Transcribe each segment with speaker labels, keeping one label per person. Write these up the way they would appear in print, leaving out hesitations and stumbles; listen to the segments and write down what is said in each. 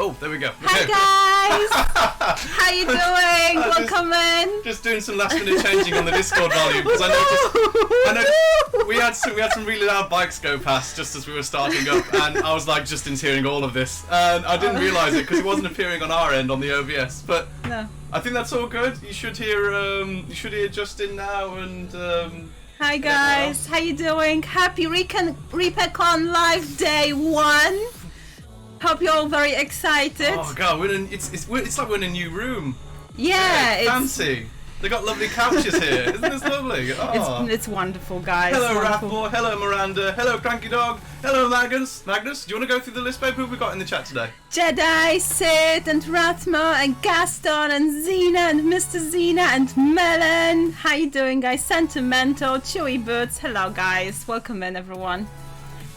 Speaker 1: Oh, there we go.
Speaker 2: Hi guys! How you doing? Welcome in.
Speaker 1: Just doing some last minute changing on the Discord volume because I noticed we had some really loud bikes go past just as we were starting up, and I was like Justin's hearing all of this, and I didn't realise it because it wasn't appearing on our end on the OBS. But
Speaker 2: no.
Speaker 1: I think that's all good. You should hear Justin now and.
Speaker 2: Hi guys, how you doing? Happy ReaperCon Live Day 1. Hope you're all very excited.
Speaker 1: Oh god, it's like we're in a new room.
Speaker 2: Yeah,
Speaker 1: it's fancy. They got lovely couches here. Isn't this lovely? Oh.
Speaker 2: It's wonderful, guys.
Speaker 1: Hello, Rapport. Hello, Miranda. Hello, Cranky Dog. Hello, Magnus. Magnus, do you want to go through the list, babe? Who have we got in the chat today?
Speaker 2: Jedi, Sid, and Ratmo, and Gaston, and Xena, and Mr. Xena, and Melon. How you doing, guys? Sentimental, Chewy Boots. Hello, guys. Welcome in, everyone.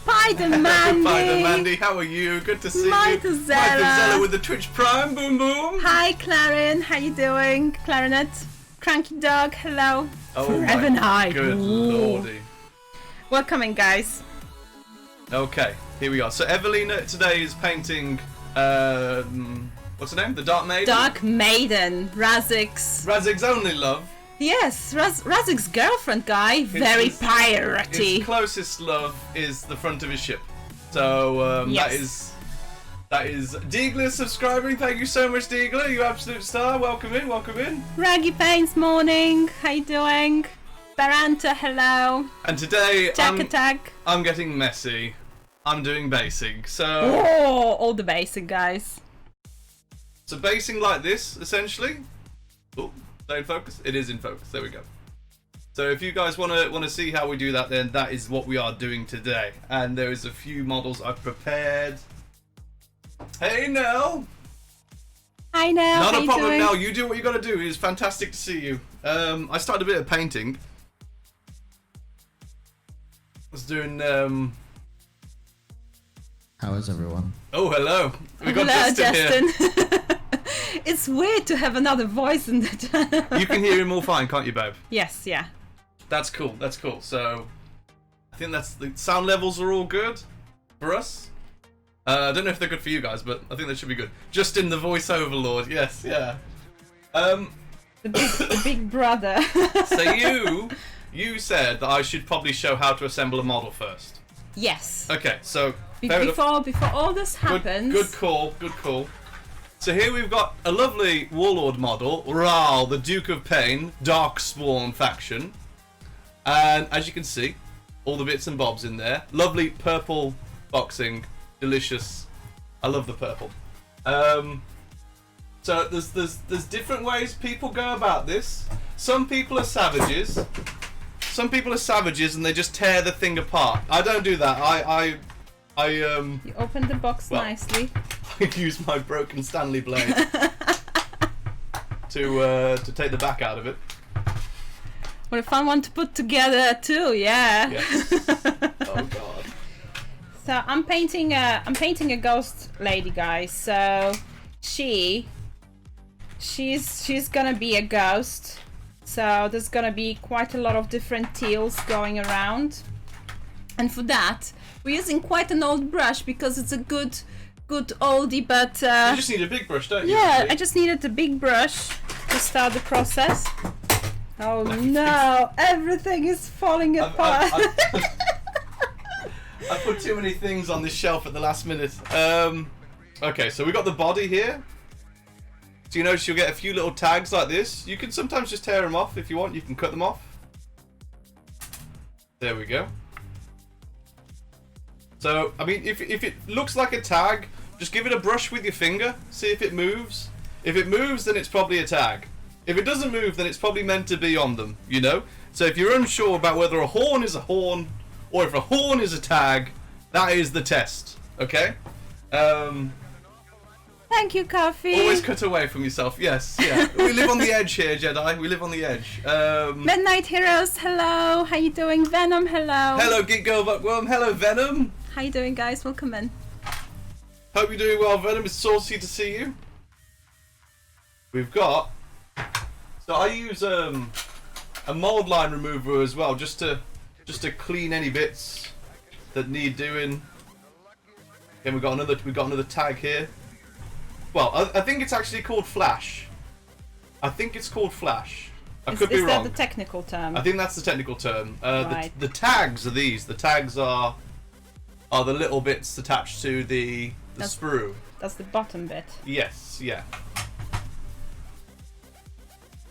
Speaker 2: Spider Mandy.
Speaker 1: Spider Mandy, how are you? Good to see you.
Speaker 2: Zella
Speaker 1: with the Twitch Prime. Boom, boom.
Speaker 2: Hi, Clarin. How you doing? Clarinet. Cranky Dog. Hello.
Speaker 1: Oh,
Speaker 2: Forever Night.
Speaker 1: Good lordy.
Speaker 2: Welcome in, guys.
Speaker 1: Okay, here we are. So Evelina today is painting. What's her name? The Dark Maiden.
Speaker 2: Dark Maiden. Razik's
Speaker 1: only love.
Speaker 2: Yes, Razik's girlfriend, guy. Very piratey.
Speaker 1: His closest love is the front of his ship. So
Speaker 2: yes.
Speaker 1: that is Deagler subscribing. Thank you so much, Deagler. You absolute star. Welcome in. Welcome in.
Speaker 2: Raggy Pains morning. How you doing? Baranta, hello.
Speaker 1: And today
Speaker 2: Jack Attack.
Speaker 1: I'm getting messy. I'm doing basing. So
Speaker 2: all the basic, guys.
Speaker 1: So basing like this, essentially. Oh. Stay in focus? It is in focus. There we go. So if you guys want to see how we do that, then that is what we are doing today. And there is a few models I've prepared. Hey Nell.
Speaker 2: Hi Nell.
Speaker 1: Not a problem, Nell. You do what you got to do. It is fantastic to see you. I started a bit of painting. I was doing.
Speaker 3: How is everyone?
Speaker 1: Oh, hello. We got
Speaker 2: Justin
Speaker 1: here.
Speaker 2: It's weird to have another voice in the channel.
Speaker 1: You can hear him all fine, can't you, babe?
Speaker 2: Yes, yeah.
Speaker 1: That's cool, that's cool. So, I think the sound levels are all good for us. I don't know if they're good for you guys, but I think they should be good. Justin, the voice overlord, yes, yeah.
Speaker 2: The big brother.
Speaker 1: So you said that I should probably show how to assemble a model first.
Speaker 2: Yes.
Speaker 1: Okay, so...
Speaker 2: Before all this happens...
Speaker 1: Good call. So here we've got a lovely Warlord model, Ral, the Duke of Pain, Darkspawn faction. And as you can see, all the bits and bobs in there. Lovely purple boxing, delicious. I love the purple. So there's different ways people go about this. Some people are savages. Some people are savages and they just tear the thing apart. I don't do that.
Speaker 2: You opened the box nicely.
Speaker 1: I use my broken Stanley blade to take the back out of it.
Speaker 2: What a fun one to put together too, yeah.
Speaker 1: Yes. Oh god.
Speaker 2: So I'm painting a ghost lady, guys. So she's gonna be a ghost. So there's gonna be quite a lot of different teals going around, and for that we're using quite an old brush because it's a good oldie, but
Speaker 1: you just need a big brush, don't you?
Speaker 2: Yeah,
Speaker 1: really?
Speaker 2: I just needed a big brush to start the process. Oh no, everything is falling apart.
Speaker 1: I put too many things on this shelf at the last minute. Okay, so we got the body here. So you notice you'll get a few little tags like this. You can sometimes just tear them off if you want. You can cut them off. There we go. So, I mean, if it looks like a tag, just give it a brush with your finger, see if it moves. If it moves, then it's probably a tag. If it doesn't move, then it's probably meant to be on them, you know? So if you're unsure about whether a horn is a horn, or if a horn is a tag, that is the test, okay?
Speaker 2: Thank you, Coffee.
Speaker 1: Always cut away from yourself, yes, yeah. We live on the edge here, Jedi, we live on the edge.
Speaker 2: Midnight Heroes, hello. How you doing? Venom, hello.
Speaker 1: Hello, Geek Girl Buckworm, hello, Venom.
Speaker 2: How you doing, guys? Welcome in.
Speaker 1: Hope you're doing well, Venom. It's saucy to see you. We've got... So I use a mold line remover as well, just to clean any bits that need doing. Again, we've got another tag here. Well, I think it's actually called Flash. I think it's called Flash. I could be wrong.
Speaker 2: Is that the technical term?
Speaker 1: I think that's the technical term.
Speaker 2: Right.
Speaker 1: The tags are these. The tags are the little bits attached to the sprue.
Speaker 2: That's the bottom bit.
Speaker 1: Yes, yeah.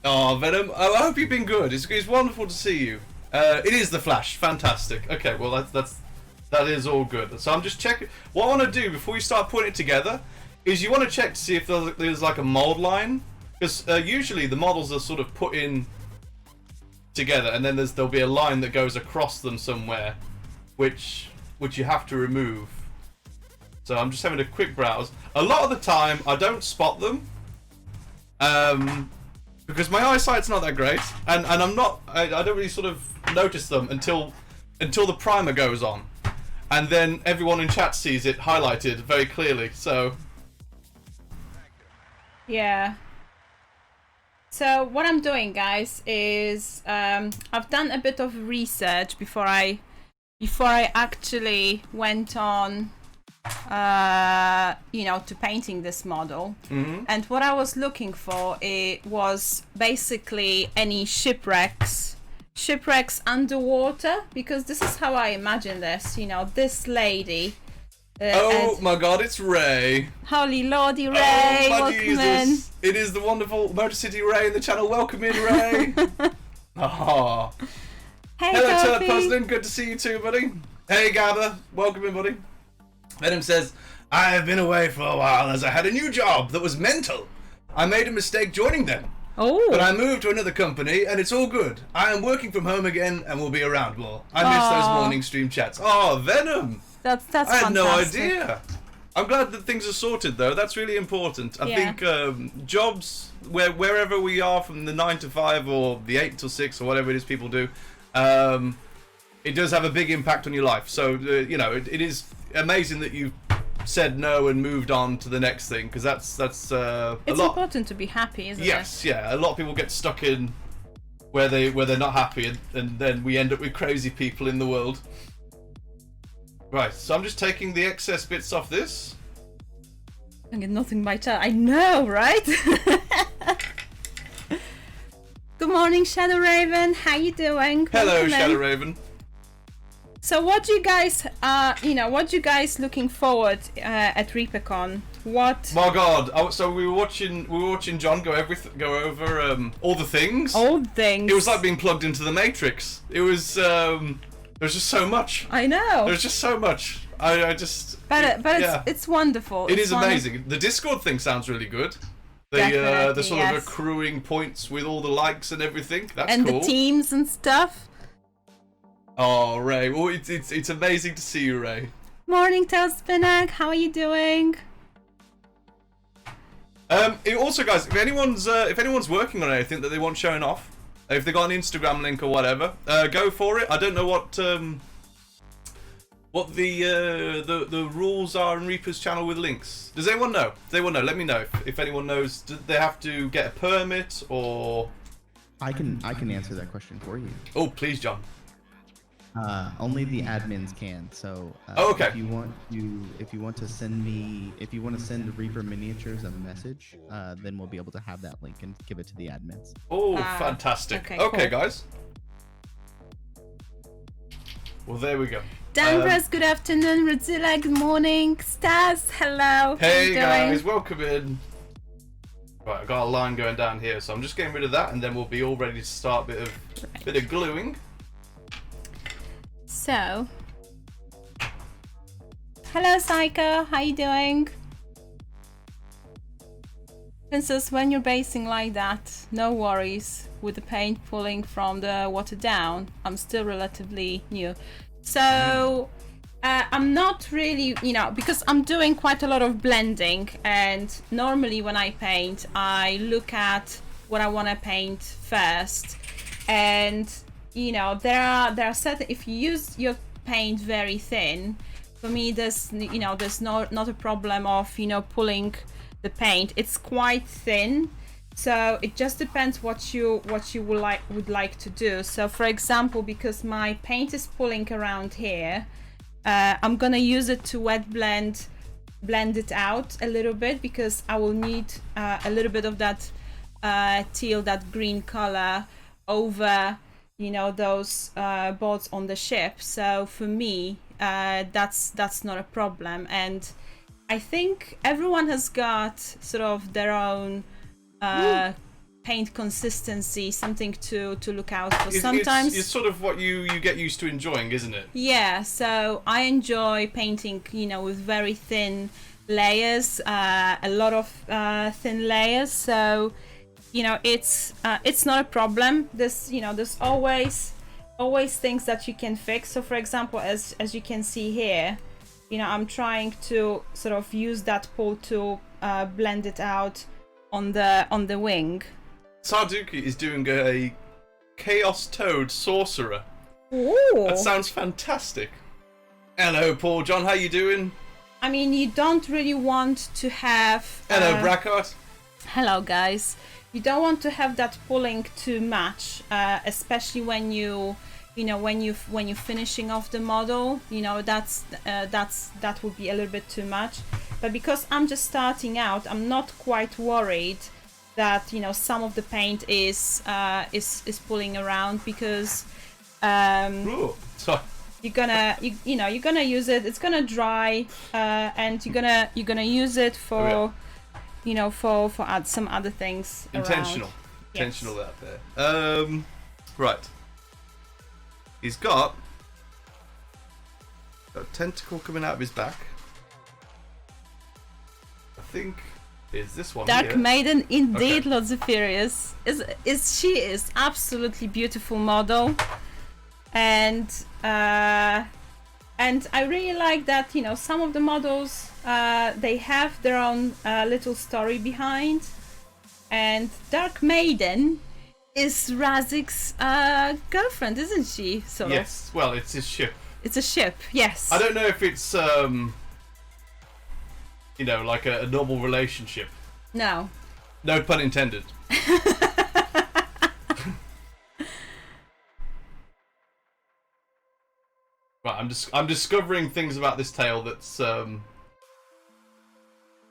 Speaker 1: Oh, Venom, I hope you've been good. It's wonderful to see you. It is the Flash. Fantastic. Okay, well that is all good. So I'm just checking. What I want to do before you start putting it together is you want to check to see if there's like a mold line, because usually the models are sort of put in together, and then there'll be a line that goes across them somewhere, which you have to remove. So I'm just having a quick browse. A lot of the time I don't spot them, because my eyesight's not that great, and I don't really sort of notice them until the primer goes on, and then everyone in chat sees it highlighted very clearly. So
Speaker 2: yeah. So what I'm doing, guys, is I've done a bit of research before I actually went on, to painting this model.
Speaker 1: Mm-hmm.
Speaker 2: And what I was looking for, it was basically any shipwrecks underwater, because this is how I imagine this. This lady.
Speaker 1: Oh my God, it's Ray.
Speaker 2: Holy Lordy, Ray,
Speaker 1: Oh my
Speaker 2: welcome
Speaker 1: Jesus. It is the wonderful Motor City Ray in the channel. Welcome in, Ray. Oh.
Speaker 2: Hey,
Speaker 1: Hello,
Speaker 2: Kofi.
Speaker 1: Turtle President. Good to see you too, buddy. Hey, Gabba. Welcome in, buddy. Venom says, I have been away for a while as I had a new job that was mental. I made a mistake joining them.
Speaker 2: Oh.
Speaker 1: But I moved to another company and it's all good. I am working from home again and will be around more. I miss those morning stream chats. Oh, Venom.
Speaker 2: That's
Speaker 1: I had no
Speaker 2: fantastic.
Speaker 1: idea. I'm glad that things are sorted though. That's really important. I think jobs wherever we are, from the 9 to 5 or the 8 till 6 or whatever it is people do, it does have a big impact on your life. So it is amazing that you've said no and moved on to the next thing, because that's
Speaker 2: It's
Speaker 1: a lot.
Speaker 2: important to be happy, isn't it?
Speaker 1: Yes, yeah. A lot of people get stuck in where they're not happy, and then we end up with crazy people in the world. Right, so I'm just taking the excess bits off this.
Speaker 2: I get nothing by chat. I know, right? Good morning, Shadow Raven. How you doing?
Speaker 1: Hello,
Speaker 2: Welcome in.
Speaker 1: Shadow Raven.
Speaker 2: So, what do you guys, what you guys looking forward at ReaperCon? What?
Speaker 1: My God! So we were watching John go over all the things.
Speaker 2: Old things.
Speaker 1: It was like being plugged into the Matrix. It was there's just so much.
Speaker 2: I know.
Speaker 1: There's just so much. I just.
Speaker 2: But it's wonderful.
Speaker 1: It is amazing. The Discord thing sounds really good. The sort of accruing points with all the likes and everything. That's
Speaker 2: and
Speaker 1: cool.
Speaker 2: And the teams and stuff.
Speaker 1: Oh, Ray. Well, it's amazing to see you, Ray.
Speaker 2: Morning, Tailspinner. How are you doing?
Speaker 1: Also, guys, if anyone's working on anything that they want showing off, if they got an Instagram link or whatever, go for it. I don't know what the rules are in Reaper's channel with links. Does anyone know? Let me know if anyone knows. Do they have to get a permit, or?
Speaker 3: I can answer that question for you.
Speaker 1: Oh, please, John.
Speaker 3: Only the admins can. So
Speaker 1: okay.
Speaker 3: If you want to send Reaper Miniatures a message, then we'll be able to have that link and give it to the admins.
Speaker 1: Oh, fantastic.
Speaker 2: Okay,
Speaker 1: cool.
Speaker 2: guys.
Speaker 1: Well, there we go.
Speaker 2: Danvers, good afternoon. Radzilla, good morning. Stas, hello.
Speaker 1: Hey guys, welcome in. Right, I've got a line going down here, so I'm just getting rid of that, and then we'll be all ready to start a bit of gluing.
Speaker 2: So, hello Psycho, how you doing? Princess, when you're basing like that, no worries with the paint pulling from the water down. I'm still relatively new. So, I'm not really, because I'm doing quite a lot of blending, and normally when I paint, I look at what I want to paint first, and there are certain, if you use your paint very thin, for me there's not a problem of pulling the paint. It's quite thin, so it just depends what you would like to do. So for example, because my paint is pulling around here, I'm gonna use it to wet blend blend it out a little bit, because I will need a little bit of that teal, that green color over, you know, those boards on the ship. So for me, that's not a problem. And I think everyone has got sort of their own paint consistency, something to look out for. Sometimes
Speaker 1: it's sort of what you get used to enjoying, isn't it?
Speaker 2: Yeah, so I enjoy painting, you know, with very thin layers, a lot of thin layers. So, you know, it's not a problem. There's always things that you can fix. So, for example, as you can see here, you know, I'm trying to sort of use that pull to blend it out on the wing.
Speaker 1: Sarduki is doing a Chaos Toad Sorcerer.
Speaker 2: Ooh.
Speaker 1: That sounds fantastic. Hello, Paul John. How you doing?
Speaker 2: I mean, you don't really want to have.
Speaker 1: Hello, Brackart.
Speaker 2: Hello, guys. You don't want to have that pulling too much, especially when when you're finishing off the model. You know, that would be a little bit too much. But because I'm just starting out, I'm not quite worried that, you know, some of the paint is pulling around, because
Speaker 1: Sorry.
Speaker 2: you're gonna use it. It's gonna dry, and you're gonna use it for some other things.
Speaker 1: Intentional out there. Right. He's got a tentacle coming out of his back. I think is this one
Speaker 2: Dark
Speaker 1: here.
Speaker 2: Maiden, indeed,
Speaker 1: Okay.
Speaker 2: Lord Zephyrus. She is absolutely beautiful model, and I really like that, you know, some of the models they have their own little story behind, and Dark Maiden is Razik's girlfriend, isn't she? Sort of.
Speaker 1: Yes. Well, it's his ship.
Speaker 2: It's a ship, yes.
Speaker 1: I don't know if it's you know, like a normal relationship.
Speaker 2: No.
Speaker 1: No pun intended. Right, I'm discovering things about this tale that's there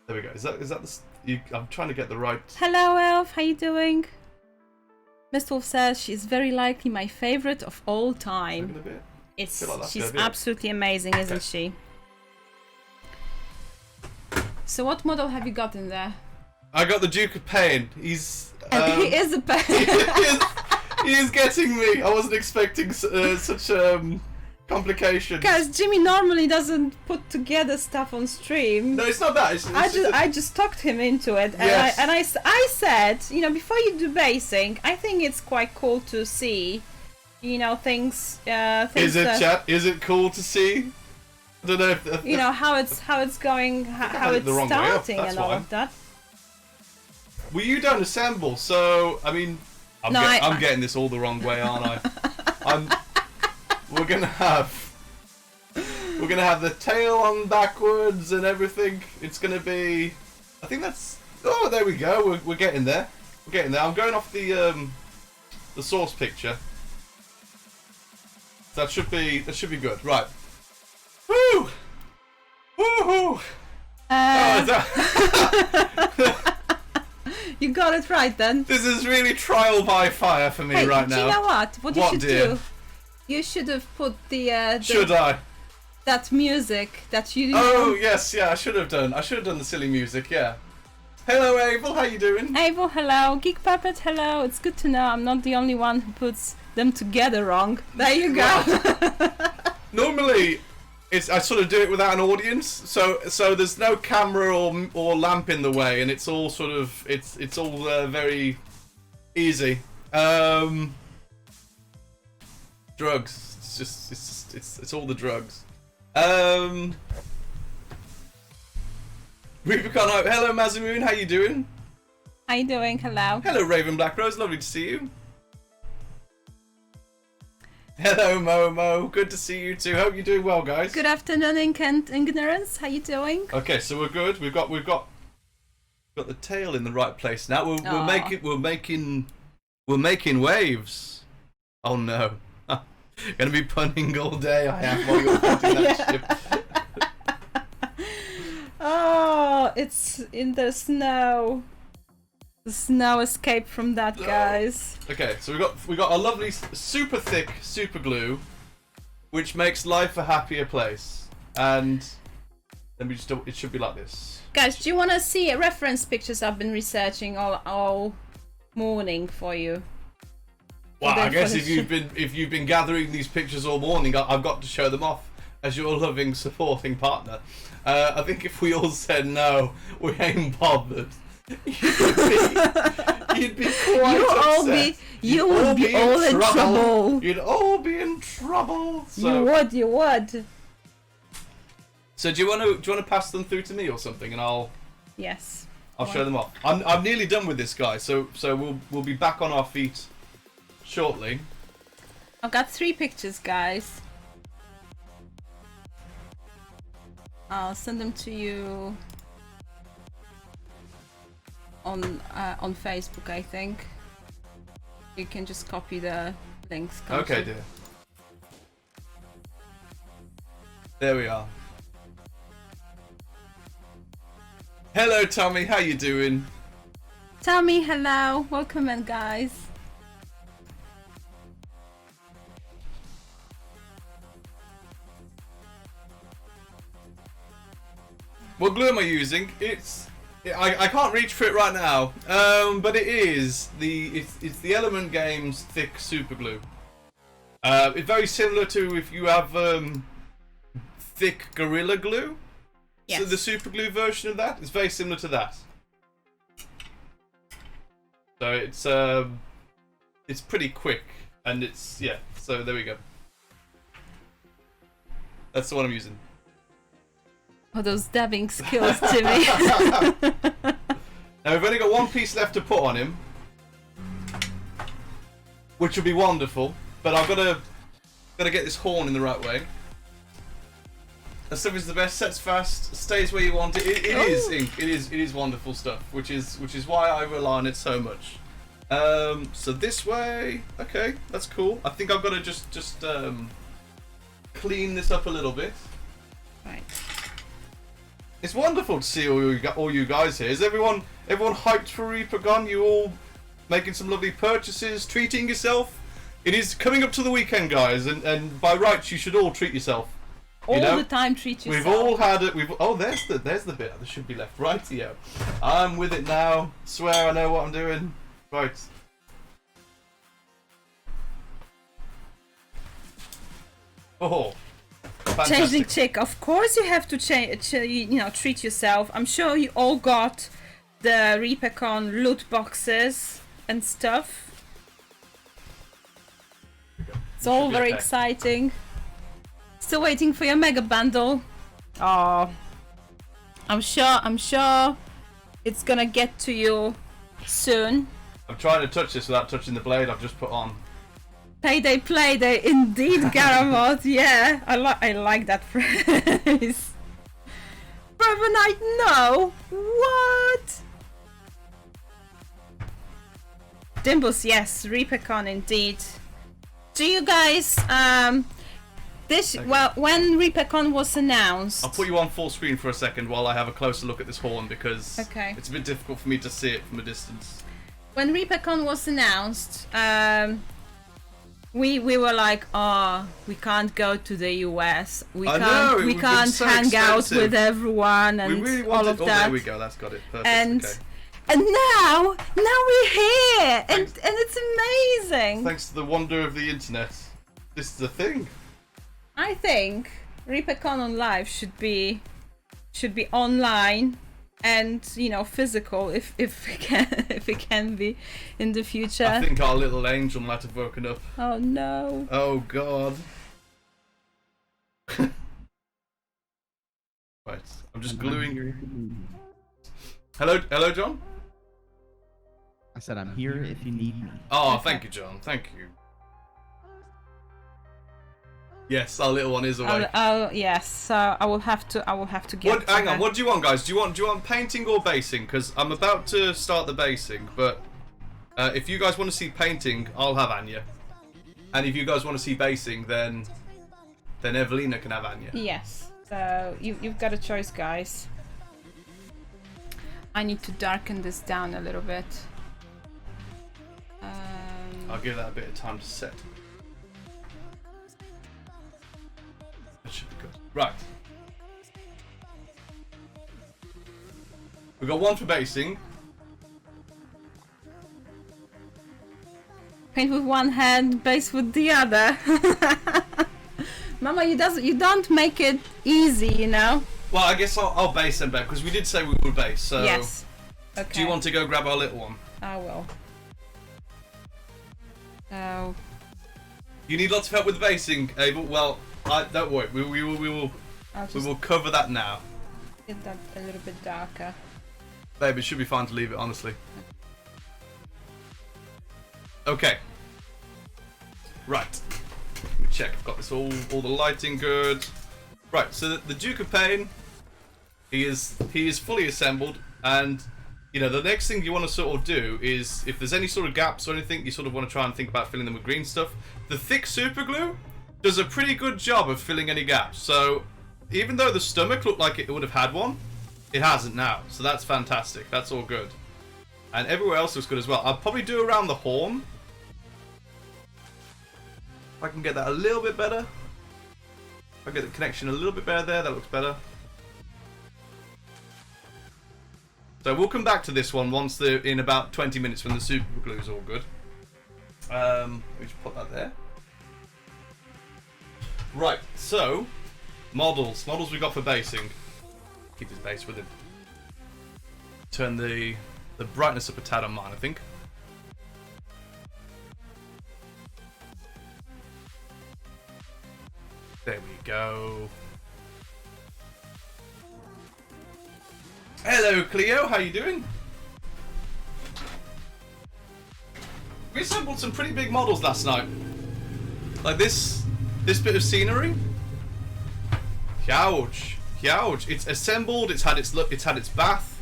Speaker 1: we go. Is that I'm trying to get the right.
Speaker 2: Hello, Elf. How you doing? Mist Wolf says she's very likely my favorite of all time.
Speaker 1: Looking a bit.
Speaker 2: It's
Speaker 1: feel like that's
Speaker 2: she's
Speaker 1: gonna be it.
Speaker 2: absolutely amazing, isn't she? So what model have you got in there?
Speaker 1: I got the Duke of Pain. He's
Speaker 2: And he is a
Speaker 1: he is getting me. I wasn't expecting such complications.
Speaker 2: Guys, Jimmy normally doesn't put together stuff on stream.
Speaker 1: No, it's not that.
Speaker 2: I just talked him into it, and
Speaker 1: Yes.
Speaker 2: I said, you know, before you do basing, I think it's quite cool to see, you know, things.
Speaker 1: Is it, chat? Is it cool to see? I don't know if
Speaker 2: you know how it's going, how
Speaker 1: it
Speaker 2: it's
Speaker 1: the wrong way up,
Speaker 2: starting,
Speaker 1: that's
Speaker 2: and all
Speaker 1: why.
Speaker 2: of that.
Speaker 1: Well, you don't assemble, so I mean, I'm getting this all the wrong way, aren't I? We're gonna have the tail on backwards and everything. It's gonna be, I think that's. Oh, there we go. We're getting there. We're getting there. I'm going off the source picture. That should be good. Right. Woo! Woohoo! Oh, is that...
Speaker 2: You got it right then.
Speaker 1: This is really trial by fire for me
Speaker 2: Hey,
Speaker 1: right now.
Speaker 2: do you know what? What you should
Speaker 1: dear?
Speaker 2: do? You should have put the
Speaker 1: Should I?
Speaker 2: that music that you.
Speaker 1: Oh yes, yeah. I should have done. I should have done the silly music. Yeah. Hello, Abel. How you doing?
Speaker 2: Abel, hello. Geek Puppet, hello. It's good to know I'm not the only one who puts them together wrong. There you go.
Speaker 1: Normally, I sort of do it without an audience, so there's no camera or lamp in the way, and it's all sort of it's all very easy. Drugs. It's all the drugs. ReaperCon, hello Mazamoon, how you doing?
Speaker 2: How you doing? Hello.
Speaker 1: Hello Raven Blackrose, lovely to see you. Hello Momo, good to see you too. Hope you're doing well, guys.
Speaker 2: Good afternoon, Incant Ignorance. How you doing?
Speaker 1: Okay, so we're good. We've got the tail in the right place now. We're making waves. Oh no. Gonna be punning all day, I am, while you're painting that ship.
Speaker 2: Oh, it's in the snow. The snow escaped from that, guys.
Speaker 1: Okay, so we got a lovely super thick super glue, which makes life a happier place. And then we just do, it should be like this.
Speaker 2: Guys, do you want to see reference pictures I've been researching all morning for you?
Speaker 1: Well, I guess if you've been gathering these pictures all morning, I've got to show them off as your loving supporting partner. I think if we all said no, we ain't bothered. You'd be quite upset.
Speaker 2: You would be all in trouble.
Speaker 1: You'd all be in trouble. So,
Speaker 2: You would.
Speaker 1: So do you want to pass them through to me or something, and I'll show them off. I'm nearly done with this guy, so we'll be back on our feet shortly.
Speaker 2: I've got 3 pictures, guys. I'll send them to you on Facebook, I think. You can just copy the links.
Speaker 1: Okay, dear. There we are. Hello, Tommy. How you doing?
Speaker 2: Tommy, hello. Welcome in, guys.
Speaker 1: What glue am I using? I can't reach for it right now, but it's the Element Games thick super glue. It's very similar to if you have thick Gorilla Glue.
Speaker 2: Yes.
Speaker 1: So the super glue version of that is very similar to that. So it's pretty quick, and so there we go. That's the one I'm using.
Speaker 2: Oh, those dabbing skills, Jimmy.
Speaker 1: Now we've only got one piece left to put on him, which would be wonderful. But I've got to get this horn in the right way. That stuff is the best. Sets fast, stays where you want it. It is ink. It is wonderful stuff, which is why I rely on it so much. So this way, okay, that's cool. I think I've got to just clean this up a little bit.
Speaker 2: Right.
Speaker 1: It's wonderful to see all you guys here. Is everyone hyped for ReaperCon? You all making some lovely purchases, treating yourself? It is coming up to the weekend, guys, and by rights you should all treat yourself.
Speaker 2: All the time, treat yourself.
Speaker 1: We've all had it. There's the bit that should be left. Rightio. I'm with it now. Swear I know what I'm doing. Right. Oh. Fantastic.
Speaker 2: Changing chick, of course you have to treat yourself. I'm sure you all got the ReaperCon loot boxes and stuff. It's all very exciting. Still waiting for your mega bundle. Oh, I'm sure it's gonna get to you soon.
Speaker 1: I'm trying to touch this without touching the blade I've just put on.
Speaker 2: Payday, indeed, Garamot. Yeah, I like that phrase. Brother Knight, no. What? Dimbus, yes, ReaperCon indeed. Do you guys when ReaperCon was announced?
Speaker 1: I'll put you on full screen for a second while I have a closer look at this horn because it's a bit difficult for me to see it from a distance.
Speaker 2: When ReaperCon was announced, we were like, oh, we can't go to the US. We can't
Speaker 1: so
Speaker 2: hang out
Speaker 1: expensive.
Speaker 2: with everyone and
Speaker 1: we really
Speaker 2: all of that.
Speaker 1: There we go. That's got it. Perfect.
Speaker 2: And now we're here, and it's amazing.
Speaker 1: Thanks to the wonder of the internet, this is a thing.
Speaker 2: I think ReaperCon on Live should be online and physical if it can be in the future.
Speaker 1: I think our little angel might have woken up.
Speaker 2: Oh no.
Speaker 1: Oh god. Right, I'm just gluing. Hello, John.
Speaker 3: I said I'm here if you need me.
Speaker 1: Oh, thank you, John. Thank you. Yes, our little one is awake.
Speaker 2: Yes. So I will have to get.
Speaker 1: Hang on. What do you want, guys? Do you want painting or basing? Because I'm about to start the basing, but if you guys want to see painting, I'll have Anya. And if you guys want to see basing, then Evelina can have Anya.
Speaker 2: Yes. So you've got a choice, guys. I need to darken this down a little bit.
Speaker 1: I'll give that a bit of time to set. That should be good. Right. We've got one for basing.
Speaker 2: Paint with one hand, base with the other. Mama, you don't make it easy, you know.
Speaker 1: Well, I guess I'll base them back because we did say we would base. So
Speaker 2: Yes. Okay.
Speaker 1: do you want to go grab our little one?
Speaker 2: I will. So.
Speaker 1: You need lots of help with the basing, Abel. Well, don't worry. We will cover that now.
Speaker 2: Get that a little bit darker.
Speaker 1: Babe, it should be fine to leave it, honestly. Okay. Right. Let me check. I've got this all the lighting good. Right. So the Duke of Pain, he is fully assembled, and you know the next thing you want to sort of do is if there's any sort of gaps or anything, you sort of want to try and think about filling them with green stuff. The thick super glue does a pretty good job of filling any gaps. So even though the stomach looked like it would have had one, it hasn't now. So that's fantastic. That's all good. And everywhere else looks good as well. I'll probably do around the horn. If I can get that a little bit better. If I get the connection a little bit better there, that looks better. So we'll come back to this one once they're in about 20 minutes when the super glue is all good. Let me just put that there. Right, so models we got for basing. Keep his base with him. Turn the brightness up a tad on mine, I think. There we go. Hello, Cleo. How you doing? We assembled some pretty big models last night. Like this bit of scenery. Huge. It's assembled. It's had its look. It's had its bath.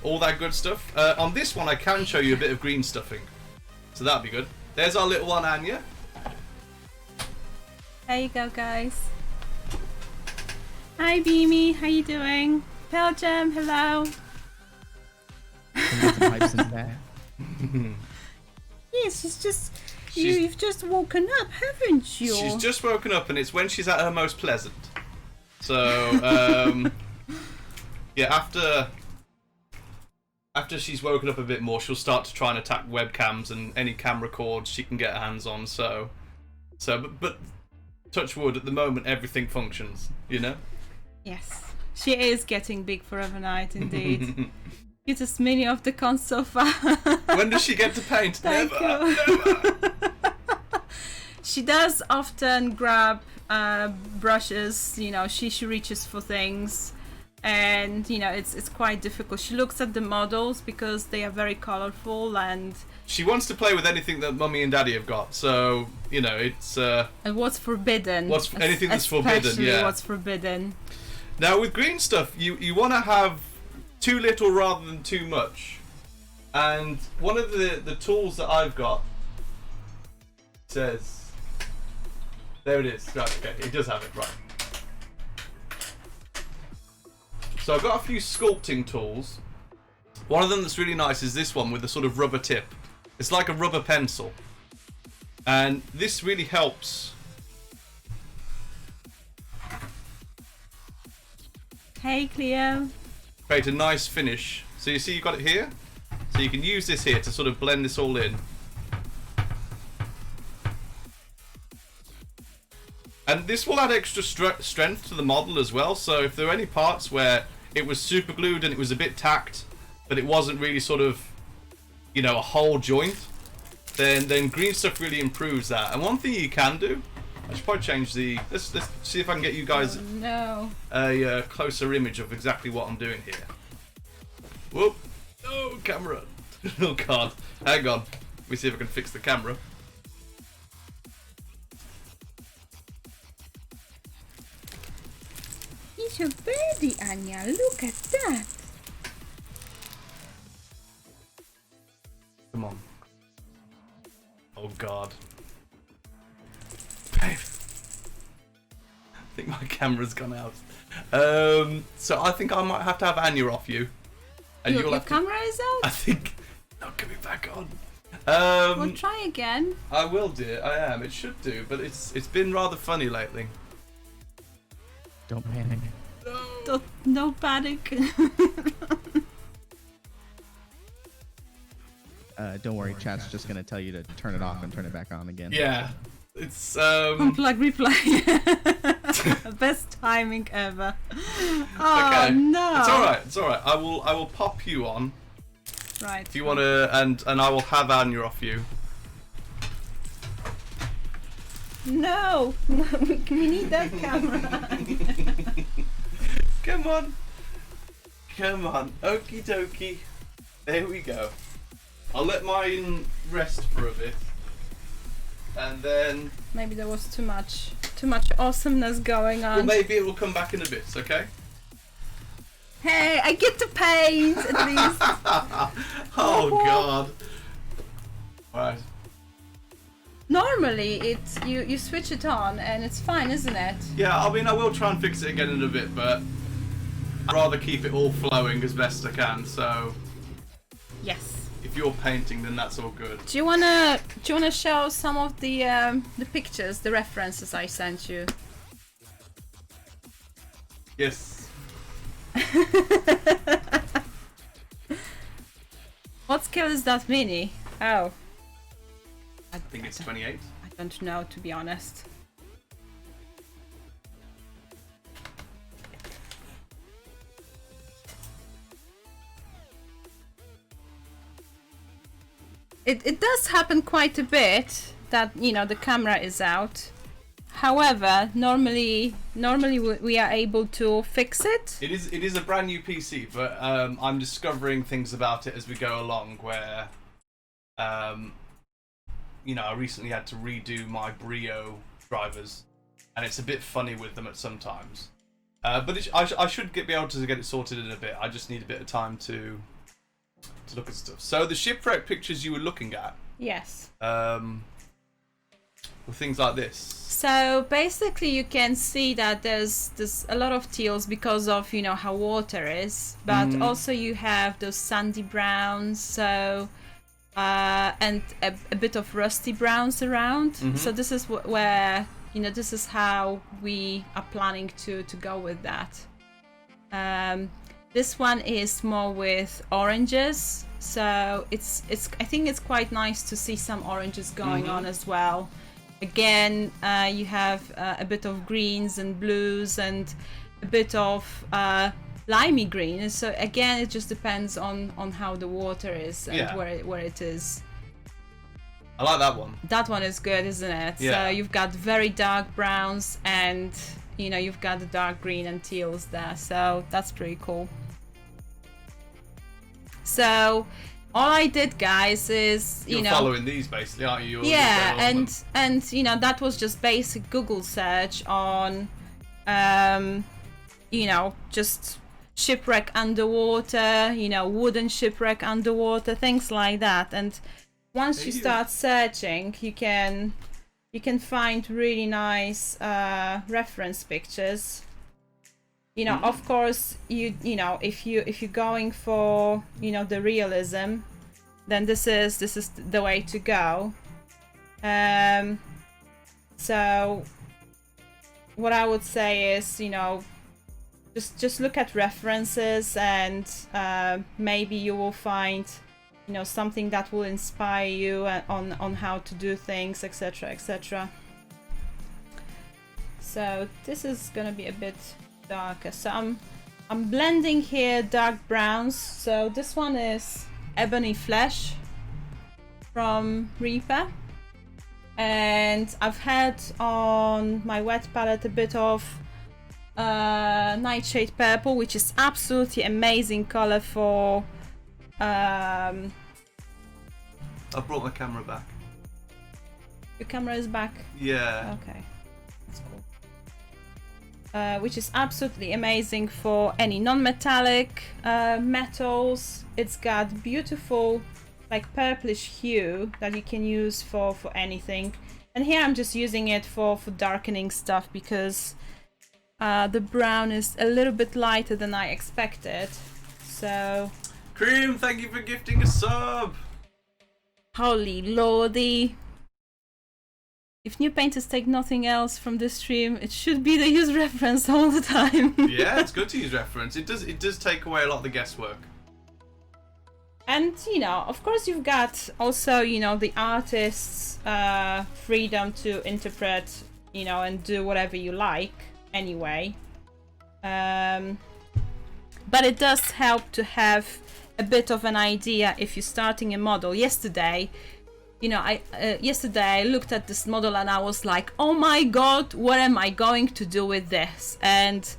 Speaker 1: All that good stuff. On this one, I can show you a bit of green stuffing, so that'd be good. There's our little one, Anya.
Speaker 2: There you go, guys. Hi, Beamy. How you doing? Belgium, hello. Yes, you've just woken up, haven't you?
Speaker 1: She's just woken up, and it's when she's at her most pleasant. So, yeah, after she's woken up a bit more, she'll start to try and attack webcams and any camera cords she can get her hands on. But touch wood, at the moment everything functions, you know?
Speaker 2: Yes. She is getting big forever night, indeed. You just mini off the console so far.
Speaker 1: When does she get to paint?
Speaker 2: Never. She does often grab brushes, you know, she reaches for things. And, you know, it's quite difficult. She looks at the models because they are very colorful and...
Speaker 1: She wants to play with anything that Mummy and Daddy have got, so, you know, it's...
Speaker 2: and what's forbidden.
Speaker 1: Anything that's forbidden,
Speaker 2: especially
Speaker 1: yeah.
Speaker 2: what's forbidden.
Speaker 1: Now, with green stuff, you want to have too little rather than too much. And one of the tools that I've got says... There it is. Right, okay, it does have it, right. So I've got a few sculpting tools. One of them that's really nice is this one with a sort of rubber tip. It's like a rubber pencil. And this really helps.
Speaker 2: Hey, Cleo.
Speaker 1: Create a nice finish. So you see you've got it here? So you can use this here to sort of blend this all in. And this will add extra strength to the model as well. So if there are any parts where it was super glued and it was a bit tacked, but it wasn't really sort of, you know, a whole joint, then green stuff really improves that. And one thing you can do, I should probably change the... Let's see if I can get you guys a closer image of exactly what I'm doing here. Whoop! Oh, camera! Oh God! Hang on. Let me see if I can fix the camera.
Speaker 2: He's your birdie, Anya. Look at that.
Speaker 1: Come on. Oh God. Babe. I think my camera's gone out. So I think I might have to have Anya off you. And
Speaker 2: Your
Speaker 1: you'll have
Speaker 2: camera is
Speaker 1: I
Speaker 2: out?
Speaker 1: think not coming back on.
Speaker 2: Well, try again.
Speaker 1: I will, dear. I am. It should do, but it's been rather funny lately.
Speaker 3: Don't panic.
Speaker 2: No panic.
Speaker 3: Don't worry, chat's just gonna tell you to turn it off and turn it back on again.
Speaker 1: Yeah. It's
Speaker 2: Unplug, replay. Best timing ever. Oh
Speaker 1: okay.
Speaker 2: no.
Speaker 1: It's alright, it's alright. I will pop you on.
Speaker 2: Right.
Speaker 1: If you wanna and I will have Anya off you.
Speaker 2: No! We need that camera.
Speaker 1: Come on. Come on. Okie dokie. There we go. I'll let mine rest for a bit. And then
Speaker 2: Maybe there was too much awesomeness going on.
Speaker 1: well, maybe it will come back in a bit, okay?
Speaker 2: Hey, I get to paint at least.
Speaker 1: Oh god. Right.
Speaker 2: Normally, you switch it on and it's fine, isn't it?
Speaker 1: Yeah, I mean I will try and fix it again in a bit, but I'd rather keep it all flowing as best I can, so
Speaker 2: Yes.
Speaker 1: if you're painting then that's all good.
Speaker 2: Do you wanna show some of the pictures, the references I sent you?
Speaker 1: Yes.
Speaker 2: What scale is that mini? Oh.
Speaker 1: I think it's 28.
Speaker 2: I don't know, to be honest. It does happen quite a bit that, you know, the camera is out. However, normally we are able to fix it.
Speaker 1: It is a brand new PC, but I'm discovering things about it as we go along where you know, I recently had to redo my Brio drivers, and it's a bit funny with them at some times. But I should be able to get it sorted in a bit. I just need a bit of time to look at stuff. So the shipwreck pictures you were looking at,
Speaker 2: Yes.
Speaker 1: were things like this.
Speaker 2: So basically, you can see that there's a lot of teals because of, you know, how water is, but also you have those sandy browns, so and a bit of rusty browns around. So this is where, you know, this is how we are planning to go with that. This one is more with oranges, so it's I think it's quite nice to see some oranges going on as well. Again, you have a bit of greens and blues and a bit of limey green. So again, it just depends on how the water is and where it is.
Speaker 1: I like that one.
Speaker 2: That one is good, isn't it?
Speaker 1: Yeah.
Speaker 2: So you've got very dark browns and, you know, you've got the dark green and teals there. So that's pretty cool. So all I did, guys, is
Speaker 1: You're following these basically, aren't you?
Speaker 2: Yeah, and you know, that was just basic Google search on you know, just shipwreck underwater, you know, wooden shipwreck underwater, things like that. And once you start searching, you can find really nice reference pictures. You know, of course, you know, if you're going for, you know, the realism, then this is the way to go. So what I would say is, you know, just look at references and maybe you will find, you know, something that will inspire you on how to do things, etc., etc. So this is gonna be a bit darker. So I'm blending here dark browns. So this one is Ebony Flesh from Reaper, and I've had on my wet palette a bit of Nightshade Purple, which is absolutely amazing color for
Speaker 1: I brought my camera back.
Speaker 2: your camera is back.
Speaker 1: Yeah.
Speaker 2: Okay, that's cool. Which is absolutely amazing for any non-metallic metals. It's got beautiful, like, purplish hue that you can use for anything. And here I'm just using it for darkening stuff because the brown is a little bit lighter than I expected. So
Speaker 1: Cream, thank you for gifting a sub.
Speaker 2: Holy lordy. If new painters take nothing else from this stream, it should be the use reference all the time.
Speaker 1: Yeah, it's good to use reference. It does take away a lot of the guesswork.
Speaker 2: And, you know, of course you've got also, you know, the artist's freedom to interpret, you know, and do whatever you like anyway. But it does help to have a bit of an idea if you're starting a model. Yesterday, you know, yesterday I looked at this model and I was like, oh my god, what am I going to do with this? And,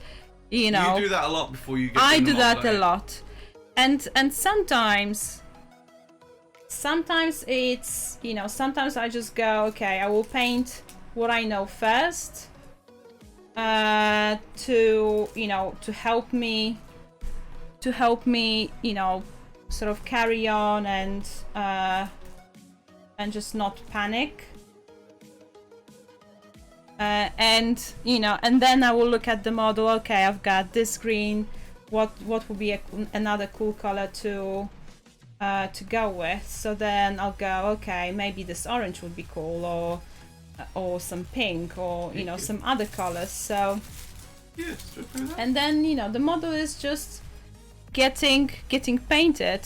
Speaker 2: you know...
Speaker 1: You do that a lot before you get
Speaker 2: I
Speaker 1: in the
Speaker 2: do
Speaker 1: model,
Speaker 2: that a lot. And sometimes it's, you know, sometimes I just go, okay, I will paint what I know first, to, you know, to help me, you know, sort of carry on and just not panic. And, you know, and then I will look at the model, okay, I've got this green, what would be another cool color to go with? So then I'll go, okay, maybe this orange would be cool, or some pink, or, you know, some other colors. So
Speaker 1: Yes,
Speaker 2: and then, you know, the model is just getting painted.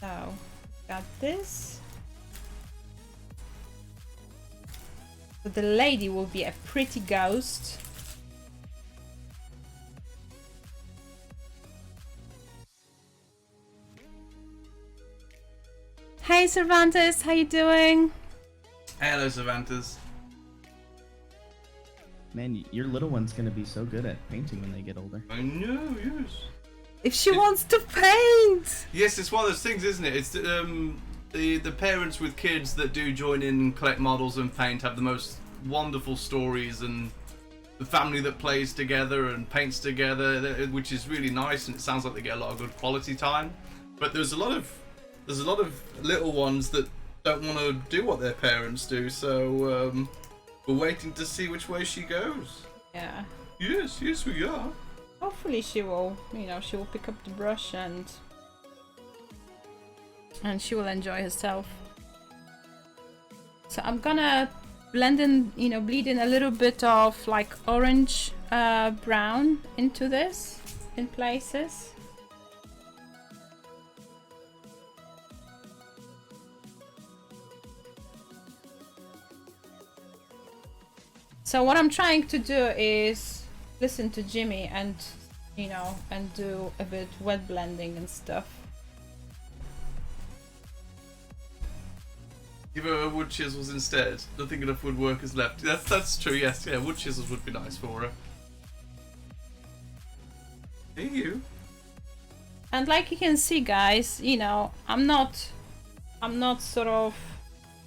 Speaker 2: So got this. So the lady will be a pretty ghost. Hey Cervantes, how you doing?
Speaker 1: Hello, Cervantes.
Speaker 3: Man, your little one's gonna be so good at painting when they get older.
Speaker 1: I know, yes.
Speaker 2: If she wants to paint!
Speaker 1: Yes, it's one of those things, isn't it? It's the parents with kids that do join in and collect models and paint have the most wonderful stories, and the family that plays together and paints together, which is really nice, and it sounds like they get a lot of good quality time. But there's a lot of little ones that don't want to do what their parents do, so we're waiting to see which way she goes.
Speaker 2: Yeah.
Speaker 1: Yes, we are.
Speaker 2: Hopefully she will, you know, she will pick up the brush and she will enjoy herself. So I'm gonna blend in, you know, bleed in a little bit of like orange brown into this in places. So what I'm trying to do is listen to Jimmy and, you know, and do a bit wet blending and stuff.
Speaker 1: Give her wood chisels instead. Nothing enough woodwork is left. That's true. Yes, yeah, wood chisels would be nice for her. Hey, you.
Speaker 2: And like you can see, guys, you know, I'm not sort of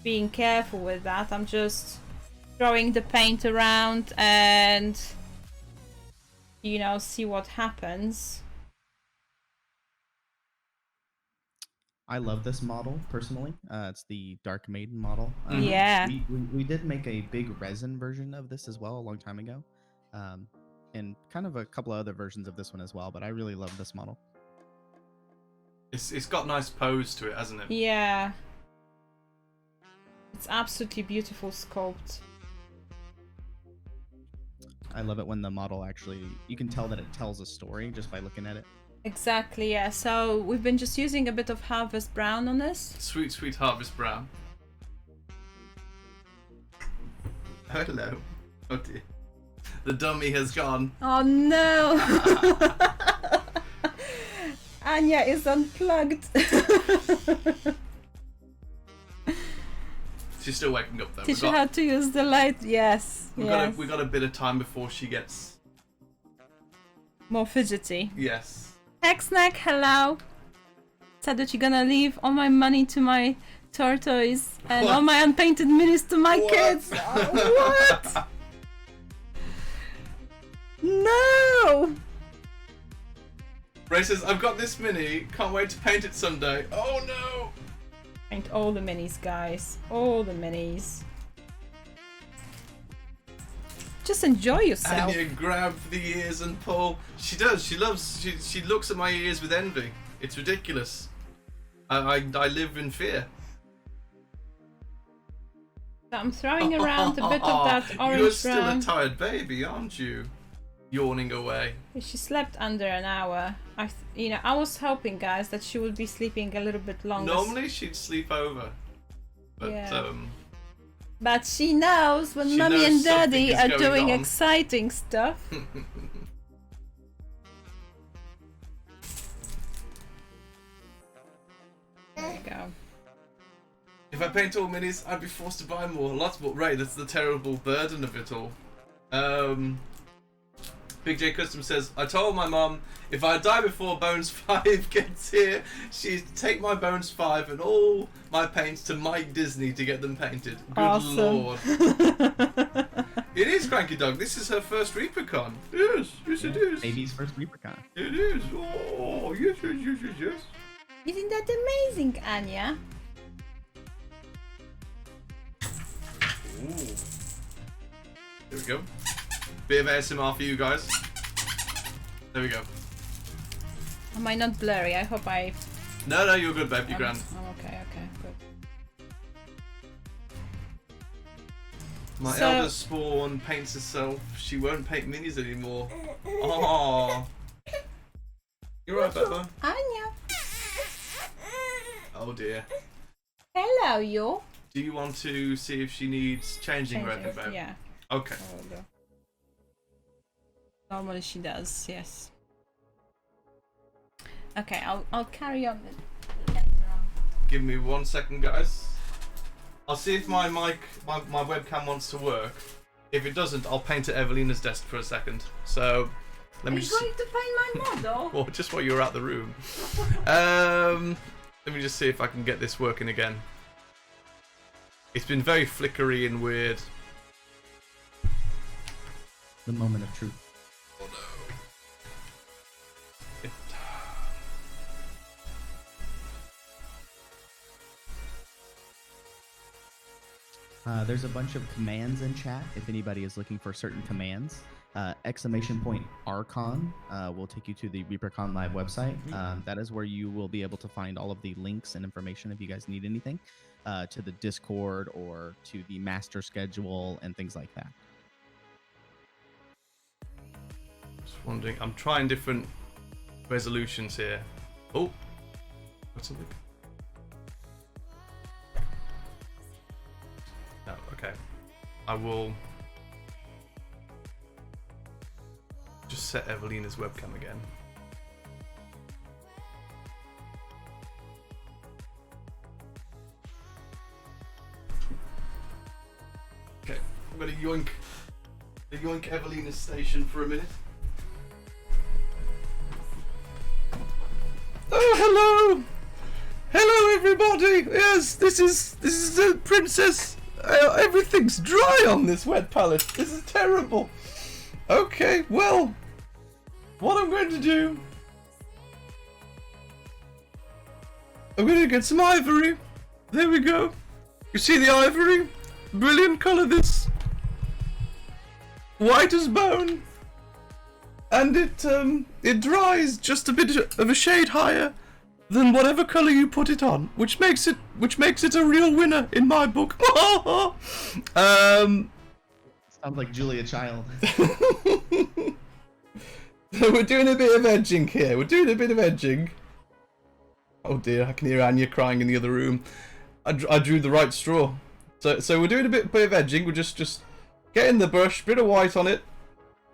Speaker 2: being careful with that. I'm just throwing the paint around and, you know, see what happens.
Speaker 3: I love this model personally. It's the Dark Maiden model.
Speaker 2: Yeah.
Speaker 3: We did make a big resin version of this as well a long time ago, and kind of a couple of other versions of this one as well. But I really love this model.
Speaker 1: It's got nice pose to it, hasn't it?
Speaker 2: Yeah. It's absolutely beautiful sculpt.
Speaker 3: I love it when the model actually, you can tell that it tells a story just by looking at it.
Speaker 2: Exactly, yeah. So we've been just using a bit of Harvest Brown on this.
Speaker 1: Sweet, sweet Harvest Brown. Hello. Oh dear. The dummy has gone.
Speaker 2: Oh no! Anya is unplugged.
Speaker 1: She's still waking up though.
Speaker 2: Teach her how to use the light. Yes.
Speaker 1: We got a bit of time before she gets
Speaker 2: more fidgety.
Speaker 1: Yes.
Speaker 2: Hexnack, hello. Said that you're gonna leave all my money to my tortoise and all my unpainted minis to my kids. Oh, what? No!
Speaker 1: Ray says, I've got this mini, can't wait to paint it someday. Oh no!
Speaker 2: Paint all the minis, guys. All the minis. just enjoy yourself.
Speaker 1: And you grab the ears and pull. She does. She loves. She looks at my ears with envy. It's ridiculous. I live in fear.
Speaker 2: So I'm throwing around a bit of that orange
Speaker 1: You're still
Speaker 2: brown.
Speaker 1: a tired baby, aren't you? Yawning away.
Speaker 2: She slept under an hour. I was hoping, guys, that she would be sleeping a little bit longer.
Speaker 1: Normally she'd sleep over, but
Speaker 2: Yeah. But she knows when
Speaker 1: She
Speaker 2: Mummy
Speaker 1: knows
Speaker 2: and
Speaker 1: something
Speaker 2: Daddy
Speaker 1: is
Speaker 2: are
Speaker 1: going
Speaker 2: doing
Speaker 1: on.
Speaker 2: exciting stuff. There you go.
Speaker 1: If I paint all minis, I'd be forced to buy more. Lots more. Right, that's the terrible burden of it all. Big J Custom says, I told my mum if I die before Bones 5 gets here, she'd take my Bones 5 and all my paints to Mike Disney to get them painted. Good
Speaker 2: Awesome.
Speaker 1: lord. It is Cranky Dog. This is her first ReaperCon. Yes, it is.
Speaker 3: Baby's first ReaperCon.
Speaker 1: It is. Oh, yes.
Speaker 2: Isn't that amazing, Anya?
Speaker 1: Ooh. There we go. Bit of ASMR for you guys. There we go.
Speaker 2: Am I not blurry? I hope I...
Speaker 1: No, you're good, babe. You're grand.
Speaker 2: Oh, okay, good.
Speaker 1: My
Speaker 2: So-
Speaker 1: eldest spawn paints herself. She won't paint minis anymore. Oh. You're right, Beppa.
Speaker 2: Anya!
Speaker 1: Oh dear.
Speaker 2: Hello, you.
Speaker 1: Do you want to see if she needs changing record, babe?
Speaker 2: Yeah.
Speaker 1: Okay.
Speaker 2: I will do. Normally she does, yes. Okay, I'll carry on later on.
Speaker 1: Give me 1 second, guys. I'll see if my mic, my webcam wants to work. If it doesn't, I'll paint at Evelina's desk for a second. So, let
Speaker 2: Are
Speaker 1: me
Speaker 2: you
Speaker 1: just...
Speaker 2: going to paint my model?
Speaker 1: Or just while you're out the room. Let me just see if I can get this working again. It's been very flickery and weird.
Speaker 3: The moment of truth.
Speaker 1: Oh no.
Speaker 3: There's a bunch of commands in chat if anybody is looking for certain commands. !Archon will take you to the ReaperCon Live website. That is where you will be able to find all of the links and information if you guys need anything to the Discord or to the master schedule and things like that.
Speaker 1: Just wondering, I'm trying different resolutions here. Oh, got something. No, okay. I will just set Evelina's webcam again. Okay, I'm gonna yoink Evelina's station for a minute. Oh, hello! Hello, everybody! Yes, this is the princess. Everything's dry on this wet palette. This is terrible. Okay, well, what I'm going to do... I'm going to get some ivory. There we go. You see the ivory? Brilliant colour, this. White as bone. And it dries just a bit of a shade higher than whatever colour you put it on, which makes it a real winner in my book.
Speaker 3: Sounds like Julia Child.
Speaker 1: We're doing a bit of edging here. Oh dear, I can hear Anya crying in the other room. I drew the right straw. So we're doing a bit of edging. We're just getting the brush, bit of white on it,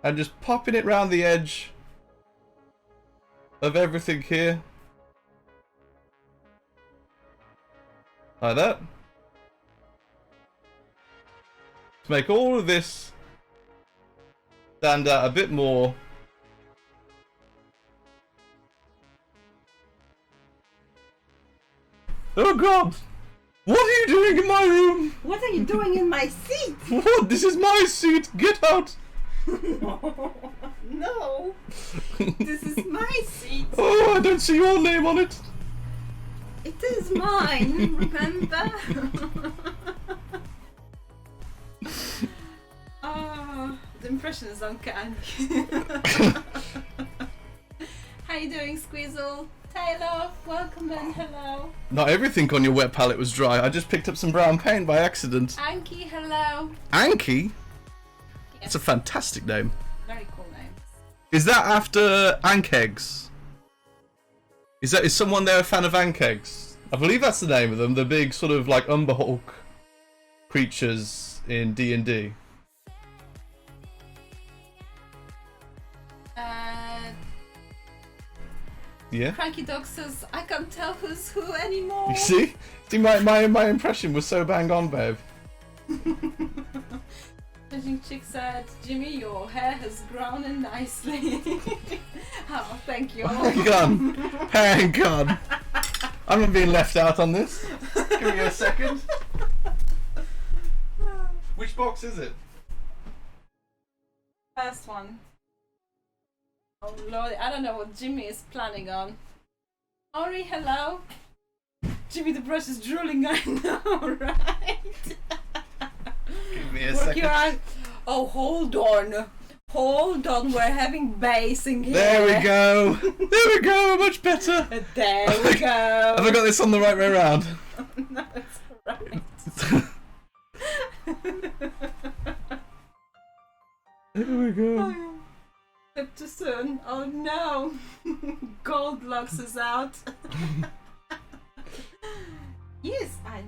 Speaker 1: and just popping it round the edge of everything here. Like that. To make all of this stand out a bit more. Oh God! What are you doing in my room?
Speaker 2: What are you doing in my seat?
Speaker 1: What? This is my seat! Get out!
Speaker 2: No! This is my seat!
Speaker 1: Oh, I don't see your name on it!
Speaker 2: It is mine, remember? impression is uncanny. How you doing, Squeezle? Taylor, welcome in, hello.
Speaker 1: Not everything on your wet palette was dry. I just picked up some brown paint by accident.
Speaker 2: Anki, hello.
Speaker 1: Anki?
Speaker 2: Yes.
Speaker 1: It's a fantastic name.
Speaker 2: Very cool name.
Speaker 1: Is that after Ankegs? Is someone there a fan of Ankegs? I believe that's the name of them. The big sort of like Umber Hulk creatures in D&D. Yeah.
Speaker 2: Cranky Dog says, I can't tell who's who anymore.
Speaker 1: You see? See, my impression was so bang on, babe.
Speaker 2: Judging Chick said, Jimmy, your hair has grown in nicely. Oh, thank you.
Speaker 1: Hang on. Hang on. I'm not being left out on this. Give me a second. Which box is it?
Speaker 2: First one. Oh lord, I don't know what Jimmy is planning on. Ori, hello. JimmyTheBrush is drooling, I know, right?
Speaker 1: Give me a
Speaker 2: Work
Speaker 1: second.
Speaker 2: your eyes. Oh, hold on. Hold on, we're having bass in here.
Speaker 1: There we go. There we go. Much better.
Speaker 2: There we go.
Speaker 1: Have I got this on the right way around?
Speaker 2: No, it's right.
Speaker 1: There we go.
Speaker 2: Flip too soon. Oh no. Goldlocks is out. Yes, Anya.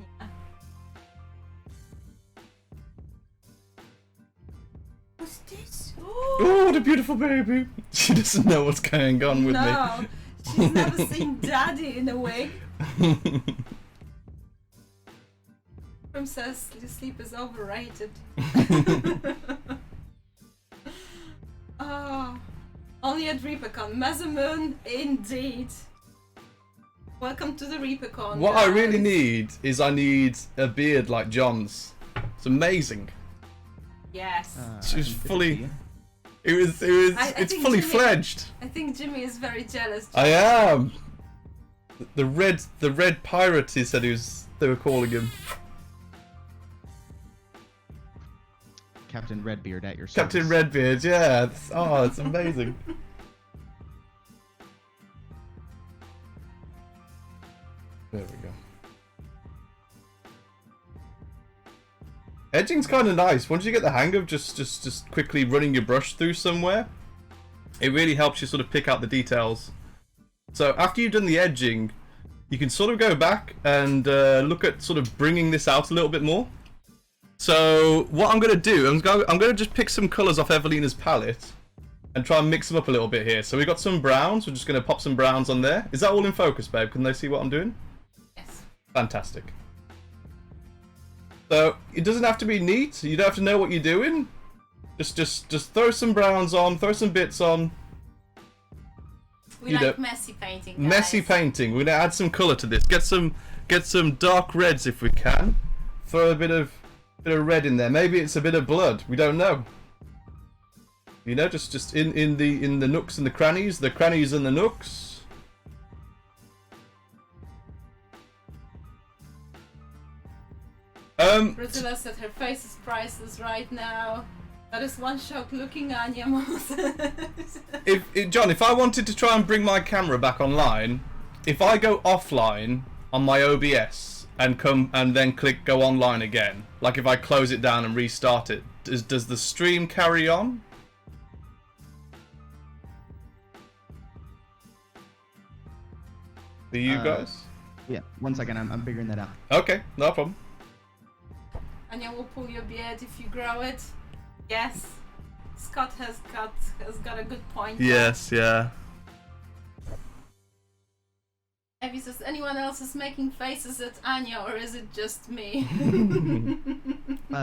Speaker 2: What's this?
Speaker 1: Oh, what a beautiful baby. She doesn't know what's going on with
Speaker 2: No, she's never seen Daddy in a wig.
Speaker 1: me.
Speaker 2: Princess, sleep is overrated. Oh, only at ReaperCon. Mazamoon, indeed. Welcome to the ReaperCon.
Speaker 1: What I
Speaker 2: guys.
Speaker 1: really need is I need a beard like John's. It's amazing.
Speaker 2: Yes.
Speaker 1: She's
Speaker 3: I can
Speaker 1: fully-
Speaker 3: see you.
Speaker 1: It's
Speaker 2: think
Speaker 1: fully
Speaker 2: Jimmy-
Speaker 1: fledged.
Speaker 2: I think Jimmy is very jealous.
Speaker 1: I am. The red pirate, he said they were calling him.
Speaker 3: Captain Redbeard at your service.
Speaker 1: Captain Redbeard, yeah. It's amazing. There we go. Edging's kind of nice. Once you get the hang of just quickly running your brush through somewhere, it really helps you sort of pick out the details. So after you've done the edging, you can sort of go back and look at sort of bringing this out a little bit more. So what I'm going to do, I'm going to just pick some colours off Evelina's palette and try and mix them up a little bit here. So we've got some browns. We're just going to pop some browns on there. Is that all in focus, babe? Can they see what I'm doing?
Speaker 2: Yes.
Speaker 1: Fantastic. So it doesn't have to be neat. You don't have to know what you're doing. Just throw some browns on, throw some bits on.
Speaker 2: We
Speaker 1: You
Speaker 2: like
Speaker 1: know,
Speaker 2: messy painting, guys.
Speaker 1: Messy painting. We're gonna add some colour to this. Get some dark reds if we can. Throw a bit of red in there. Maybe it's a bit of blood. We don't know. You know, just in the nooks and the crannies and the nooks.
Speaker 2: Priscilla said her face is priceless right now. That is one shock looking Anya Moses.
Speaker 1: John, if I wanted to try and bring my camera back online, if I go offline on my OBS and then click go online again, like if I close it down and restart it, does the stream carry on? For you guys?
Speaker 3: Yeah, 1 second. I'm figuring that out.
Speaker 1: Okay, no problem.
Speaker 2: Anya will pull your beard if you grow it. Yes. Scott has got a good point.
Speaker 1: Yes, yeah.
Speaker 2: Evie says, anyone else is making faces at Anya, or is it just me?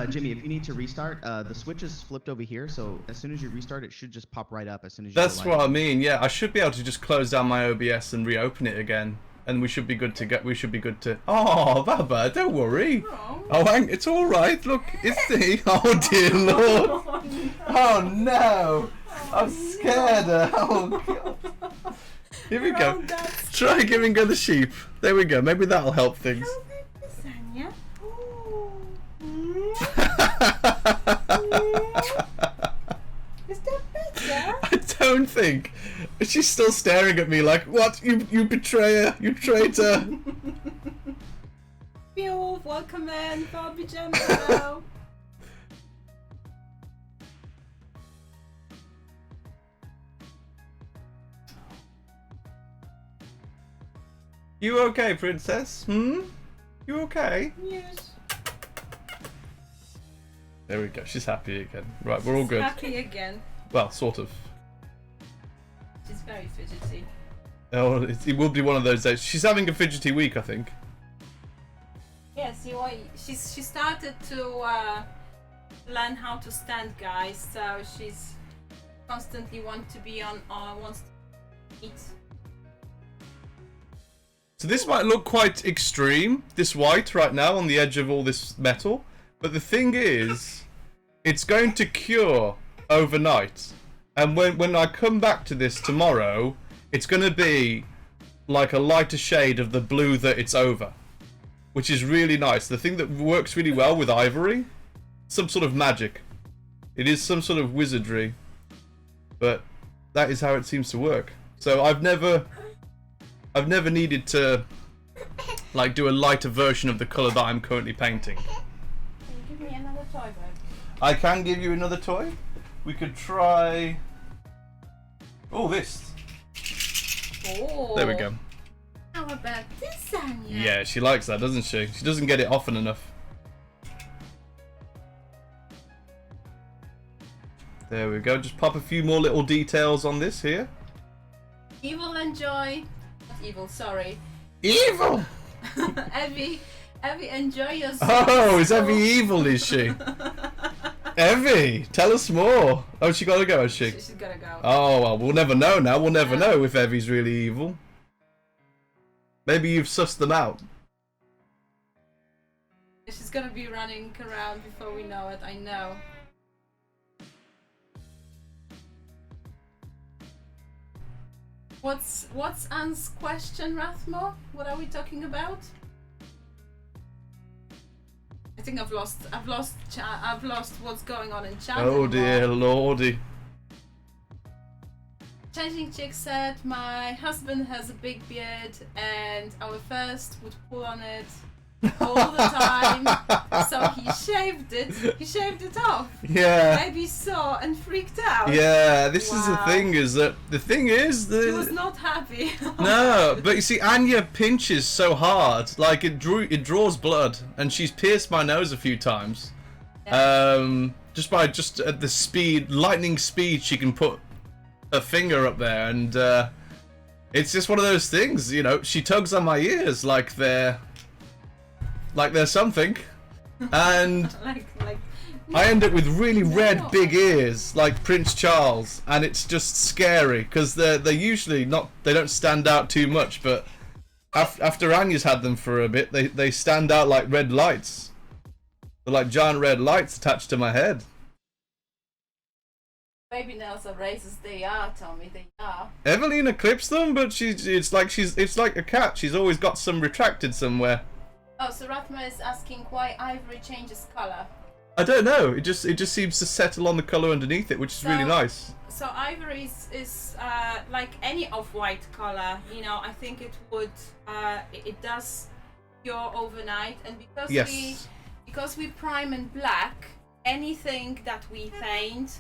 Speaker 3: Jimmy, if you need to restart, the switch is flipped over here, so as soon as you restart, it should just pop right up as soon as you
Speaker 1: That's
Speaker 3: go live.
Speaker 1: what I mean. Yeah, I should be able to just close down my OBS and reopen it again, and we should be good to get. We should be good to. Oh, Baba, don't worry. Oh, it's all right. Look, it's the. Oh dear Lord. Oh no. I'm scared. Oh God. Here we go. Try giving her the sheep. There we go. Maybe that'll help things.
Speaker 2: Anya.
Speaker 1: think? She's still staring at me like, what? You betrayer, you traitor.
Speaker 2: Pugh, welcome in, Bobby Jumbo.
Speaker 1: You okay, princess? Hmm? You okay?
Speaker 2: Yes.
Speaker 1: There we go. She's happy again. Right, we're all good.
Speaker 2: Happy again.
Speaker 1: Well, sort of.
Speaker 2: She's very fidgety.
Speaker 1: Oh, it will be one of those days. She's having a fidgety week, I think.
Speaker 2: Yes, she started to learn how to stand, guys. So she's constantly wants to eat.
Speaker 1: So this might look quite extreme, this white right now on the edge of all this metal. But the thing is, it's going to cure overnight. And when I come back to this tomorrow, it's going to be like a lighter shade of the blue that it's over. Which is really nice. The thing that works really well with ivory, some sort of magic. It is some sort of wizardry. But that is how it seems to work. So I've never needed to like do a lighter version of the colour that I'm currently painting.
Speaker 2: Give me another toy, babe.
Speaker 1: I can give you another toy. We could try... Oh, this.
Speaker 2: Oh.
Speaker 1: There we go.
Speaker 2: How about this, Anya?
Speaker 1: Yeah, she likes that, doesn't she? She doesn't get it often enough. There we go. Just pop a few more little details on this here.
Speaker 2: Evil and Joy. Not evil, sorry.
Speaker 1: Evil!
Speaker 2: Evie, enjoy yourself.
Speaker 1: Oh, is Evie evil, is she? Evie, tell us more. Oh, she gotta go, has she?
Speaker 2: She's gotta go.
Speaker 1: Oh, well, we'll never know now. We'll never know if Evie's really evil. Maybe you've sussed them out.
Speaker 2: She's gonna be running around before we know it, I know. What's Anne's question, Rathmo? What are we talking about? I think I've lost what's going on in chat.
Speaker 1: Oh dear lordy.
Speaker 2: Changing Chick said, my husband has a big beard and our first would pull on it all the time. So he shaved it off.
Speaker 1: Yeah.
Speaker 2: Maybe saw and freaked out.
Speaker 1: Yeah, this is the
Speaker 2: Wow.
Speaker 1: thing, is that the thing is
Speaker 2: He was not happy.
Speaker 1: no, but you see, Anya pinches so hard, like it draws blood, and she's pierced my nose a few times.
Speaker 2: Yeah.
Speaker 1: Just at the speed, lightning speed, she can put her finger up there, and it's just one of those things, you know. She tugs on my ears like they're something, and
Speaker 2: like
Speaker 1: I end up with really red big ears like Prince Charles, and it's just scary because they're usually not, they don't stand out too much, but after Anya's had them for a bit, they stand out like red lights. They're like giant red lights attached to my head.
Speaker 2: baby nails are razors. They are, Tommy. They are.
Speaker 1: Evelina clips them, but it's like a cat. She's always got some retracted somewhere.
Speaker 2: Oh, so Ratma is asking why ivory changes color.
Speaker 1: I don't know. It just seems to settle on the color underneath it, which is really nice.
Speaker 2: So ivory is like any off-white color. You know, I think it would it does cure overnight, and because we prime in black, anything that we paint,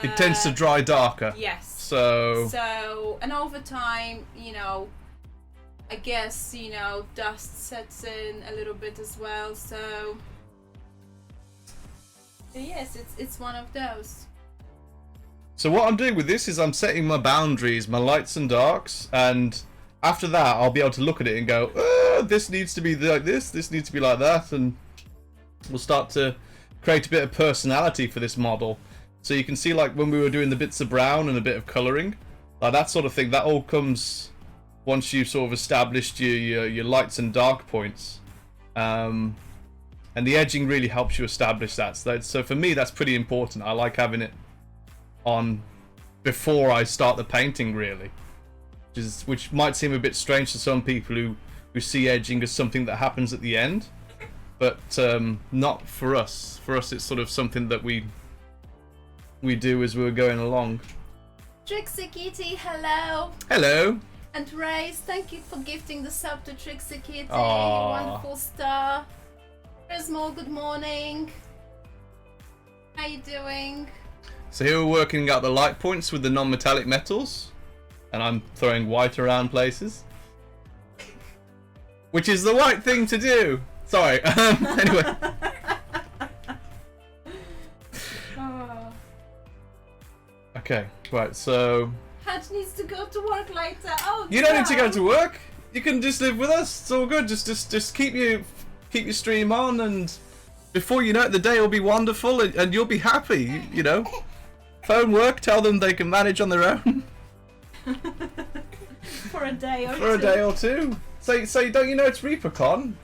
Speaker 1: It tends to dry darker.
Speaker 2: yes.
Speaker 1: So
Speaker 2: And over time, you know, I guess, you know, dust sets in a little bit as well. So yes, it's one of those.
Speaker 1: So what I'm doing with this is I'm setting my boundaries, my lights and darks, and after that I'll be able to look at it and go, this needs to be like this needs to be like that, and we'll start to create a bit of personality for this model. So you can see, like when we were doing the bits of brown and a bit of colouring, like that sort of thing, that all comes once you've sort of established your lights and dark points. And the edging really helps you establish that. So for me, that's pretty important. I like having it on before I start the painting, really, which might seem a bit strange to some people who see edging as something that happens at the end, but not for us. For us, it's sort of something that we do as we're going along.
Speaker 2: Trixie Kitty, hello.
Speaker 1: Hello.
Speaker 2: And Race, thank you for gifting the sub to Trixie Kitty.
Speaker 1: Aww.
Speaker 2: Wonderful star. Prismal, good morning. How you doing?
Speaker 1: So here we're working out the light points with the non-metallic metals, and I'm throwing white around places, which is the right thing to do. Sorry. Anyway. Okay, right, so...
Speaker 2: Hatch needs to go to work later. Oh,
Speaker 1: You don't need to go to work. You can just live with us. It's all good. Just keep your stream on, and before you know it, the day will be wonderful, and you'll be happy. You know, phone work. Tell them they can manage on their own
Speaker 2: For a day or two.
Speaker 1: for a day or two. Say, don't you know it's ReaperCon?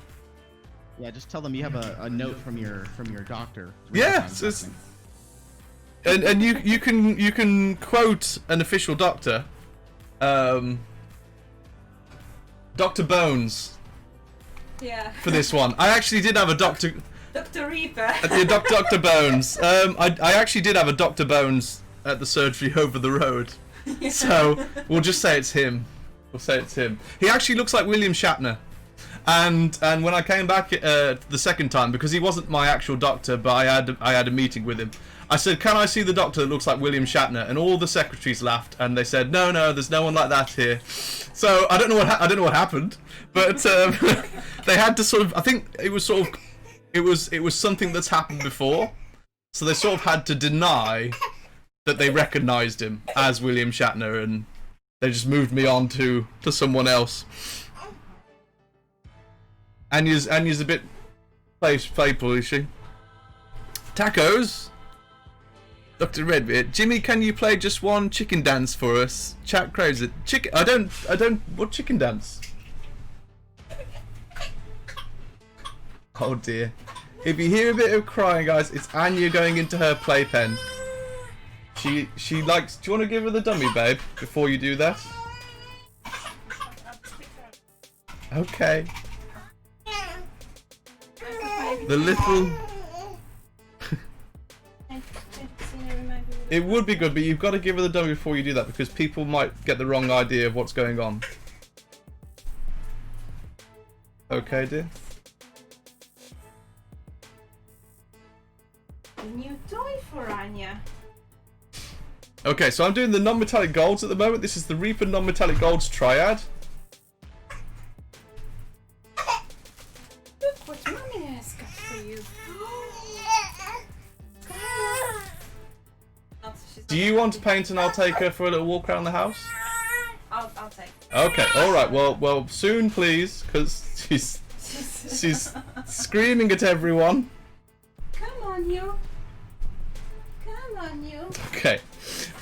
Speaker 3: Yeah, just tell them you have a note from your doctor.
Speaker 1: Yeah, and you can quote an official doctor, Dr. Bones.
Speaker 2: Yeah.
Speaker 1: For this one, I actually did have a Dr.
Speaker 2: Dr. Reaper.
Speaker 1: Dr. Bones. I actually did have a Dr. Bones at the surgery over the road,
Speaker 2: Yeah.
Speaker 1: so we'll just say it's him. We'll say it's him. He actually looks like William Shatner. And when I came back the second time, because he wasn't my actual doctor, but I had a meeting with him, I said, "Can I see the doctor that looks like William Shatner?" And all the secretaries laughed, and they said, "No, there's no one like that here." So I don't know what happened, but they had to sort of. I think it was sort of, it was something that's happened before, so they sort of had to deny that they recognised him as William Shatner, and they just moved me on to someone else. Anya's a bit playful, is she? Tacos. Dr. Redbeard. Jimmy, can you play just one chicken dance for us? Chat craves it. Chicken. I don't. What chicken dance? Oh dear. If you hear a bit of crying, guys, it's Anya going into her playpen. She likes. Do you want to give her the dummy, babe? Before you do that. Okay. The little. It would be good, but you've got to give her the dummy before you do that, because people might get the wrong idea of what's going on. Okay, dear?
Speaker 2: A new toy for Anya.
Speaker 1: Okay, so I'm doing the non-metallic golds at the moment. This is the Reaper non-metallic golds triad.
Speaker 2: Look what Mommy has got for you.
Speaker 1: Do you want to paint and I'll take her for a little walk around the house?
Speaker 2: I'll take it.
Speaker 1: Okay, alright, well, soon please, because she's screaming at everyone.
Speaker 2: Come on, you. Come on, you.
Speaker 1: Okay,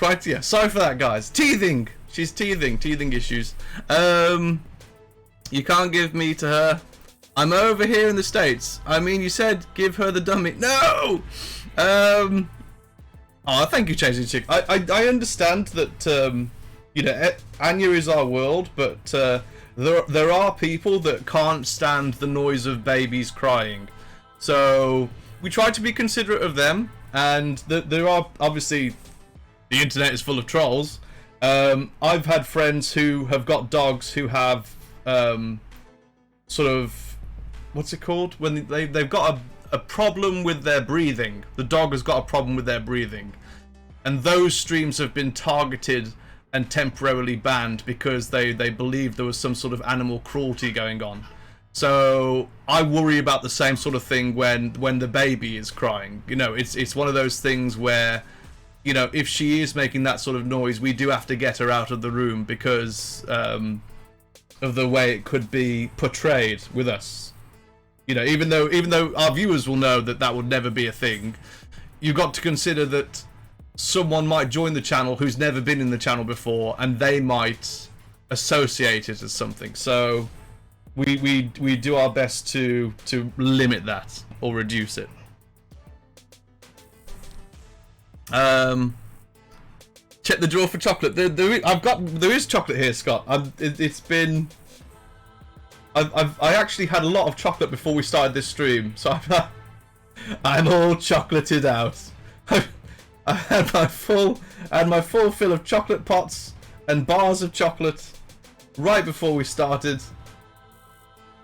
Speaker 1: right, yeah, sorry for that, guys. Teething! She's teething issues. You can't give me to her. I'm over here in the States. I mean, you said give her the dummy. No! Oh, thank you, Changing Chick. I understand that, you know, Anya is our world, but there are people that can't stand the noise of babies crying. So we try to be considerate of them, and there are, obviously, the internet is full of trolls. I've had friends who have got dogs who have, sort of, what's it called? When they've got a problem with their breathing. The dog has got a problem with their breathing. And those streams have been targeted and temporarily banned because they believe there was some sort of animal cruelty going on. So I worry about the same sort of thing when the baby is crying. You know, it's one of those things where, you know, if she is making that sort of noise, we do have to get her out of the room because of the way it could be portrayed with us. You know, even though our viewers will know that would never be a thing, you've got to consider that someone might join the channel who's never been in the channel before, and they might associate it as something. So we do our best to limit that or reduce it. Check the drawer for chocolate. There is chocolate here, Scott. I actually had a lot of chocolate before we started this stream, so I'm all chocolated out. I had my full fill of chocolate pots and bars of chocolate right before we started,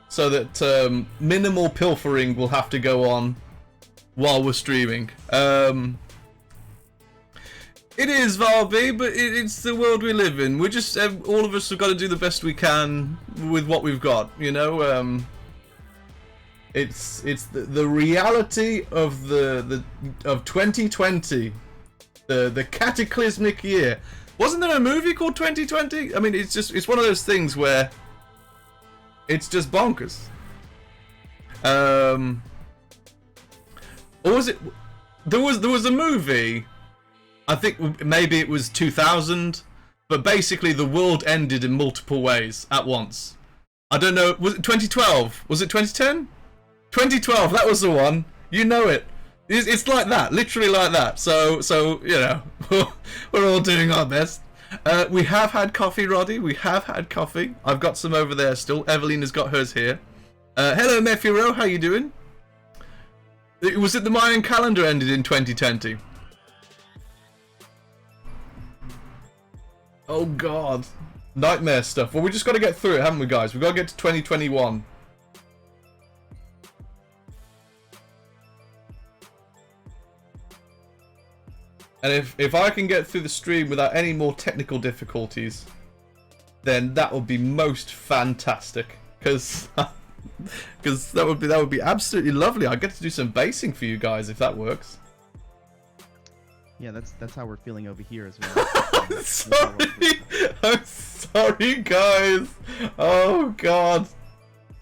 Speaker 1: so that minimal pilfering will have to go on while we're streaming. It is, Valby, but it's the world we live in. We're just, all of us have got to do the best we can with what we've got, you know? It's the reality of of 2020, the cataclysmic year. Wasn't there a movie called 2020? I mean, it's one of those things where it's just bonkers. Or was it? There was a movie. I think maybe it was 2000, but basically the world ended in multiple ways at once. I don't know. Was it 2012? Was it 2010? 2012. That was the one. You know it. It's like that, literally like that. So you know, we're all doing our best. We have had coffee, Roddy. We have had coffee. I've got some over there still. Evelina's got hers here. Hello, Mephiro. How you doing? Was it the Mayan calendar ended in 2020? Oh God, nightmare stuff. Well, we just got to get through it, haven't we, guys? We've got to get to 2021. And if I can get through the stream without any more technical difficulties, then that would be most fantastic. Because that would be absolutely lovely. I get to do some basing for you guys if that works.
Speaker 3: Yeah, that's how we're feeling over here as well.
Speaker 1: I'm sorry, guys. Oh God.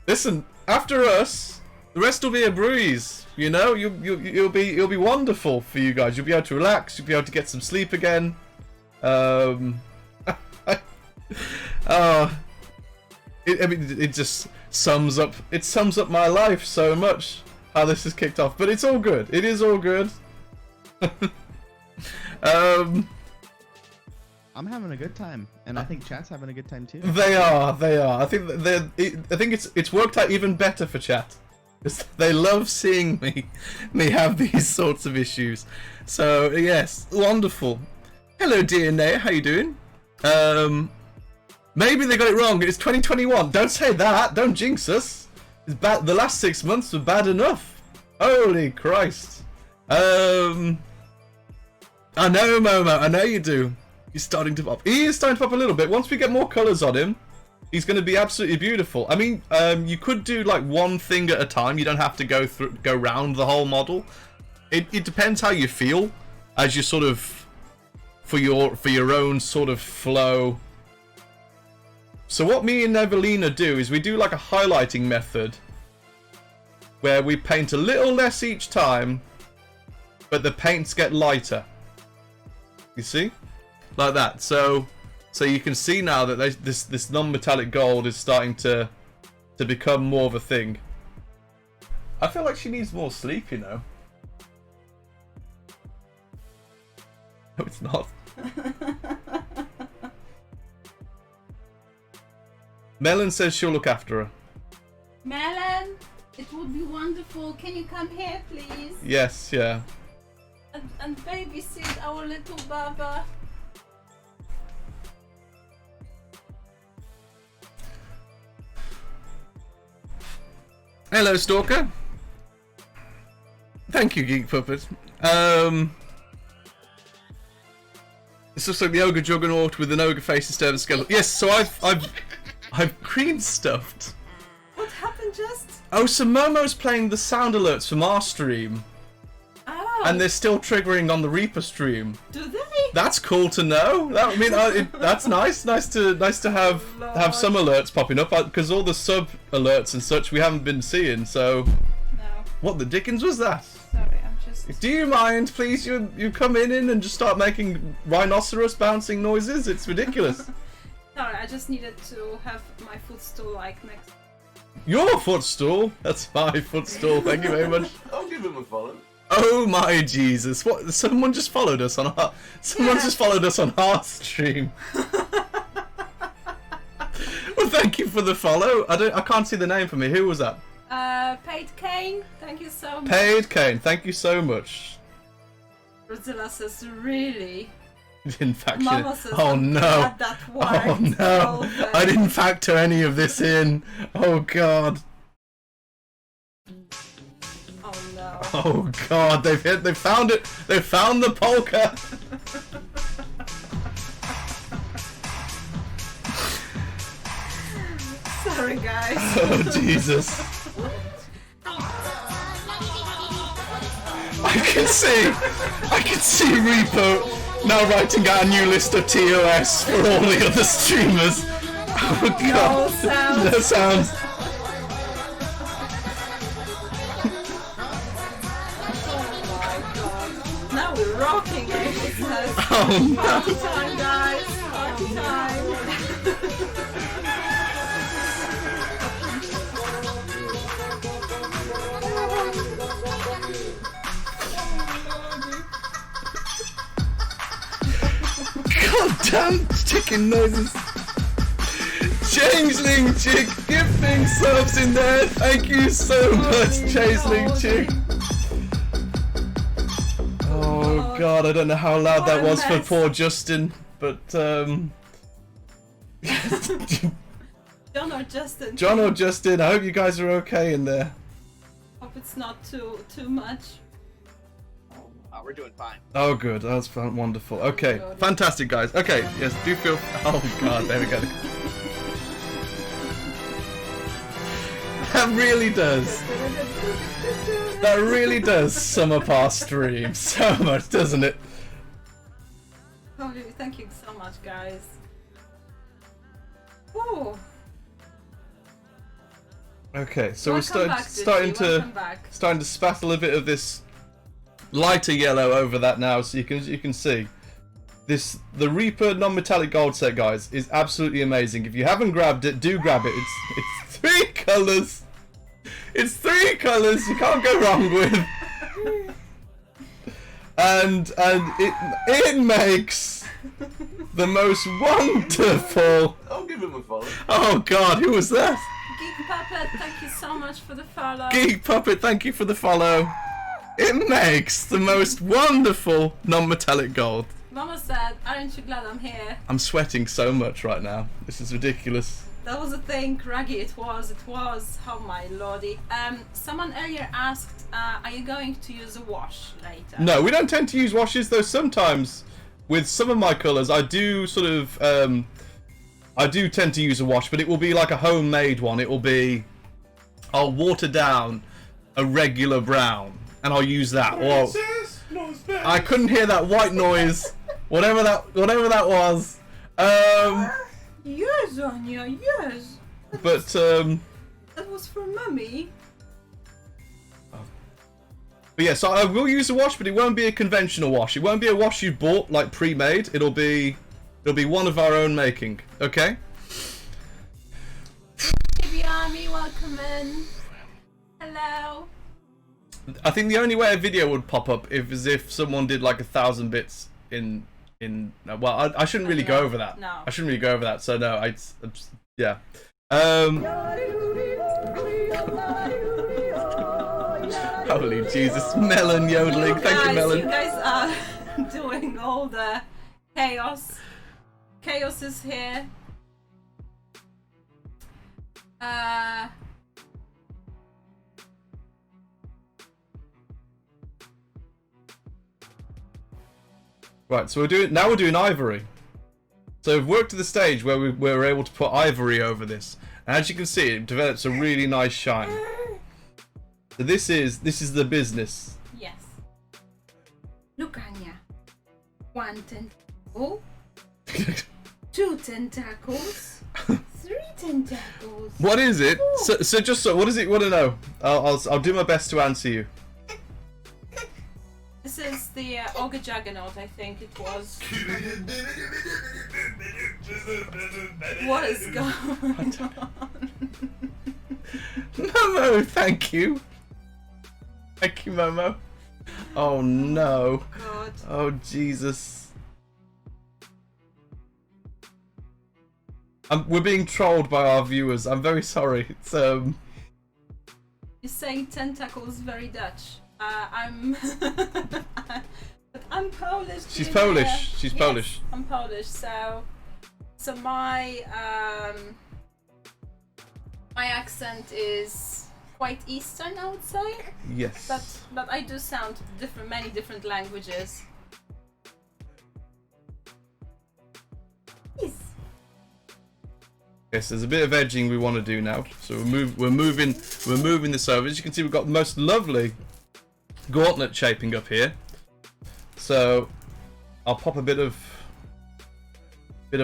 Speaker 1: Listen, after us, the rest will be a breeze. You know, it'll be wonderful for you guys. You'll be able to relax. You'll be able to get some sleep again. I mean, it just sums up. It sums up my life so much. How this has kicked off, but it's all good. It is all good.
Speaker 3: I'm having a good time, and I think chat's having a good time too.
Speaker 1: They are. I think it's worked out even better for chat. They love seeing me have these sorts of issues. So yes, wonderful. Hello, DNA. How you doing? Maybe they got it wrong. It's 2021. Don't say that. Don't jinx us. It's bad. The last 6 months were bad enough. Holy Christ. I know, Momo. I know you do. He's starting to pop. He is starting to pop a little bit. Once we get more colours on him, he's going to be absolutely beautiful. I mean, you could do like one thing at a time. You don't have to go round the whole model. It depends how you feel as you sort of for your own sort of flow. So what me and Evelina do is we do like a highlighting method where we paint a little less each time, but the paints get lighter. You see? Like that. So you can see now that this non-metallic gold is starting to become more of a thing. I feel like she needs more sleep, you know. No, it's not. Melon says she'll look after her.
Speaker 2: Melon, it would be wonderful. Can you come here, please?
Speaker 1: Yes, yeah.
Speaker 2: And babysit our little Baba.
Speaker 1: Hello, Stalker. Thank you, Geek Puppet. This looks like the Ogre Juggernaut with an ogre face instead of a skeleton. Yes, so I've green stuffed.
Speaker 2: What happened just?
Speaker 1: Oh, so Momo's playing the sound alerts from our stream.
Speaker 2: Oh.
Speaker 1: And they're still triggering on the Reaper stream.
Speaker 2: Do they?
Speaker 1: That's cool to know. That's nice. Nice to have some alerts popping up because all the sub alerts and such we haven't been seeing. So,
Speaker 2: No.
Speaker 1: what the dickens was that?
Speaker 2: Sorry, I'm just.
Speaker 1: Do you mind, please? You come in and just start making rhinoceros bouncing noises. It's ridiculous.
Speaker 2: Sorry, I just needed to have my footstool like next.
Speaker 1: Your footstool? That's my footstool. Thank you very much.
Speaker 4: I'll give him a follow.
Speaker 1: Oh my Jesus! What? Someone just followed us on our. Someone just followed us on our stream. Well, thank you for the follow. I can't see the name for me. Who was that?
Speaker 2: Paid Kane, thank you so much.
Speaker 1: Paid Kane. Thank you so much.
Speaker 2: Brazilla says, really?
Speaker 1: Didn't factor
Speaker 2: Mama
Speaker 1: it.
Speaker 2: says,
Speaker 1: Oh
Speaker 2: I'm
Speaker 1: no!
Speaker 2: glad that worked.
Speaker 1: Oh no! I didn't factor any of this in. Oh god!
Speaker 2: Oh no!
Speaker 1: Oh god! They found it. They found the polka.
Speaker 2: Sorry, guys.
Speaker 1: Oh Jesus! I can see Reaper now writing out a new list of TOS for all the other streamers. Oh god!
Speaker 2: No sounds.
Speaker 1: No sounds.
Speaker 2: Now we're rocking it. It says,
Speaker 1: Oh no!
Speaker 2: party time, guys. Party time.
Speaker 1: God damn chicken noises! Changeling chick, gifting subs in there. Thank you so much, Changeling chick. Oh god, I don't know how loud that was for poor Justin, but
Speaker 2: John or Justin?
Speaker 1: John or Justin, I hope you guys are okay in there.
Speaker 2: Hope it's not too much.
Speaker 3: We're doing fine.
Speaker 1: Oh good, that's fun, wonderful. Okay,
Speaker 2: God.
Speaker 1: fantastic guys. Okay, yes, do feel. Oh god, there we go. That really does. That really does sum up our stream so much, doesn't it?
Speaker 2: Holy, thank you so much, guys. Ooh.
Speaker 1: Okay, so
Speaker 2: Welcome
Speaker 1: we're
Speaker 2: back,
Speaker 1: starting
Speaker 2: Welcome back.
Speaker 1: to spattle a bit of this lighter yellow over that now, so you can see this. The Reaper non-metallic gold set, guys, is absolutely amazing. If you haven't grabbed it, do grab it. It's 3 colors. It's 3 colors. You can't go wrong with. And it makes the most wonderful.
Speaker 4: I'll give him a follow.
Speaker 1: Oh God, who was that?
Speaker 2: Geek Puppet, thank you so much for the follow.
Speaker 1: Geek Puppet, thank you for the follow. It makes the most wonderful non-metallic gold.
Speaker 2: Mama said, aren't you glad I'm here?
Speaker 1: I'm sweating so much right now. This is ridiculous.
Speaker 2: That was a thing, Raggy, it was. Oh my lordy. Someone earlier asked, are you going to use a wash later?
Speaker 1: No, we don't tend to use washes, though sometimes with some of my colours I do sort of, I do tend to use a wash, but it will be like a homemade one. It will be, I'll water down a regular brown and I'll use that. Or I couldn't hear that white noise, whatever that was.
Speaker 2: Yes, Anya, yes.
Speaker 1: But
Speaker 2: That was for Mummy.
Speaker 1: But yeah, so I will use a wash, but it won't be a conventional wash. It won't be a wash you bought, like pre-made. It'll be one of our own making. Okay?
Speaker 2: Baby Army, welcome in. Hello.
Speaker 1: I think the only way a video would pop up is if someone did like 1,000 bits in. Well, I shouldn't really go over that.
Speaker 2: No.
Speaker 1: I shouldn't really go over that. So no, yeah. Holy Jesus, Melon yodeling. Thank you, Melon.
Speaker 2: You guys are doing all the chaos. Chaos is here.
Speaker 1: Right, so we're doing ivory. So we've worked to the stage where we're able to put ivory over this. And as you can see, it develops a really nice shine. So this is the business.
Speaker 2: Yes. Look, Anya. 1 tentacle. 2 tentacles. 3 tentacles.
Speaker 1: What is it? So what does it want to know? I'll do my best to answer you.
Speaker 2: This is the Ogre Juggernaut, I think it was. What is going on?
Speaker 1: Momo, thank you. Thank you, Momo. Oh no.
Speaker 2: God.
Speaker 1: Oh Jesus. We're being trolled by our viewers. I'm very sorry. It's
Speaker 2: You're saying tentacles very Dutch. I'm But I'm Polish.
Speaker 1: She's
Speaker 2: Jimmy.
Speaker 1: Polish. She's
Speaker 2: Yes,
Speaker 1: Polish.
Speaker 2: I'm Polish, so my my accent is quite Eastern, I would say.
Speaker 1: Yes.
Speaker 2: But I do sound different, many different languages. Yes.
Speaker 1: Yes, there's a bit of edging we want to do now. So we're moving this over. As you can see, we've got the most lovely gauntlet shaping up here. So I'll pop a bit of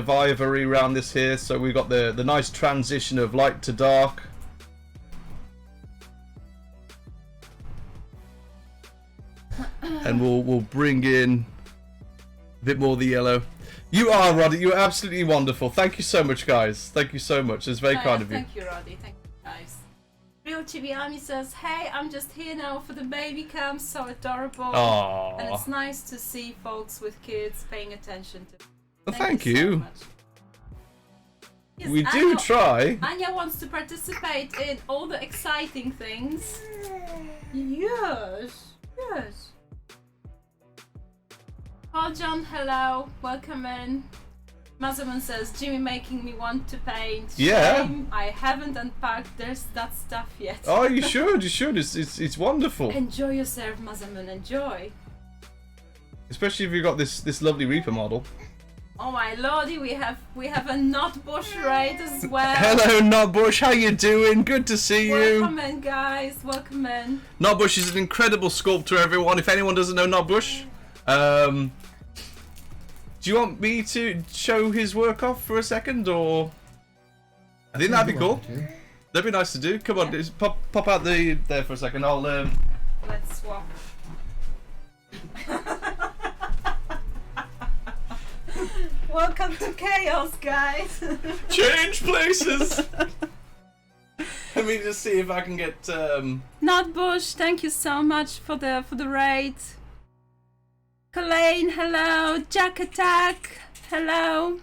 Speaker 1: ivory around this here. So we've got the nice transition of light to dark. And we'll bring in a bit more of the yellow. You are, Roddy. You are absolutely wonderful. Thank you so much, guys. Thank you so much. It's very kind of you.
Speaker 2: Thank you, Roddy. Thank you, guys. Real Chibiami says, "Hey, I'm just here now for the baby cam. So adorable.
Speaker 1: Aww.
Speaker 2: And it's nice to see folks with kids paying attention to."
Speaker 1: Well, thank you.
Speaker 2: So much. Yes,
Speaker 1: We do try.
Speaker 2: Anya wants to participate in all the exciting things. Yes. Yes. Paul John, hello, welcome in. Mazaman says, Jimmy making me want to paint.
Speaker 1: Yeah.
Speaker 2: Shame I haven't unpacked that stuff yet.
Speaker 1: Oh, you should. You should. It's wonderful.
Speaker 2: Enjoy yourself, Mazaman, enjoy.
Speaker 1: Especially if you've got this lovely Reaper model.
Speaker 2: Oh my lordy, we have a Not Bush raid as well.
Speaker 1: Hello, Notbush. How you doing? Good to see you.
Speaker 2: Welcome in, guys. Welcome in.
Speaker 1: Notbush is an incredible sculptor, everyone. If anyone doesn't know Notbush, do you want me to show his work off for a second, or? I think that'd be cool. That'd be nice to do. Come on, just pop out there for a second. I'll
Speaker 2: Let's swap. Welcome to chaos, guys.
Speaker 1: change places. Let me just see if I can get.
Speaker 2: Notbush, thank you so much for the raid. Colleen, hello. Jack Attack, hello.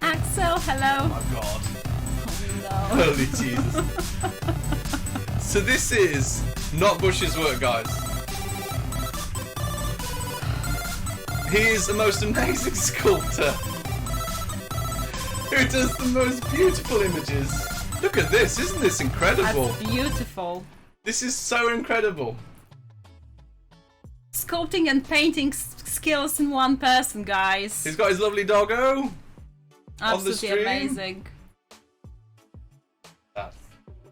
Speaker 2: Axel, hello.
Speaker 1: Oh God.
Speaker 2: No.
Speaker 1: Holy Jesus. So this is not Bush's work, guys. He is the most amazing sculptor who does the most beautiful images. Look at this, isn't this incredible?
Speaker 2: That's beautiful.
Speaker 1: This is so incredible.
Speaker 2: Sculpting and painting skills in one person, guys.
Speaker 1: He's got his lovely doggo.
Speaker 2: Absolutely
Speaker 1: stream.
Speaker 2: amazing.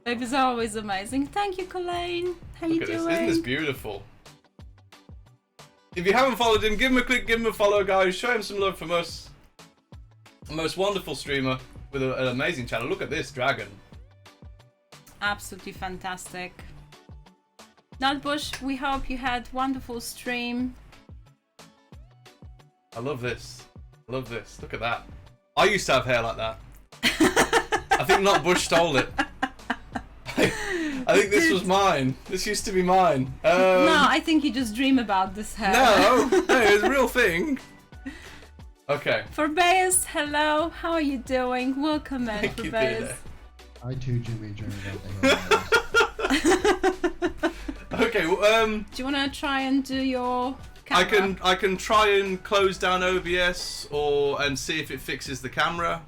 Speaker 2: Baby's always amazing. Thank you, Colleen. How you
Speaker 1: Look at
Speaker 2: doing?
Speaker 1: this, isn't this beautiful? If you haven't followed him, give him a click, give him a follow, guys. Show him some love from us. The most wonderful streamer with an amazing channel. Look at this dragon.
Speaker 2: Absolutely fantastic. Nutbush, we hope you had wonderful stream.
Speaker 1: I love this. I love this. Look at that. I used to have hair like that. I think Not Bush stole it. I think this was mine. This used to be mine.
Speaker 2: No, I think you just dream about this hair.
Speaker 1: No, it's a real thing. Okay.
Speaker 2: Forbeas, hello. How are you doing? Welcome in,
Speaker 1: Thank you,
Speaker 2: Forbeas.
Speaker 1: dear.
Speaker 4: I too, Jimmy, dream about the
Speaker 1: Okay. Well,
Speaker 2: Do you want to try and do your camera?
Speaker 1: I can try and close down OBS and see if it fixes the camera.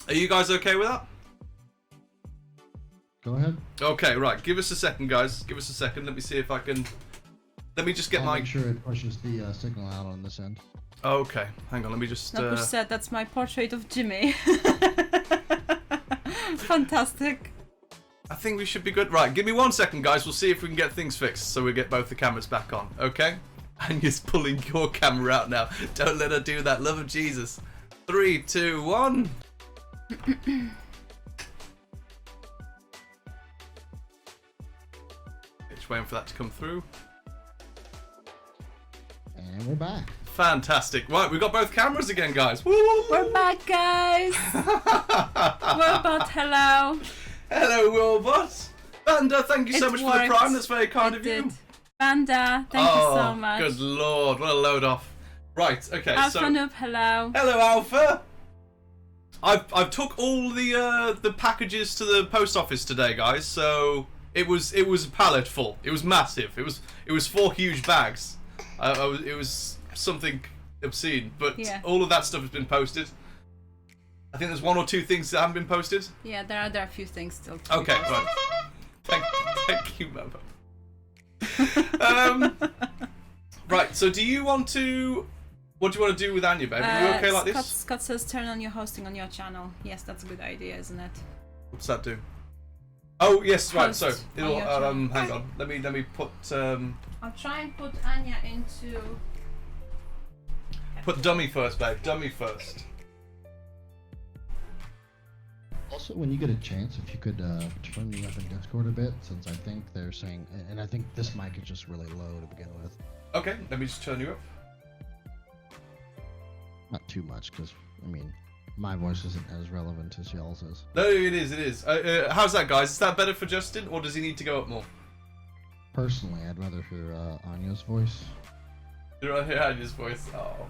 Speaker 1: Are you guys okay with that?
Speaker 4: Go ahead.
Speaker 1: Okay, right. Give us a second, guys. Give us a second. Let me see if I can. Let me just get
Speaker 4: I'll make sure it pushes the signal out on this end.
Speaker 1: Okay, hang on. Let me just.
Speaker 2: Nutbush said that's my portrait of Jimmy. Fantastic.
Speaker 1: I think we should be good. Right, give me 1 second, guys. We'll see if we can get things fixed so we get both the cameras back on. Okay? Anya's pulling your camera out now. Don't let her do that. Love of Jesus. 3, 2, 1. Just waiting for that to come through.
Speaker 4: And we're back.
Speaker 1: Fantastic. Right, we've got both cameras again, guys. Woo!
Speaker 2: We're back, guys. Robot, hello.
Speaker 1: Hello, Robot. Banda, thank you so
Speaker 2: It
Speaker 1: much for the
Speaker 2: worked.
Speaker 1: prime. That's very kind
Speaker 2: It
Speaker 1: of you.
Speaker 2: did. Banda, thank you so much.
Speaker 1: Good lord, what a load off. Right, okay,
Speaker 2: Alpha
Speaker 1: so
Speaker 2: Noob, hello.
Speaker 1: hello, Alpha. I've took all the packages to the post office today, guys. So It was a pallet full. It was massive. It was 4 huge bags. It was something obscene. But
Speaker 2: Yeah.
Speaker 1: all of that stuff has been posted. I think there's 1 or 2 things that haven't been posted.
Speaker 2: Yeah, there are a few things still to be
Speaker 1: Okay,
Speaker 2: posted.
Speaker 1: right. Thank you, Momo. Right. So, do you want to? What do you want to do with Anya, babe? Are you okay like this?
Speaker 2: Scott says turn on your hosting on your channel. Yes, that's a good idea, isn't it?
Speaker 1: What's that do? Oh yes, right. So,
Speaker 2: Host on your
Speaker 1: hang on. Let me put
Speaker 2: I'll try and put Anya into...
Speaker 1: put dummy first, babe. Dummy first.
Speaker 4: Also, when you get a chance, if you could turn me up in Discord a bit, since I think they're saying, and I think this mic is just really low to begin with.
Speaker 1: Okay, let me just turn you up.
Speaker 4: Not too much, because, I mean, my voice isn't as relevant as y'all's is.
Speaker 1: No, it is. It is. How's that, guys? Is that better for Justin, or does he need to go up more?
Speaker 4: Personally, I'd rather hear Anya's voice.
Speaker 1: Did I hear Anya's voice? Oh.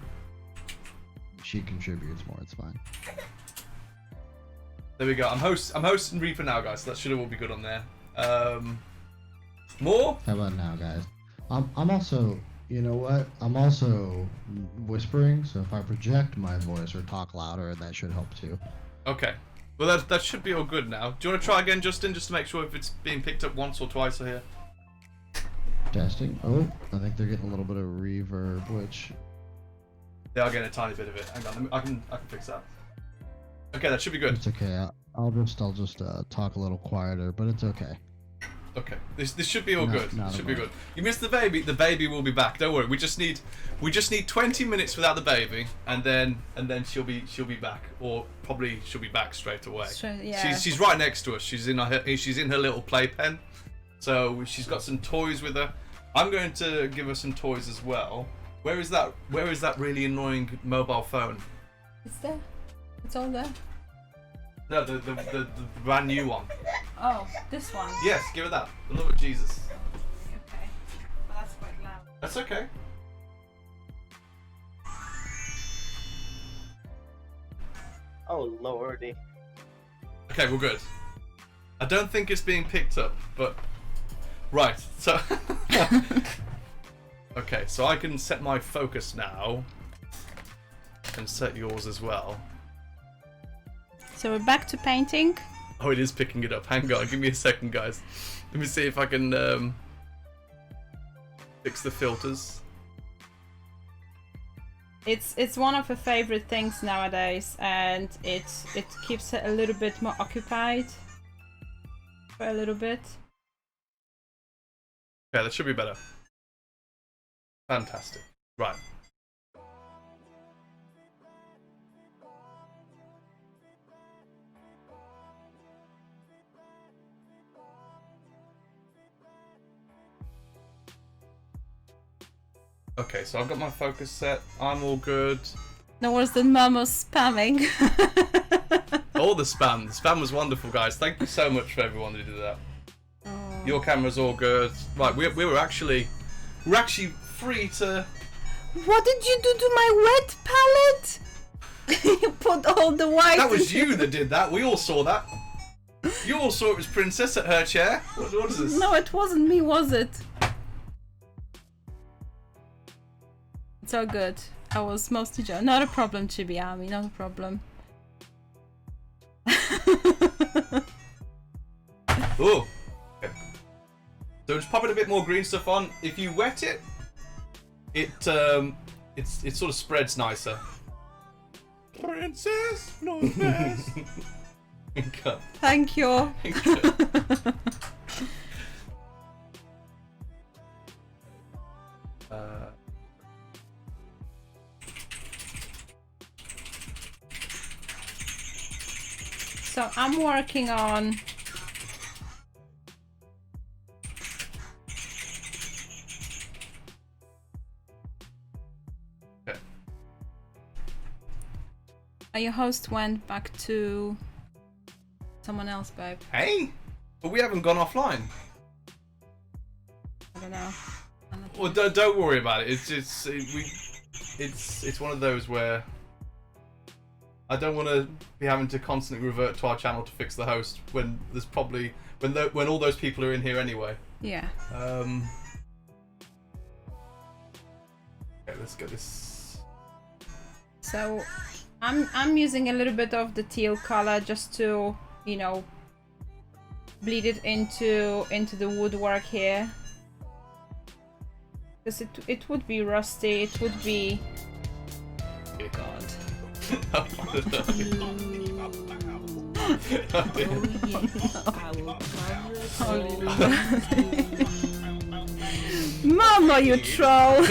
Speaker 4: She contributes more, it's fine.
Speaker 1: There we go. I'm hosting Reaper now, guys. So that should all be good on there. More?
Speaker 4: How about now, guys? I'm also, you know what? I'm also whispering, so if I project my voice or talk louder, that should help too.
Speaker 1: Okay. Well, that should be all good now. Do you want to try again, Justin, just to make sure if it's being picked up once or twice or here?
Speaker 4: Testing. Oh, I think they're getting a little bit of reverb, which...
Speaker 1: They are getting a tiny bit of it. Hang on, I can fix that. Okay, that should be good.
Speaker 4: It's okay. I'll just talk a little quieter, but it's okay.
Speaker 1: Okay, this should be all good.
Speaker 4: Not
Speaker 1: This should
Speaker 4: at
Speaker 1: be
Speaker 4: all.
Speaker 1: good. You missed the baby. The baby will be back. Don't worry. We just need 20 minutes without the baby, and then she'll be back, or probably she'll be back straight away.
Speaker 2: Yeah.
Speaker 1: She's right next to us. She's in her little playpen, so she's got some toys with her. I'm going to give her some toys as well. Where is that really annoying mobile phone?
Speaker 2: It's there. It's all there.
Speaker 1: No, the brand new one.
Speaker 2: Oh, this one.
Speaker 1: Yes, give her that. The love of Jesus.
Speaker 2: Okay. Well, that's quite loud.
Speaker 1: That's okay.
Speaker 5: Oh lordy.
Speaker 1: Okay, we're good. I don't think it's being picked up, but right. So okay, so I can set my focus now, and set yours as well.
Speaker 2: So we're back to painting.
Speaker 1: Oh, it is picking it up. Hang on, give me a second, guys. Let me see if I can fix the filters.
Speaker 2: It's one of her favorite things nowadays, and it keeps her a little bit more occupied for a little bit.
Speaker 1: Okay, that should be better. Fantastic. Right. Okay, so I've got my focus set. I'm all good.
Speaker 2: No worse than Mama's spamming.
Speaker 1: All the spam. The spam was wonderful, guys. Thank you so much for everyone who did that.
Speaker 2: Oh.
Speaker 1: Your camera's all good. Right, we're actually free to.
Speaker 2: What did you do to my wet palette? You put all the white.
Speaker 1: That was you that did that. We all saw that. You all saw it was Princess at her chair. What is this?
Speaker 2: No, it wasn't me, was it? It's all good. I was mostly joking. Not a problem, Chibi Army. Not a problem.
Speaker 1: Oh. Okay. So just popping a bit more green stuff on. If you wet it, it sort of spreads nicer. Princess, no best. Okay.
Speaker 2: Thank you. So I'm working on
Speaker 1: Okay.
Speaker 2: your host went back to someone else, babe.
Speaker 1: Hey, but we haven't gone offline.
Speaker 2: I don't know.
Speaker 1: Well, don't worry about it. It's one of those where I don't want to be having to constantly revert to our channel to fix the host when there's probably when all those people are in here anyway.
Speaker 2: Yeah.
Speaker 1: Okay, let's get this.
Speaker 2: So I'm using a little bit of the teal color just to, you know, bleed it into the woodwork here. Because it would be rusty, it would be... Oh god. Mama, you troll!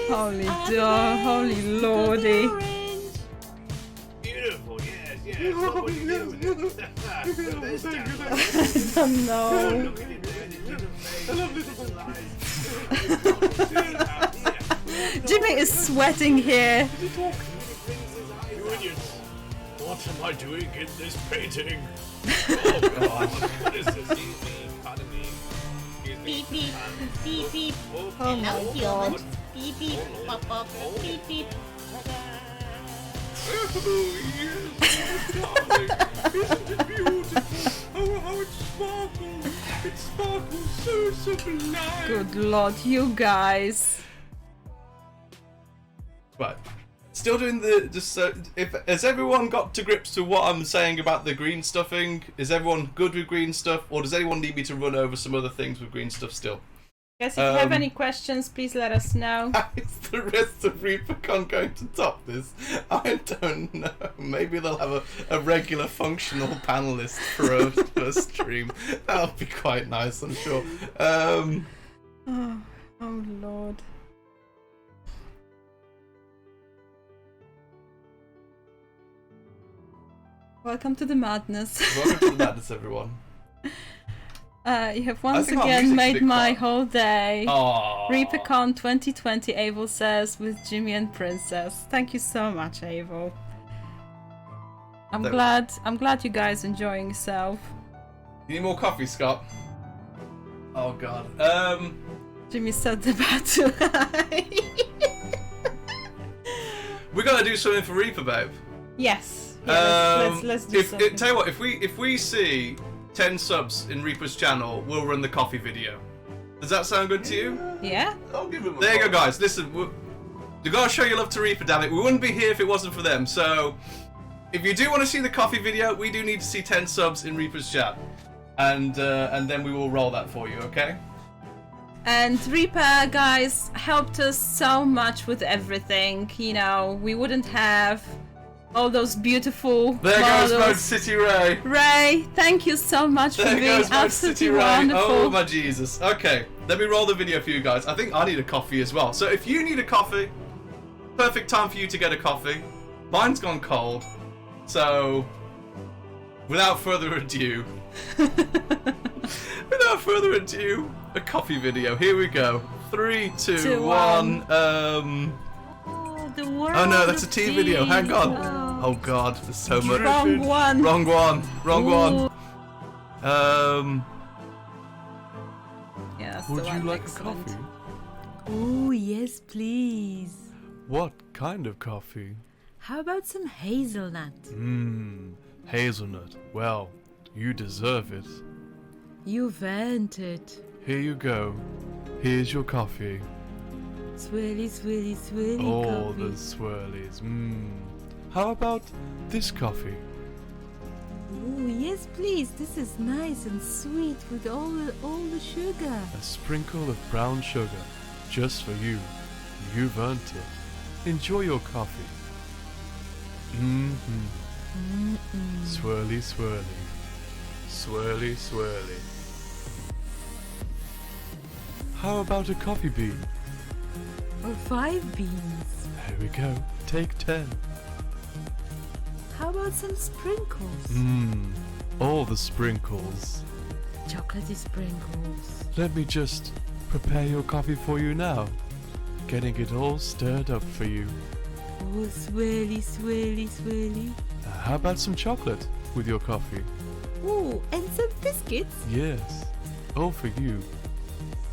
Speaker 2: Holy dog, holy lordy.
Speaker 6: Beautiful, yes. What would you do with it?
Speaker 2: I don't know. Jimmy is sweating here.
Speaker 6: You idiots! What am I doing in this painting? Oh god, what is this? Excuse me, pardon me. Excuse me.
Speaker 7: Beep beep, beep beep.
Speaker 2: Oh
Speaker 7: Hello
Speaker 2: my
Speaker 7: humans.
Speaker 2: god.
Speaker 7: Beep beep, pop pop, beep beep.
Speaker 6: Oh yes, darling. Isn't it beautiful? Oh, how it sparkles. It sparkles so sublime.
Speaker 2: Good lord, you guys.
Speaker 1: Right. Still doing the just if has everyone got to grips to what I'm saying about the green stuffing? Is everyone good with green stuff, or does anyone need me to run over some other things with green stuff still?
Speaker 2: Guys, if you have any questions, please let us know.
Speaker 1: Is the rest of ReaperCon going to top this? I don't know. Maybe they'll have a regular functional panelist for a stream. That'll be quite nice, I'm sure.
Speaker 2: Oh lord. Welcome to the madness.
Speaker 1: Welcome to the madness, everyone.
Speaker 2: You have once
Speaker 1: think our
Speaker 2: again
Speaker 1: music's a
Speaker 2: made
Speaker 1: bit
Speaker 2: my
Speaker 1: quiet.
Speaker 2: whole day.
Speaker 1: Aww.
Speaker 2: ReaperCon 2020, Abel says, with Jimmy and Princess. Thank you so much, Abel. I'm
Speaker 1: There we
Speaker 2: glad you guys enjoying yourself.
Speaker 1: You need more coffee, Scott? Oh god.
Speaker 2: Jimmy said the battle.
Speaker 1: We gotta do something for Reaper, babe.
Speaker 2: Yes. Yeah, let's do something.
Speaker 1: Tell you what, if we see 10 subs in Reaper's channel, we'll run the coffee video. Does that sound good to you?
Speaker 2: Yeah?
Speaker 6: I'll give him a
Speaker 1: There you go,
Speaker 6: follow.
Speaker 1: guys. Listen, you gotta show your love to Reaper, damn it. We wouldn't be here if it wasn't for them. So, if you do want to see the coffee video, we do need to see 10 subs in Reaper's chat, and then we will roll that for you, okay?
Speaker 2: And Reaper, guys, helped us so much with everything. You know, we wouldn't have all those beautiful
Speaker 1: There
Speaker 2: models.
Speaker 1: goes Mode City Ray.
Speaker 2: Ray, thank you so much for
Speaker 1: There
Speaker 2: being
Speaker 1: goes Mode City
Speaker 2: absolutely
Speaker 1: Ray.
Speaker 2: wonderful.
Speaker 1: Oh my Jesus. Okay, let me roll the video for you guys. I think I need a coffee as well. So if you need a coffee, perfect time for you to get a coffee. Mine's gone cold. So, without further ado, a coffee video. Here we go. 3, 2,
Speaker 2: 2,
Speaker 1: 1.
Speaker 7: The world
Speaker 1: Oh no, that's a
Speaker 7: of
Speaker 1: tea video. Hang on.
Speaker 7: tea.
Speaker 1: Oh god, there's so much.
Speaker 2: Wrong one.
Speaker 1: Wrong one. Wrong one.
Speaker 2: Ooh. Yeah, that's the
Speaker 6: Would
Speaker 2: one.
Speaker 6: you like
Speaker 2: Excellent.
Speaker 6: a coffee?
Speaker 7: Oh, yes, please.
Speaker 6: What kind of coffee?
Speaker 7: How about some hazelnut?
Speaker 6: Hazelnut. Well, you deserve it.
Speaker 7: You've earned it.
Speaker 6: Here you go. Here's your coffee.
Speaker 7: Swirly, swirly, swirly
Speaker 6: All
Speaker 7: coffee.
Speaker 6: the swirlies. How about this coffee?
Speaker 7: Oh, yes, please. This is nice and sweet with all the sugar.
Speaker 6: A sprinkle of brown sugar, just for you. You've earned it. Enjoy your coffee. Swirly, swirly. Swirly, swirly. How about a coffee bean?
Speaker 7: Or 5 beans.
Speaker 6: There we go. Take 10.
Speaker 7: How about some sprinkles?
Speaker 6: All the sprinkles.
Speaker 7: Chocolatey sprinkles.
Speaker 6: Let me just prepare your coffee for you now. Getting it all stirred up for you.
Speaker 7: Oh, swirly, swirly, swirly.
Speaker 6: How about some chocolate with your coffee?
Speaker 7: Oh, and some biscuits.
Speaker 6: Yes, all for you.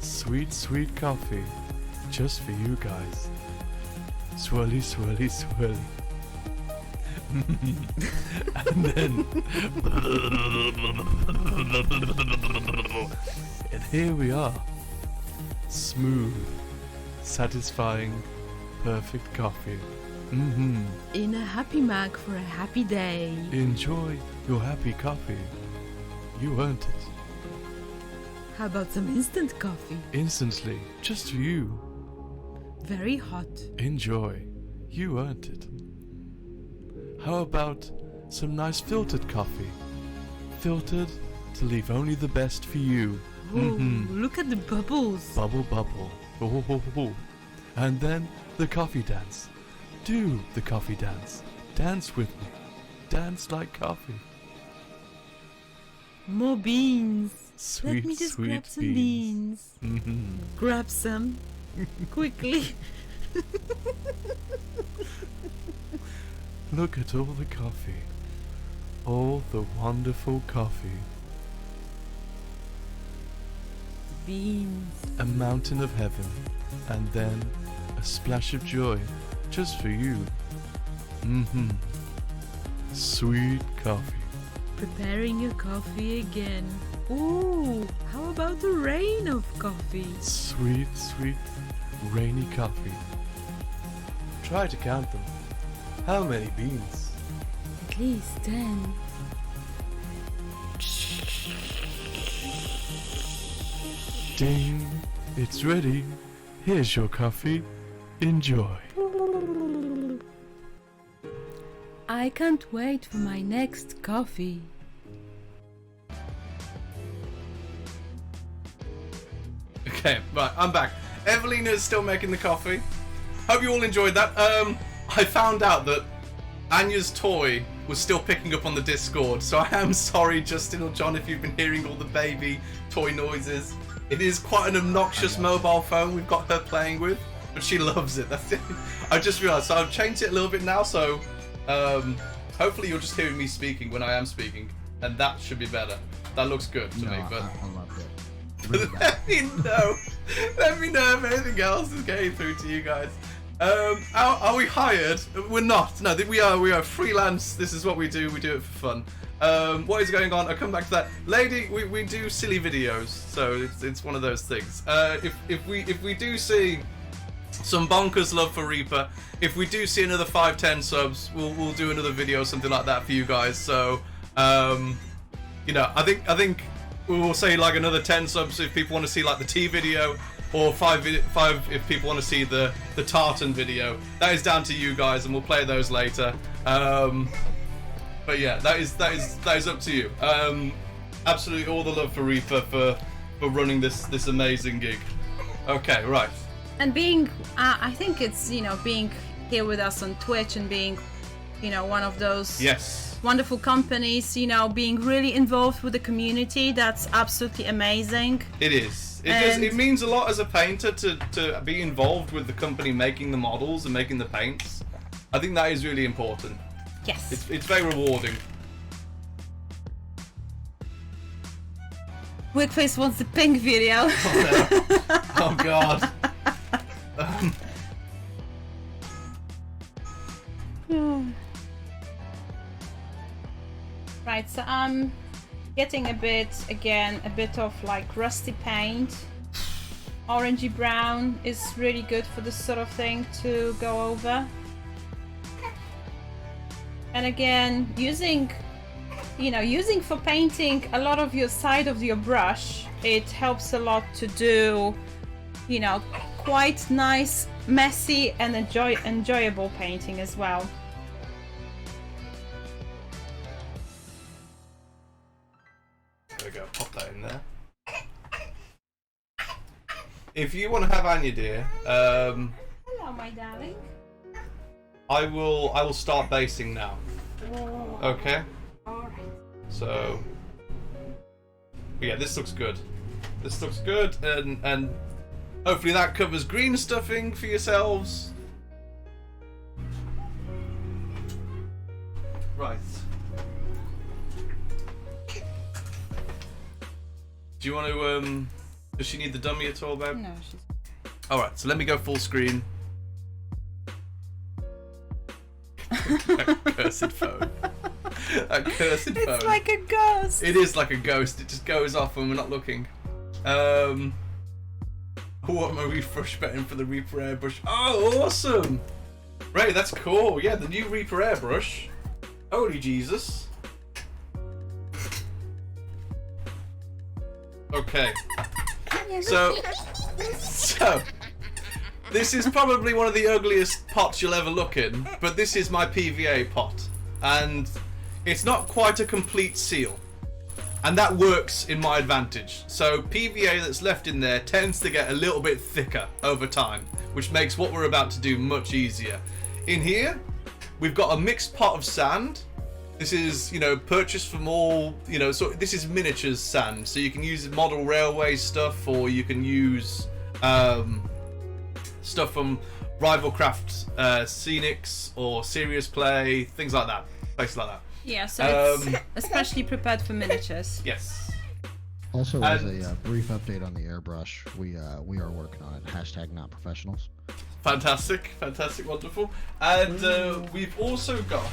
Speaker 6: Sweet, sweet coffee. Just for you guys. Swirly, swirly, swirly. And then... and here we are. Smooth, satisfying, perfect coffee.
Speaker 7: In a happy mug for a happy day.
Speaker 6: Enjoy your happy coffee. You earned it.
Speaker 7: How about some instant coffee?
Speaker 6: Instantly, just for you.
Speaker 7: Very hot.
Speaker 6: Enjoy. You earned it. How about some nice filtered coffee? Filtered to leave only the best for you.
Speaker 7: Oh, look at the bubbles.
Speaker 6: Bubble, bubble. Oh, oh, oh. And then the coffee dance. Do the coffee dance. Dance with me. Dance like coffee.
Speaker 7: More beans.
Speaker 6: Sweet,
Speaker 7: Let me just
Speaker 6: sweet
Speaker 7: grab some beans. Grab some. Quickly.
Speaker 6: Look at all the coffee. All the wonderful coffee.
Speaker 7: Beans.
Speaker 6: A mountain of heaven. And then a splash of joy. Just for you. Sweet coffee.
Speaker 7: Preparing your coffee again. Ooh, how about a rain of coffee?
Speaker 6: Sweet, sweet, rainy coffee. Try to count them. How many beans?
Speaker 7: At least 10.
Speaker 6: Ding! It's ready. Here's your coffee. Enjoy.
Speaker 7: I can't wait for my next coffee.
Speaker 1: Okay, right, I'm back. Evelina's still making the coffee. Hope you all enjoyed that. I found out that Anya's toy was still picking up on the Discord, so I am sorry, Justin or John, if you've been hearing all the baby toy noises. It is quite an obnoxious mobile phone we've got her playing with, but she loves it. That's it. I just realised, so I've changed it a little bit now, so hopefully you're just hearing me speaking when I am speaking, and that should be better. That looks good to me, but...
Speaker 3: I loved it. Really
Speaker 1: Let me know. Let me know if anything else is getting through to you guys. Are we hired? We're not. No, we are freelance. This is what we do. We do it for fun. What is going on? I'll come back to that. Lady, we do silly videos, so it's one of those things. If we do see some bonkers love for Reaper, if we do see another 5-10 subs, we'll do another video or something like that for you guys. So you know, I think we will say like another 10 subs if people want to see like the tea video, or 5 if people want to see the tartan video. That is down to you guys, and we'll play those later. But yeah, that is up to you. Absolutely all the love for Reaper for running this amazing gig. Okay, right.
Speaker 2: And being, I think it's, you know, being here with us on Twitch and being, you know, one of those wonderful companies, you know, being really involved with the community. That's absolutely amazing.
Speaker 1: It is. It means a lot as a painter to be involved with the company making the models and making the paints. I think that is really important.
Speaker 2: Yes.
Speaker 1: It's very rewarding.
Speaker 2: Wigface wants the pink video.
Speaker 1: Oh no. Oh god.
Speaker 2: Right, so I'm getting a bit of like rusty paint. Orangey brown is really good for this sort of thing to go over. And again, using for painting a lot of your side of your brush, it helps a lot to do, you know, quite nice, messy and enjoyable painting as well.
Speaker 1: There we go, pop that in there. If you want to have Anya, dear,
Speaker 2: Hello, my darling.
Speaker 1: I will start basing now. Okay?
Speaker 2: Alright.
Speaker 1: So yeah, this looks good. This looks good, and hopefully that covers green stuffing for yourselves. Right. Do you want to does she need the dummy at all, babe?
Speaker 2: No, she's...
Speaker 1: Alright, so let me go full screen. That cursed phone. That cursed phone.
Speaker 2: It's like a ghost.
Speaker 1: It is like a ghost. It just goes off when we're not looking. What am I refresh betting for the Reaper airbrush? Oh, awesome! Right, that's cool. Yeah, the new Reaper airbrush. Holy Jesus. Okay. So, this is probably one of the ugliest pots you'll ever look in, but this is my PVA pot. And it's not quite a complete seal. And that works in my advantage. So PVA that's left in there tends to get a little bit thicker over time, which makes what we're about to do much easier. In here, we've got a mixed pot of sand. This is, purchased from all, so this is miniatures sand. So you can use model railway stuff, or you can use stuff from Rivalcraft Scenics or Serious Play, things like that, places like that.
Speaker 2: Yeah, so it's especially prepared for miniatures.
Speaker 1: Yes.
Speaker 4: Also, as a brief update on the airbrush, we are working on it. #NotProfessionals.
Speaker 1: Fantastic, wonderful. And we've also got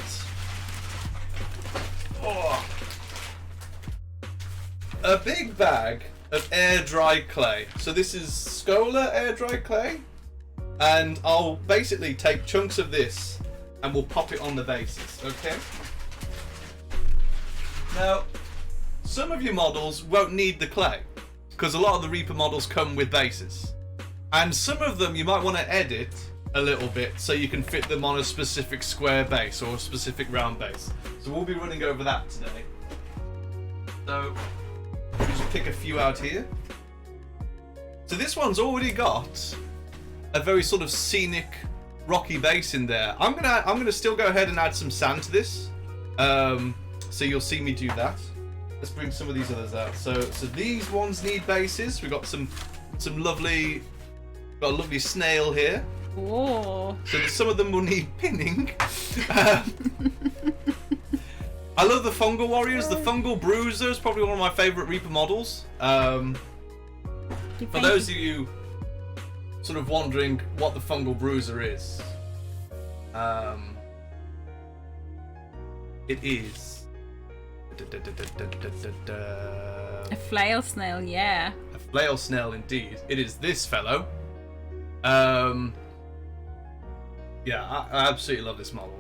Speaker 1: a big bag of air dry clay. So this is Scholar air dry clay, and I'll basically take chunks of this and we'll pop it on the bases. Okay. Now, some of your models won't need the clay, because a lot of the Reaper models come with bases. And some of them you might want to edit a little bit so you can fit them on a specific square base or a specific round base. So we'll be running over that today. So, we'll just pick a few out here. So this one's already got a very sort of scenic, rocky base in there. I'm gonna still go ahead and add some sand to this. So you'll see me do that. Let's bring some of these others out. So these ones need bases. We've got some lovely, got a lovely snail here.
Speaker 2: Whoa.
Speaker 1: So some of them will need pinning. I love the Fungal Warriors. The Fungal Bruiser is probably one of my favourite Reaper models. For those of you sort of wondering what the Fungal Bruiser is, it is
Speaker 2: a flail snail, yeah.
Speaker 1: A flail snail indeed. It is this fellow. Yeah, I absolutely love this model.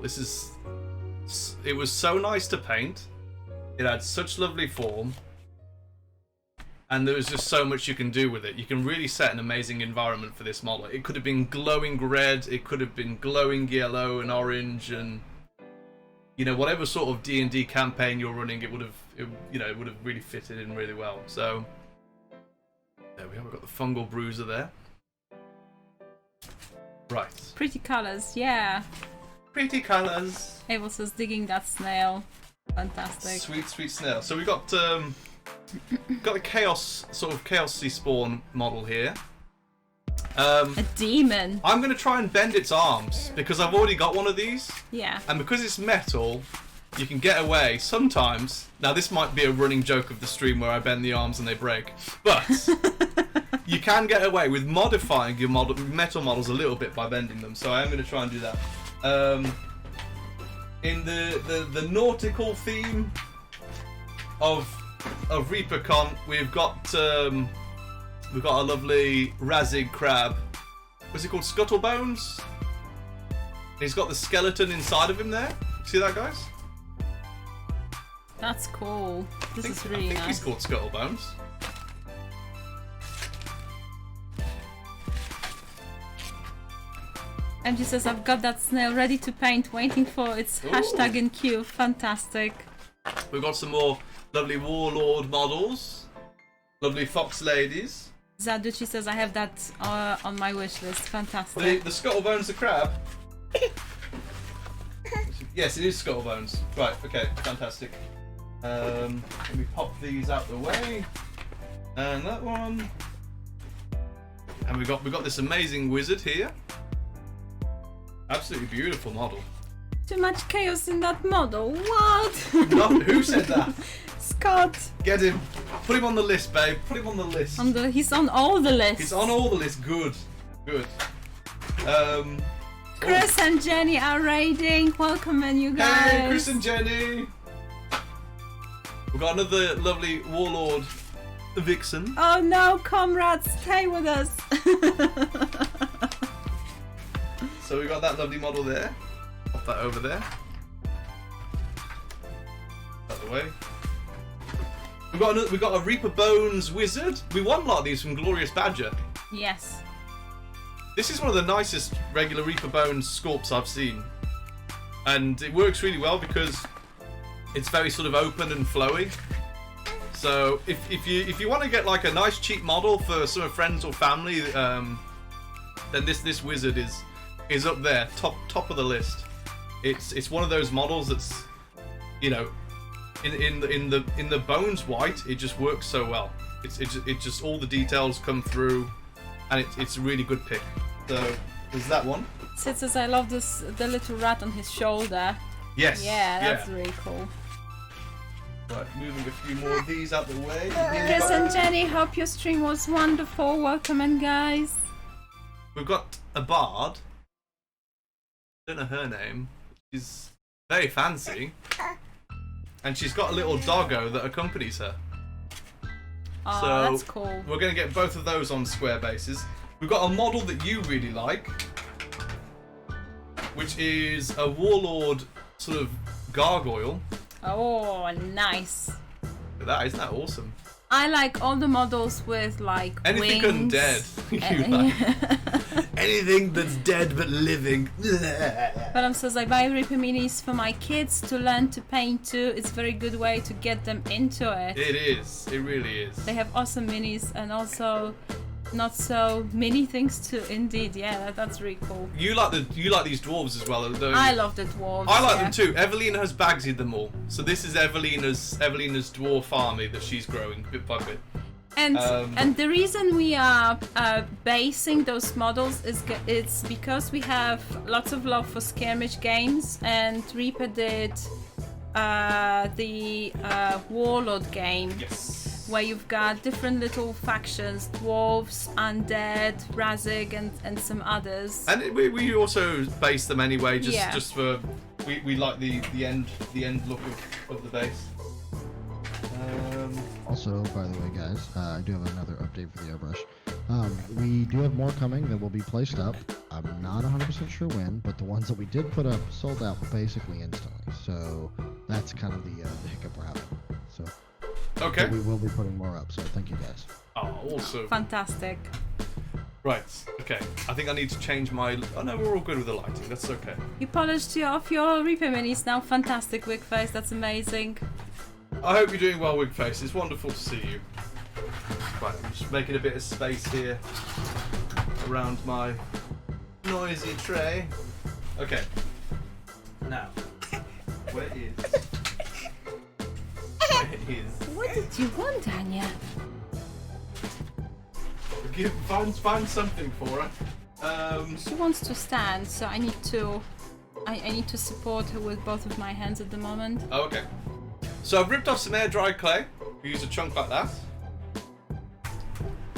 Speaker 1: It was so nice to paint. It had such lovely form. And there was just so much you can do with it. You can really set an amazing environment for this model. It could have been glowing red, it could have been glowing yellow and orange, and whatever sort of D&D campaign you're running, it would have really fitted in really well. So there we are. We've got the Fungal Bruiser there. Right.
Speaker 2: Pretty colors, yeah.
Speaker 1: Pretty colors.
Speaker 2: Able says digging that snail. Fantastic.
Speaker 1: Sweet snail. So we got the chaosy spawn model here.
Speaker 2: A demon.
Speaker 1: I'm going to try and bend its arms because I've already got one of these.
Speaker 2: Yeah.
Speaker 1: And because it's metal, you can get away sometimes. Now this might be a running joke of the stream where I bend the arms and they break, but you can get away with modifying your metal models a little bit by bending them. So I am going to try and do that. In the nautical theme of ReaperCon, we've got a lovely Razig crab. What's it called? Scuttlebones? He's got the skeleton inside of him there. See that, guys?
Speaker 2: That's cool. This is really
Speaker 1: I think
Speaker 2: nice.
Speaker 1: he's called Scuttlebones.
Speaker 2: MG says, I've got that snail ready to paint, waiting for its hashtag in queue. Fantastic.
Speaker 1: We've got some more lovely Warlord models. Lovely Fox Ladies.
Speaker 2: Zaducci says, I have that on my wish list. Fantastic.
Speaker 1: The Scuttlebones the crab. Yes, it is Scuttlebones. Right, okay, fantastic. Let me pop these out the way. And that one. And we've got this amazing wizard here. Absolutely beautiful model.
Speaker 2: Too much chaos in that model. What?
Speaker 1: No, who said that?
Speaker 2: Scott.
Speaker 1: Get him. Put him on the list, babe. Put him on the list.
Speaker 2: He's on all the lists.
Speaker 1: He's on all the lists. Good.
Speaker 2: Chris and Jenny are raiding. Welcome in, you guys.
Speaker 1: Hey, Chris and Jenny. We've got another lovely warlord vixen.
Speaker 2: Oh no, comrades, stay with us.
Speaker 1: So we got that lovely model there. Pop that over there. Out the way. We've got a Reaper Bones wizard. We won a lot of these from Glorious Badger.
Speaker 2: Yes.
Speaker 1: This is one of the nicest regular Reaper Bones sculpts I've seen, and it works really well because it's very sort of open and flowy. So if you want to get like a nice cheap model for some of friends or family, then this wizard is up there, top of the list. It's one of those models that's, you know, in the Bones white, it just works so well. It just all the details come through, and it's a really good pick. So there's that one.
Speaker 2: Sid says I love the little rat on his shoulder.
Speaker 1: Yes.
Speaker 2: Yeah, that's really cool.
Speaker 1: Right, moving a few more of these out the way.
Speaker 2: Chris and Jenny, hope your stream was wonderful. Welcome in, guys.
Speaker 1: We've got a bard. Don't know her name. She's very fancy. And she's got a little doggo that accompanies her.
Speaker 2: Oh,
Speaker 1: So,
Speaker 2: that's cool.
Speaker 1: We're going to get both of those on square bases. We've got a model that you really like, which is a warlord sort of gargoyle.
Speaker 2: Oh, nice.
Speaker 1: Look at that, isn't that awesome?
Speaker 2: I like all the models with like
Speaker 1: Anything
Speaker 2: wings.
Speaker 1: undead. You like. Anything that's dead but living.
Speaker 2: But says I buy Reaper minis for my kids to learn to paint too. It's a very good way to get them into it.
Speaker 1: It is. It really is.
Speaker 2: They have awesome minis and also not so many things too. Indeed, yeah, that's really cool.
Speaker 1: You like these dwarves as well, don't you?
Speaker 2: I love the dwarves.
Speaker 1: I like them too. Evelina has bagsied them all. So this is Evelina's dwarf army that she's growing bit by bit.
Speaker 2: And the reason we are basing those models is it's because we have lots of love for skirmish games, and Reaper did the Warlord game.
Speaker 1: Yes.
Speaker 2: Where you've got different little factions, dwarves, undead, Razig, and some others.
Speaker 1: And we also base them anyway,
Speaker 2: Yeah.
Speaker 1: just for we like the end look of the base.
Speaker 4: Also, by the way, guys, I do have another update for the airbrush. We do have more coming that will be placed up. I'm not 100% sure when, but the ones that we did put up sold out basically instantly. So that's kind of the hiccup we're having. So
Speaker 1: Okay.
Speaker 4: but we will be putting more up. So thank you guys.
Speaker 1: Oh, awesome.
Speaker 2: Fantastic.
Speaker 1: Right. Okay. I think I need to change my. Oh no, we're all good with the lighting. That's okay.
Speaker 2: You polished off your Reaper minis now. Fantastic, Wigface. That's amazing.
Speaker 1: I hope you're doing well, Wigface. It's wonderful to see you. Right, I'm just making a bit of space here around my noisy tray. Okay. Now, where is?
Speaker 2: What did you want, Anya?
Speaker 1: Find something for her.
Speaker 2: She wants to stand, so I need to support her with both of my hands at the moment.
Speaker 1: Oh, okay. So I've ripped off some air dried clay. We use a chunk like that,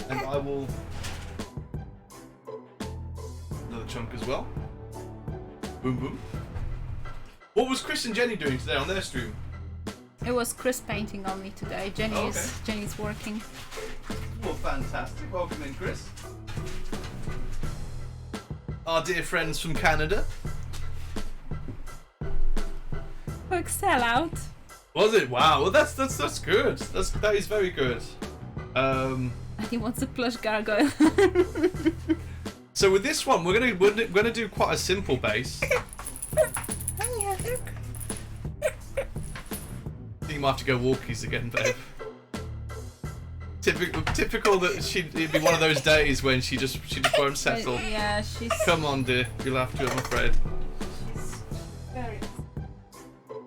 Speaker 1: and I will another chunk as well. Boom boom. What was Chris and Jenny doing today on their stream?
Speaker 2: It was Chris painting on me today. Jenny's working.
Speaker 1: Well, fantastic. Welcome in, Chris. Our dear friends from Canada.
Speaker 2: Quick sellout.
Speaker 1: Was it? Wow. Well, that's good. That is very good.
Speaker 2: And he wants a plush gargoyle.
Speaker 1: So with this one, we're gonna do quite a simple base. I think you might have to go walkies again, babe. Typical that it'd be one of those days when she just won't settle.
Speaker 2: Yeah, she's.
Speaker 1: Come on, dear. You'll have to, I'm afraid.
Speaker 2: Very.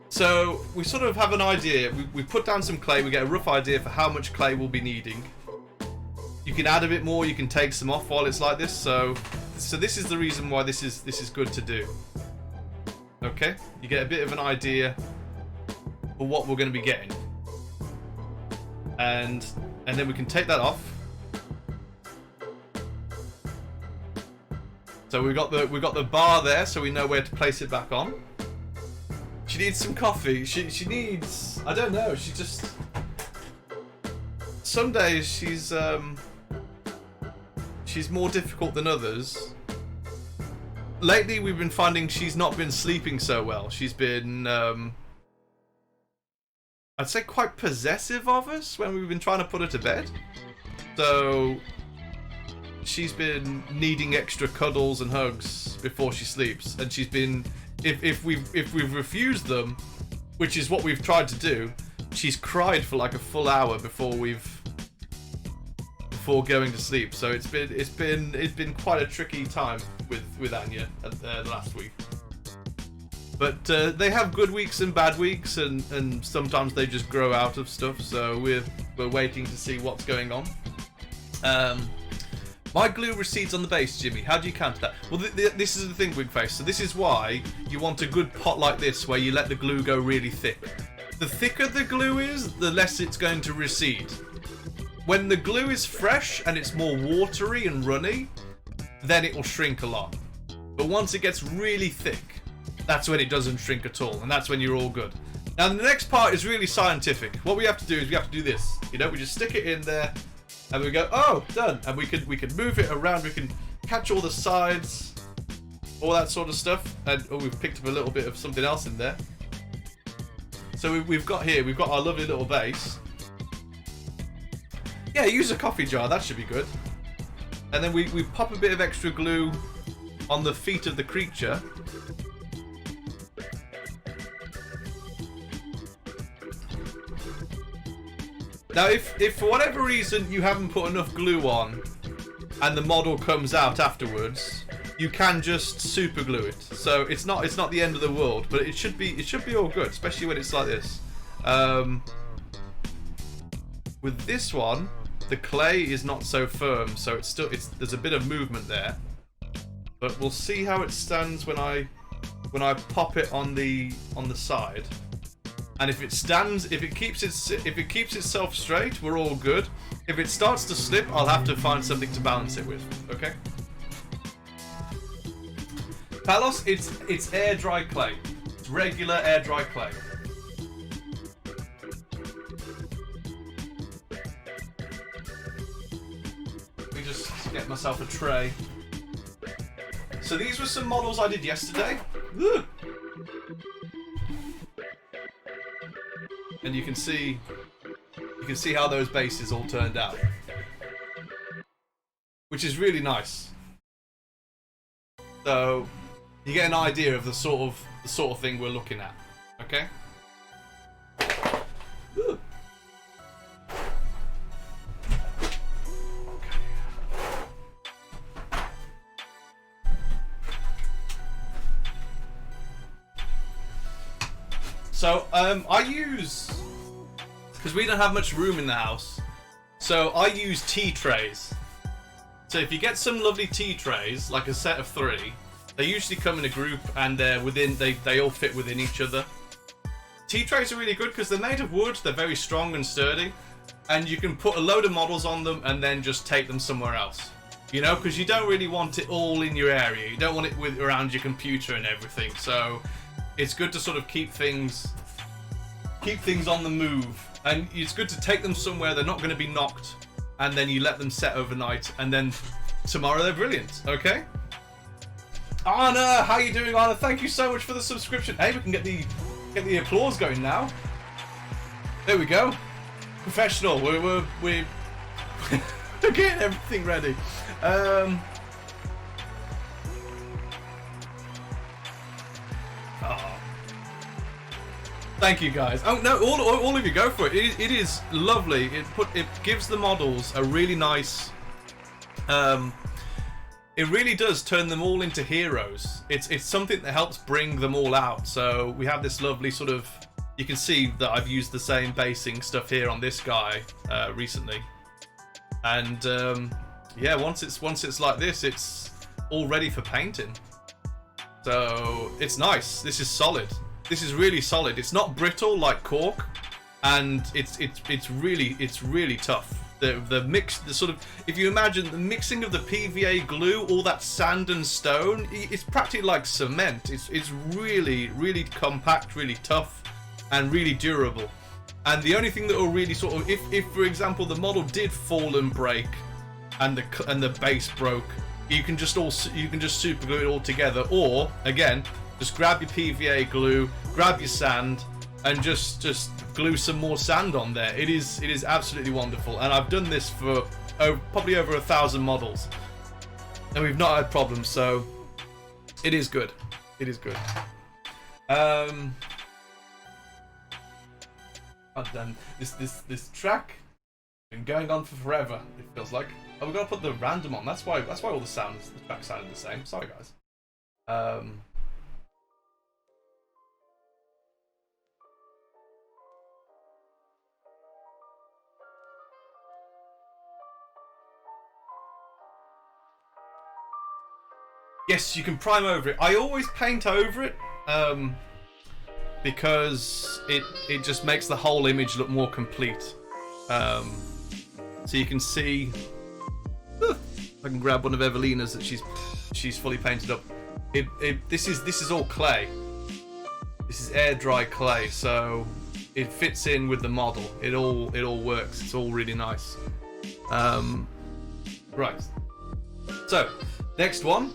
Speaker 1: So we sort of have an idea. We put down some clay. We get a rough idea for how much clay we'll be needing. You can add a bit more. You can take some off while it's like this. So this is the reason why this is good to do. Okay, you get a bit of an idea for what we're going to be getting, and then we can take that off. So we've got the bar there, so we know where to place it back on. She needs some coffee. She needs, I don't know. She just, some days she's more difficult than others. Lately, we've been finding she's not been sleeping so well. She's been, I'd say, quite possessive of us when we've been trying to put her to bed. So she's been needing extra cuddles and hugs before she sleeps, and she's been, if we've refused them, which is what we've tried to do, she's cried for like a full hour before going to sleep. So it's been quite a tricky time with Anya the last week. But they have good weeks and bad weeks, and sometimes they just grow out of stuff. So we're waiting to see what's going on. My glue recedes on the base, Jimmy. How do you counter that? Well, this is the thing, Wigface. So this is why you want a good pot like this, where you let the glue go really thick. The thicker the glue is, the less it's going to recede. When the glue is fresh and it's more watery and runny, then it will shrink a lot. But once it gets really thick, that's when it doesn't shrink at all, and that's when you're all good. Now the next part is really scientific. What we have to do is we have to do this. You know, we just stick it in there, and we go, oh, done. And we can move it around. We can catch all the sides, all that sort of stuff. And oh, we've picked up a little bit of something else in there. So we've got our lovely little base. Yeah, use a coffee jar. That should be good. And then we pop a bit of extra glue on the feet of the creature. Now, if for whatever reason you haven't put enough glue on, and the model comes out afterwards, you can just super glue it. So it's not the end of the world, but it should be all good, especially when it's like this. With this one, the clay is not so firm, so there's a bit of movement there. But we'll see how it stands when I pop it on the side. And if it stands, if it keeps itself straight, we're all good. If it starts to slip, I'll have to find something to balance it with. Okay. Palos, it's air dry clay. It's regular air dry clay. Let me just get myself a tray. So these were some models I did yesterday. Ugh. And you can see how those bases all turned out, which is really nice. So you get an idea of the sort of thing we're looking at. Okay. Ooh. So I use, because we don't have much room in the house, so I use tea trays. So if you get some lovely tea trays, like a set of 3, they usually come in a group, and they all fit within each other. Tea trays are really good because they're made of wood, they're very strong and sturdy, and you can put a load of models on them and then just take them somewhere else. You know, because you don't really want it all in your area. You don't want it around your computer and everything. So it's good to sort of keep things on the move, and it's good to take them somewhere they're not going to be knocked, and then you let them set overnight, and then tomorrow they're brilliant. Okay. Anna, how you doing, Anna? Thank you so much for the subscription. Hey, we can get the applause going now. There we go. Professional. We're getting everything ready. Oh. Thank you, guys. Oh no, all of you go for it. It is lovely. It gives the models a really nice. It really does turn them all into heroes. It's something that helps bring them all out. So we have this lovely sort of. You can see that I've used the same basing stuff here on this guy recently, and yeah, once it's like this, it's all ready for painting. So it's nice. This is solid. This is really solid. It's not brittle like cork, and it's really tough. The mix, the sort of, if you imagine the mixing of the PVA glue, all that sand and stone, it's practically like cement. It's really, really compact, really tough, and really durable. And the only thing that will really sort of, if for example the model did fall and break, and the base broke, you can just super glue it all together, or again, just grab your PVA glue, grab your sand, and just glue some more sand on there. It is absolutely wonderful, and I've done this for probably over 1,000 models, and we've not had problems. So it is good. It is good. God damn, this track has been going on for forever. It feels like. Oh, we're gonna put the random on. That's why all the track sounded the same. Sorry guys. Yes, you can prime over it. I always paint over it because it just makes the whole image look more complete. So you can see. I can grab one of Evelina's that she's fully painted up. This is all clay. This is air dry clay, so it fits in with the model. It all works. It's all really nice. Right. So next one.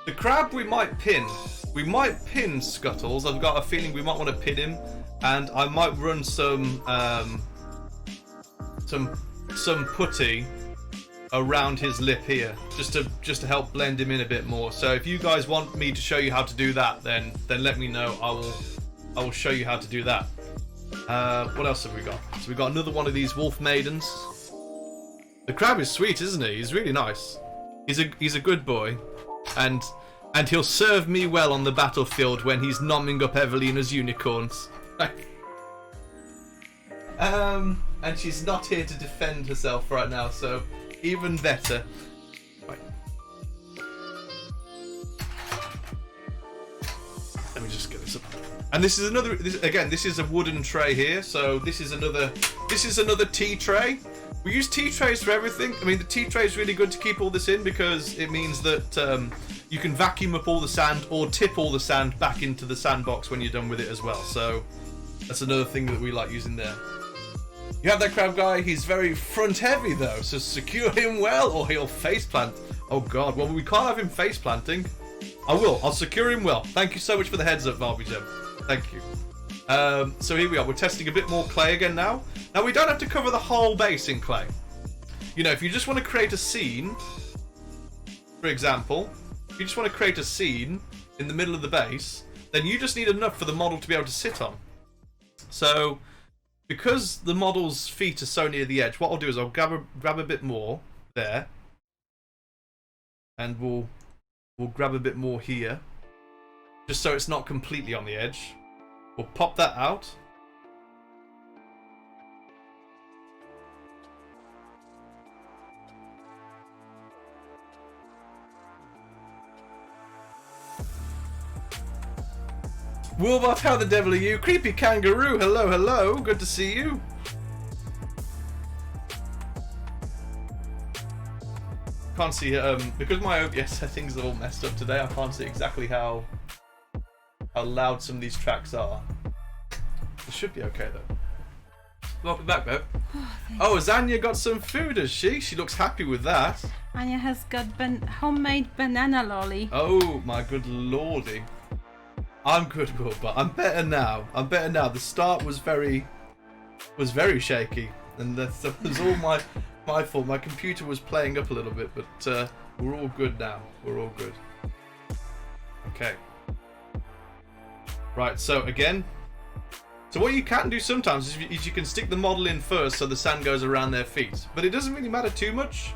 Speaker 1: The crab we might pin. We might pin Scuttles. I've got a feeling we might want to pin him, and I might run some putty around his lip here, just to help blend him in a bit more. So if you guys want me to show you how to do that, then let me know. I will show you how to do that. What else have we got? So we got another one of these wolf maidens. The crab is sweet, isn't he? He's really nice. He's a good boy. And he'll serve me well on the battlefield when he's nomming up Evelina's unicorns. And she's not here to defend herself right now, so even better. Right. Let me just get this up. And this is another. This is a wooden tray here. So this is another tea tray. We use tea trays for everything. I mean, the tea tray is really good to keep all this in because it means that you can vacuum up all the sand or tip all the sand back into the sandbox when you're done with it as well. So that's another thing that we like using there. You have that crab guy. He's very front heavy though, so secure him well or he'll face plant. Oh god, well we can't have him face planting. I'll secure him well. Thank you so much for the heads up, Barbie Gem. Thank you. So here we are. We're testing a bit more clay again now. Now we don't have to cover the whole base in clay. You know, if you just want to create a scene, for example, if you just want to create a scene in the middle of the base, then you just need enough for the model to be able to sit on. So, because the model's feet are so near the edge, what I'll do is I'll grab a bit more there, and we'll grab a bit more here, just so it's not completely on the edge. We'll pop that out. Woolbot, how the devil are you? Creepy Kangaroo, hello, hello. Good to see you. Can't see, because my OBS settings are all messed up today, I can't see exactly how loud some of these tracks are. It should be okay though. Welcome back, Bev. Oh, has Anya got some food, has she? She looks happy with that.
Speaker 2: Anya has got homemade banana lolly.
Speaker 1: Oh my good lordy. I'm good, but I'm better now. The start was very shaky, and that was all my fault. My computer was playing up a little bit, but we're all good now. We're all good. Okay. Right. So again, what you can do sometimes is you can stick the model in first, so the sand goes around their feet. But it doesn't really matter too much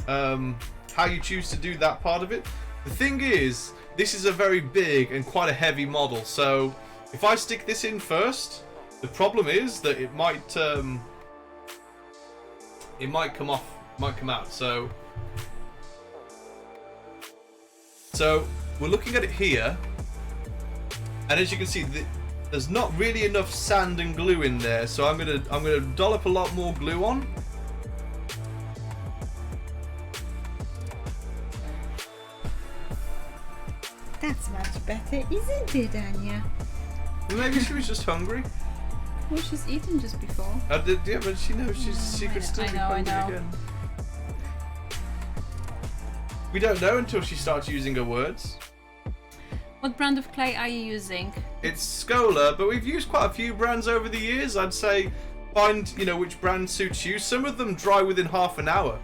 Speaker 1: how you choose to do that part of it. The thing is, this is a very big and quite a heavy model, so if I stick this in first, the problem is that it might come out. So we're looking at it here, and as you can see, there's not really enough sand and glue in there. So I'm gonna dollop a lot more glue on,
Speaker 2: That's much better, isn't it, Anya?
Speaker 1: Maybe she was just hungry.
Speaker 2: Well, she's eaten just before.
Speaker 1: Yeah, but she knows she could still be hungry again. We don't know until she starts using her words.
Speaker 2: What brand of clay are you using?
Speaker 1: It's Scola, but we've used quite a few brands over the years. I'd say find, which brand suits you. Some of them dry within half an hour.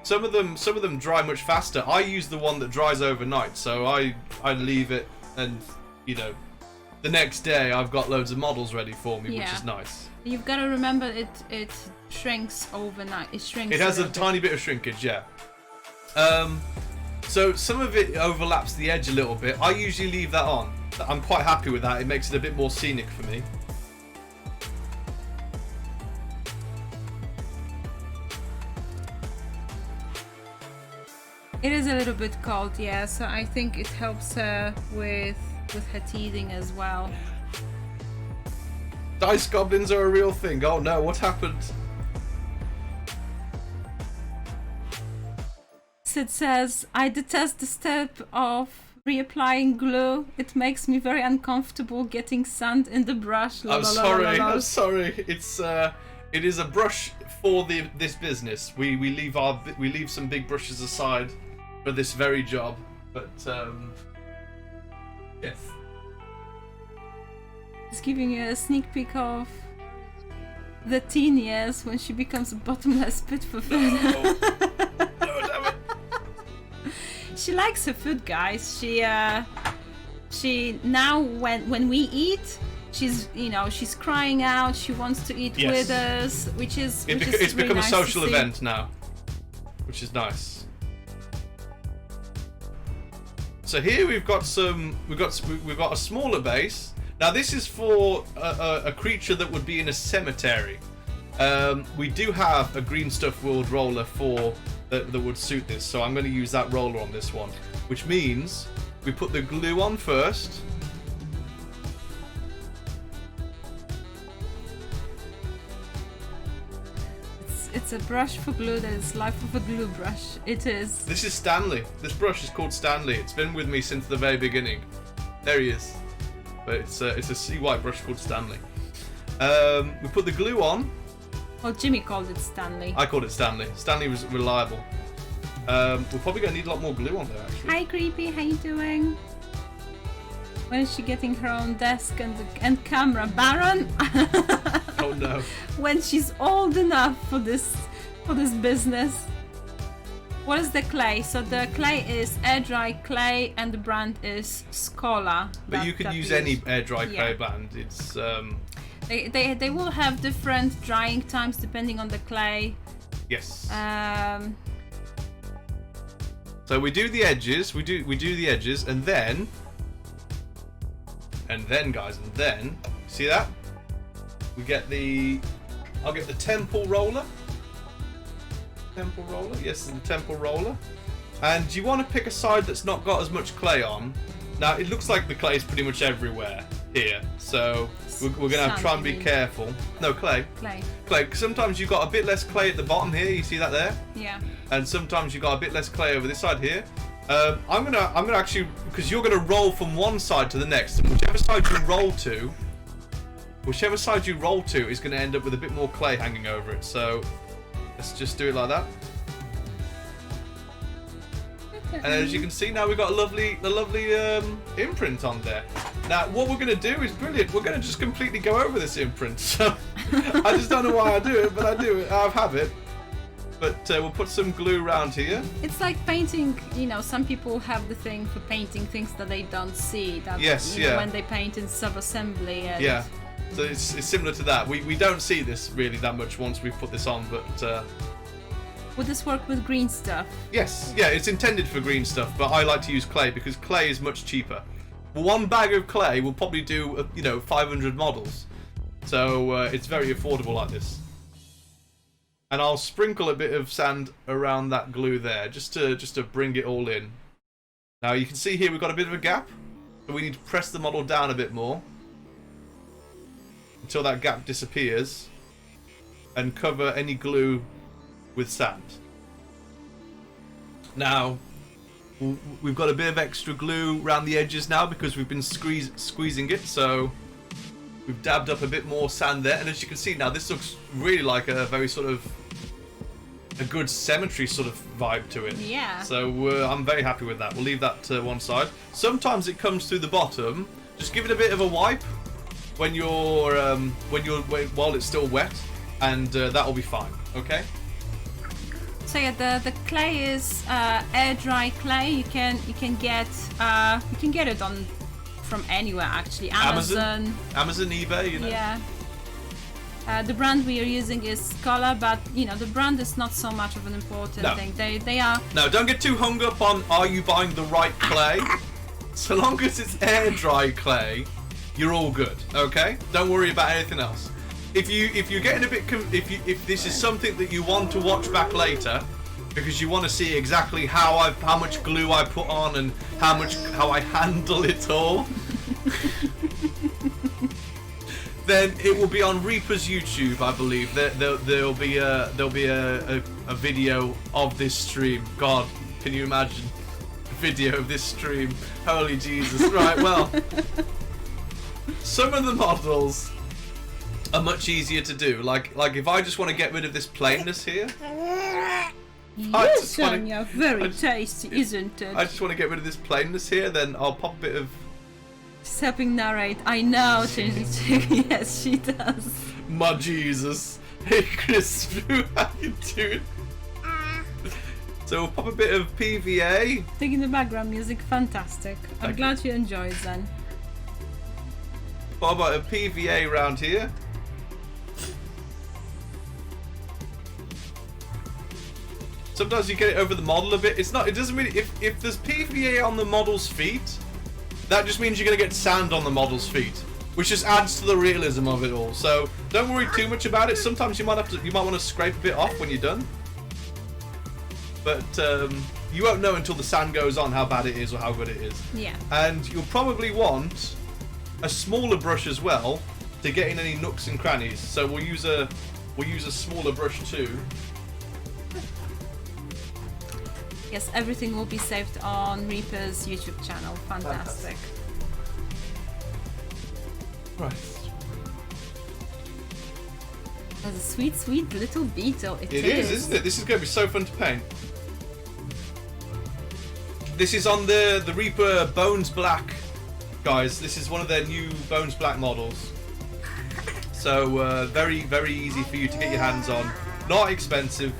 Speaker 1: Some of them dry much faster. I use the one that dries overnight, so I leave it, and the next day I've got loads of models ready for me, which is nice.
Speaker 2: You've got to remember it shrinks overnight. It
Speaker 1: has a tiny bit of shrinkage, yeah. So some of it overlaps the edge a little bit. I usually leave that on. I'm quite happy with that. It makes it a bit more scenic for me.
Speaker 2: It is a little bit cold, yeah, so I think it helps her with her teething as well.
Speaker 1: Dice goblins are a real thing. Oh no, what happened?
Speaker 2: Sid says, I detest the step of reapplying glue. It makes me very uncomfortable getting sand in the brush.
Speaker 1: I'm sorry. It is a brush for this business. We leave some big brushes aside for this very job. But yes.
Speaker 2: Just giving you a sneak peek of the teen years when she becomes a bottomless pit for food.
Speaker 1: No, damn it.
Speaker 2: She likes her food, guys. She now when we eat, she's crying out. She wants to eat with us, which is
Speaker 1: it's
Speaker 2: really
Speaker 1: become
Speaker 2: nice
Speaker 1: a social
Speaker 2: to see.
Speaker 1: event now, which is nice. So here we've got a smaller base. Now this is for a creature that would be in a cemetery. We do have a green stuff world roller that would suit this, so I'm going to use that roller on this one, which means we put the glue on first.
Speaker 2: It's a brush for glue that is life of a glue brush. It is.
Speaker 1: This is Stanley. This brush is called Stanley. It's been with me since the very beginning. There he is. But it's a sea white brush called Stanley. We put the glue on.
Speaker 2: Well, Jimmy called it Stanley.
Speaker 1: I called it Stanley. Stanley was reliable. We're probably going to need a lot more glue on there, actually.
Speaker 2: Hi, Creepy. How you doing? When is she getting her own desk and camera? Baron?
Speaker 1: Oh no.
Speaker 2: When she's old enough for this business. What is the clay? So the clay is air dry clay and the brand is Scola.
Speaker 1: But you can use any air dry clay brand. It's
Speaker 2: They will have different drying times depending on the clay.
Speaker 1: Yes. So we do the edges. We do the edges, and then guys, see that? We get I'll get the temple roller. Temple roller. Yes, the temple roller. And you want to pick a side that's not got as much clay on. Now it looks like the clay is pretty much everywhere here, so we're gonna have to try and be careful. No, clay. Clay. Sometimes you've got a bit less clay at the bottom here. You see that there?
Speaker 2: Yeah.
Speaker 1: And sometimes you've got a bit less clay over this side here. I'm gonna actually, because you're gonna roll from one side to the next, and whichever side you roll to is gonna end up with a bit more clay hanging over it. So let's just do it like that. And as you can see now, we've got a lovely imprint on there. Now what we're going to do is brilliant. We're going to just completely go over this imprint. So I just don't know why I do it, but I do it. I have it. But we'll put some glue around here.
Speaker 2: It's like painting, some people have the thing for painting things that they don't see. That, when they paint in sub-assembly. And
Speaker 1: yeah, so it's similar to that. We don't see this really that much once we put this on, but...
Speaker 2: Would this work with green stuff?
Speaker 1: Yes, yeah, it's intended for green stuff, but I like to use clay because clay is much cheaper. One bag of clay will probably do, 500 models. So it's very affordable like this. And I'll sprinkle a bit of sand around that glue there, just to bring it all in. Now you can see here we've got a bit of a gap, so we need to press the model down a bit more until that gap disappears, and cover any glue with sand. Now, we've got a bit of extra glue around the edges now because we've been squeezing it, so we've dabbed up a bit more sand there, and as you can see now, this looks really like a very sort of a good cemetery sort of vibe to it.
Speaker 2: Yeah.
Speaker 1: So I'm very happy with that. We'll leave that to one side. Sometimes it comes through the bottom. Just give it a bit of a wipe when while it's still wet, and that will be fine. Okay.
Speaker 2: So yeah, the clay is air dry clay. You can get it on from anywhere actually. Amazon,
Speaker 1: eBay, you know.
Speaker 2: Yeah. The brand we are using is Scholar, but you know the brand is not so much of an important thing. They are.
Speaker 1: No, don't get too hung up on are you buying the right clay. So long as it's air dry clay, you're all good. Okay. Don't worry about anything else. If you're getting a bit if this is something that you want to watch back later, because you want to see exactly how much glue I put on and how I handle it all, then it will be on Reaper's YouTube, I believe. There'll be a video of this stream. God, can you imagine a video of this stream? Holy Jesus! Right, well, some of the models are much easier to do. Like if I just want to get rid of this plainness here.
Speaker 2: Yes, Sonia, very tasty, isn't it?
Speaker 1: I just want to get rid of this plainness here, then I'll pop a bit of...
Speaker 2: She's helping narrate. I know, yes, she does.
Speaker 1: My Jesus. Hey, Chris, how you doing? So we'll pop a bit of PVA.
Speaker 2: Taking the background music, fantastic. I'm glad you enjoyed then.
Speaker 1: What about a PVA around here? Sometimes you get it over the model a bit. It doesn't really, if there's PVA on the model's feet, that just means you're gonna get sand on the model's feet, which just adds to the realism of it all. So don't worry too much about it. Sometimes you might want to scrape a bit off when you're done. But you won't know until the sand goes on how bad it is or how good it is.
Speaker 2: Yeah.
Speaker 1: And you'll probably want a smaller brush as well to get in any nooks and crannies. So we'll use a smaller brush too.
Speaker 2: Yes, everything will be saved on Reaper's YouTube channel. Fantastic.
Speaker 1: Right.
Speaker 2: That's a sweet, sweet little beetle. It
Speaker 1: is, isn't it? This is going to be so fun to paint. This is on the Reaper Bones Black, guys. This is one of their new Bones Black models. So very, very easy for you to get your hands on. Not expensive.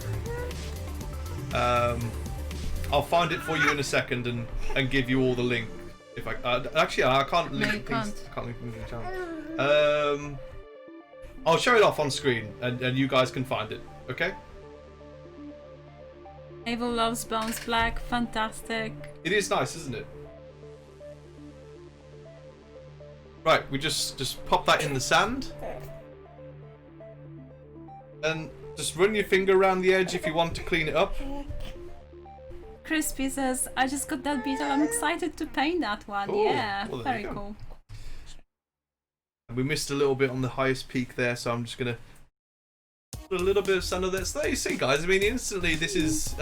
Speaker 1: I'll find it for you in a second and give you all the link. If I actually I can't link things. I can't link things in the channel. I'll show it off on screen and you guys can find it. Okay.
Speaker 2: Abel loves Bones Black. Fantastic.
Speaker 1: It is nice, isn't it? Right, we just pop that in the sand, and just run your finger around the edge if you want to clean it up.
Speaker 2: Crispy says, I just got that beetle. I'm excited to paint that one.
Speaker 1: Ooh,
Speaker 2: yeah,
Speaker 1: well,
Speaker 2: very cool.
Speaker 1: We missed a little bit on the highest peak there, so I'm just gonna put a little bit of sand on this. There you see, guys. I mean, instantly, this is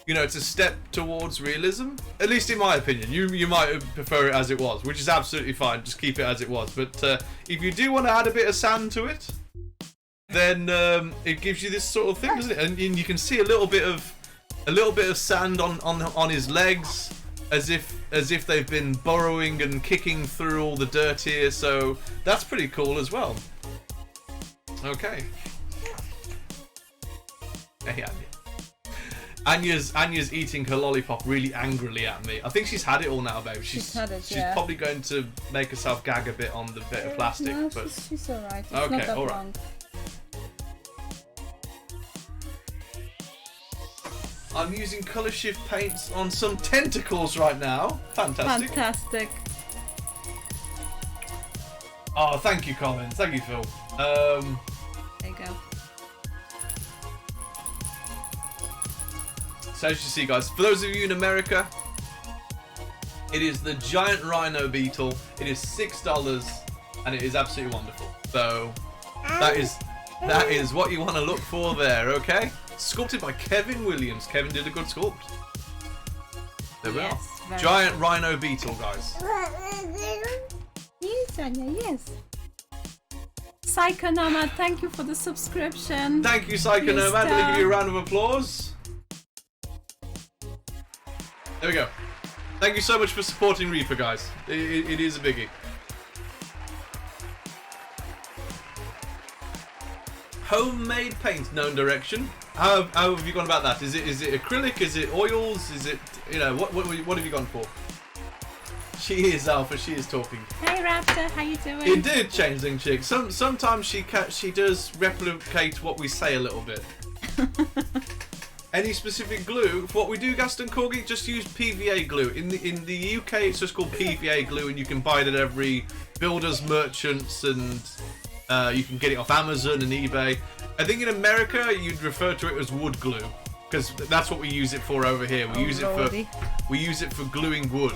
Speaker 1: you know, it's a step towards realism. At least in my opinion. You might prefer it as it was, which is absolutely fine. Just keep it as it was. But if you do want to add a bit of sand to it, then it gives you this sort of thing, doesn't it? And you can see a little bit of sand on his legs, as if they've been burrowing and kicking through all the dirt here. So that's pretty cool as well. Okay. Hey, Anya's eating her lollipop really angrily at me. I think she's had it all now, babe.
Speaker 2: She's had it,
Speaker 1: she's
Speaker 2: yeah.
Speaker 1: probably going to make herself gag a bit on the bit of plastic.
Speaker 2: No,
Speaker 1: but
Speaker 2: she's alright. It's
Speaker 1: okay,
Speaker 2: not that
Speaker 1: alright.
Speaker 2: long.
Speaker 1: I'm using colour shift paints on some tentacles right now. Fantastic.
Speaker 2: Fantastic.
Speaker 1: Oh, thank you, Colin. Thank you, Phil.
Speaker 2: There you go.
Speaker 1: So as you see, guys, for those of you in America, it is the giant rhino beetle. It is $6, and it is absolutely wonderful. So that is what you want to look for there, okay? Sculpted by Kevin Williams. Kevin did a good sculpt. There we
Speaker 2: Yes,
Speaker 1: are.
Speaker 2: very
Speaker 1: Giant rhino beetle, guys.
Speaker 2: Yes, Anya, yes. Psycho Nomad, thank you for the subscription.
Speaker 1: Thank you, Psycho
Speaker 2: Yes,
Speaker 1: Nomad. Let me give you a round of applause. There we go. Thank you so much for supporting Reaper, guys. It is a biggie. Homemade paint, known direction. How have you gone about that? Is it acrylic? Is it oils? Is it, you know, what have you gone for? She is Alpha. She is talking.
Speaker 2: Hey Raptor, how you doing?
Speaker 1: It did, Changeling Chick. Sometimes she does replicate what we say a little bit. Any specific glue? For what we do, Gaston Corgi, just use PVA glue. In the UK, it's just called PVA glue, and you can buy it at every builders, merchants, and you can get it off Amazon and eBay. I think in America, you'd refer to it as wood glue, because that's what we use it for over here. We use it for gluing wood.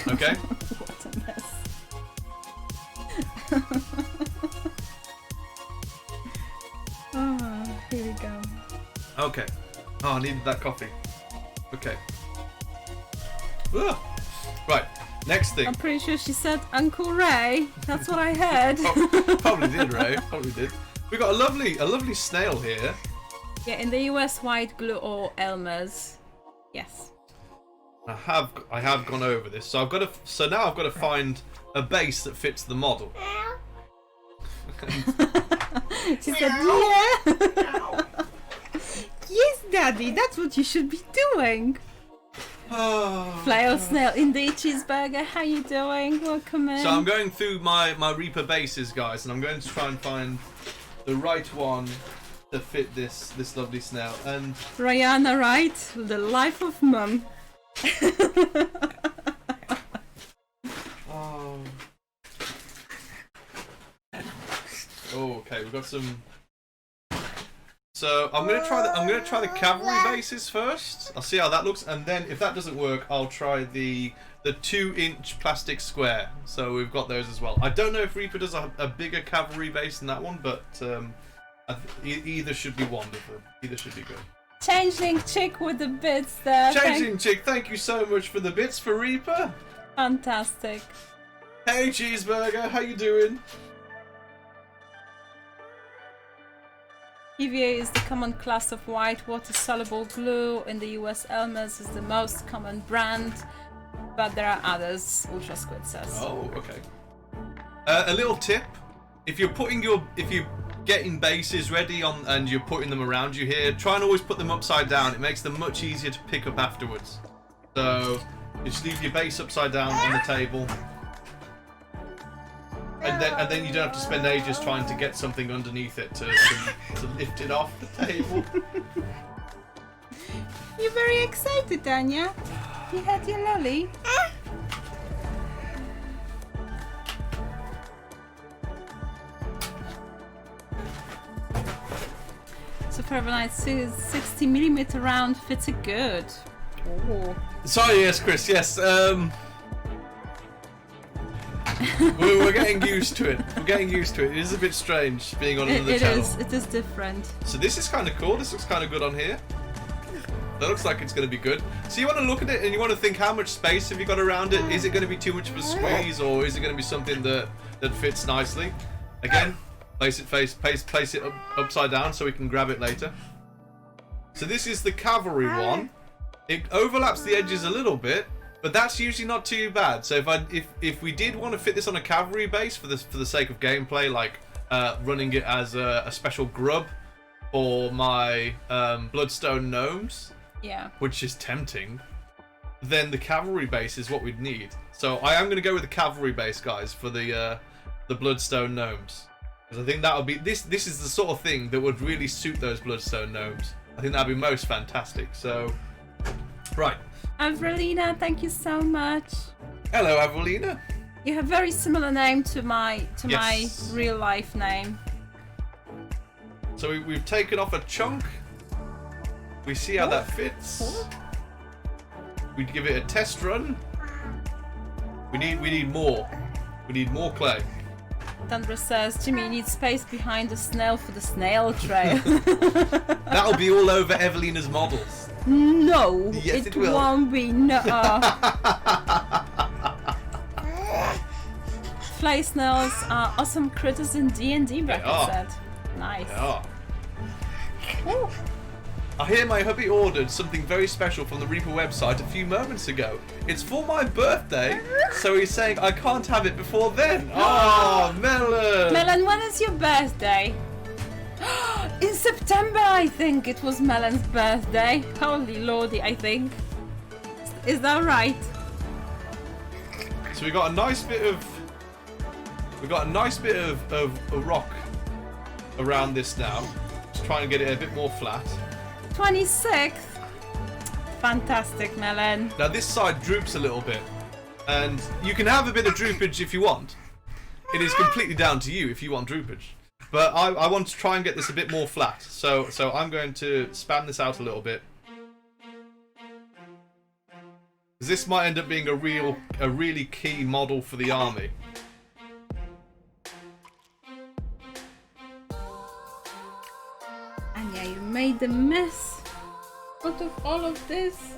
Speaker 1: Okay.
Speaker 2: What a mess. Oh, here we go.
Speaker 1: Okay. Oh, I needed that coffee. Okay. Ugh. Right. Next thing.
Speaker 2: I'm pretty sure she said Uncle Ray. That's what I heard.
Speaker 1: Oh, probably did, Ray. Probably did. We got a lovely snail here.
Speaker 2: Yeah, in the US, white glue or Elmer's. Yes.
Speaker 1: I have gone over this, so now I've got to find a base that fits the model.
Speaker 2: She said, yeah. Yes, Daddy, that's what you should be doing. Flail Snail, indeed, Cheeseburger, how you doing? Welcome in.
Speaker 1: So I'm going through my Reaper bases, guys, and I'm going to try and find the right one to fit this lovely snail. And
Speaker 2: Rihanna, right? The life of Mum.
Speaker 1: Oh, okay, we've got some. So I'm gonna try the cavalry bases first. I'll see how that looks, and then if that doesn't work, I'll try the 2-inch plastic square. So we've got those as well. I don't know if Reaper does a bigger cavalry base than that one, but either should be wonderful. Either should be good.
Speaker 2: Changeling Chick with the bits there.
Speaker 1: Changeling Chick, thank you so much for the bits for Reaper.
Speaker 2: Fantastic.
Speaker 1: Hey Cheeseburger, how you doing?
Speaker 2: PVA is the common class of white water-soluble glue. In the US, Elmer's is the most common brand, but there are others, Ultra Squid says.
Speaker 1: Oh, okay. A little tip: if you're getting bases ready and you're putting them around you here, try and always put them upside down. It makes them much easier to pick up afterwards. So you just leave your base upside down on the table. And then you don't have to spend ages trying to get something underneath it to lift it off the table.
Speaker 2: You're very excited, Danya. You had your lolly. So Forever Night 60mm round fits it good. Oh.
Speaker 1: Sorry, yes, Chris, yes. We're getting used to it. We're getting used to it. It is a bit strange being on another channel.
Speaker 2: It is different.
Speaker 1: So this is kind of cool. This looks kind of good on here. That looks like it's going to be good. So you want to look at it and you want to think, how much space have you got around it? Is it going to be too much of a squeeze, or is it going to be something that fits nicely? Again, place it upside down so we can grab it later. So this is the cavalry one. It overlaps the edges a little bit, but that's usually not too bad. So if we did want to fit this on a cavalry base for the sake of gameplay, like running it as a special grub for my bloodstone gnomes,
Speaker 2: yeah,
Speaker 1: which is tempting, then the cavalry base is what we'd need. So I am going to go with the cavalry base, guys, for the bloodstone gnomes, because I think that would be this is the sort of thing that would really suit those bloodstone gnomes. I think that'd be most fantastic. So right.
Speaker 2: Avrelina, thank you so much.
Speaker 1: Hello, Avrelina.
Speaker 2: You have very similar name to my
Speaker 1: Yes.
Speaker 2: real life name.
Speaker 1: So we've taken off a chunk. We see how that fits. We give it a test run. We need more. We need more clay.
Speaker 2: Tundra says, Jimmy, you need space behind the snail for the snail trail.
Speaker 1: That'll be all over Evelina's models.
Speaker 2: No,
Speaker 1: Yes, it will.
Speaker 2: won't be. No. Fly snails are awesome critters in D&D, Bracket
Speaker 1: are.
Speaker 2: said. Nice.
Speaker 1: Yeah.
Speaker 2: Ooh.
Speaker 1: I hear my hubby ordered something very special from the Reaper website a few moments ago. It's for my birthday, so he's saying I can't have it before then. Oh, Melon!
Speaker 2: Melon, when is your birthday? In September, I think it was Melon's birthday. Holy lordy, I think. Is that right?
Speaker 1: So we got a nice bit of rock around this now. Just trying to get it a bit more flat.
Speaker 2: 26th. Fantastic, Melon.
Speaker 1: Now this side droops a little bit, and you can have a bit of droopage if you want. It is completely down to you if you want droopage. But I want to try and get this a bit more flat, so I'm going to span this out a little bit. This might end up being a really key model for the army.
Speaker 2: And yeah, you made a mess out of all of this.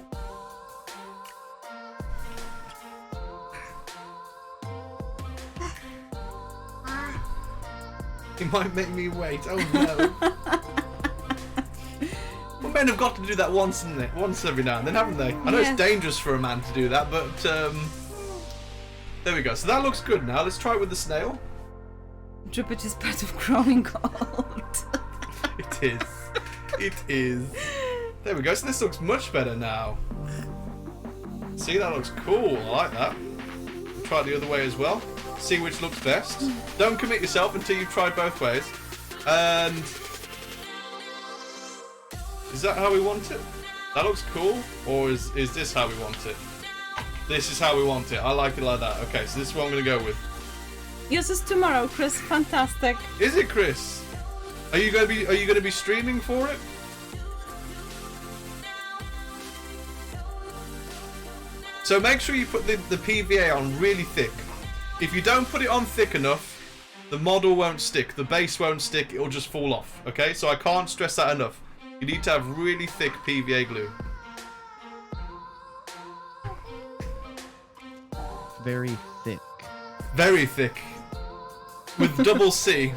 Speaker 1: He might make me wait. Oh no. Well, men have got to do that once, isn't it? Once every now and then, haven't they? I know
Speaker 2: Yes.
Speaker 1: it's dangerous for a man to do that, but there we go. So that looks good now. Let's try it with the snail.
Speaker 2: Droopage is part of growing old.
Speaker 1: It is. It is. There we go. So this looks much better now. See, that looks cool. I like that. Try it the other way as well. See which looks best. Don't commit yourself until you've tried both ways. And is that how we want it? That looks cool. Or is this how we want it? This is how we want it. I like it like that. Okay, so this is what I'm going to go with.
Speaker 2: Yours is tomorrow, Chris. Fantastic.
Speaker 1: Is it, Chris? Are you going to be streaming for it? So make sure you put the PVA on really thick. If you don't put it on thick enough, the model won't stick, the base won't stick, it'll just fall off. Okay, so I can't stress that enough. You need to have really thick PVA glue.
Speaker 3: Very thick.
Speaker 1: Very thick. With double C.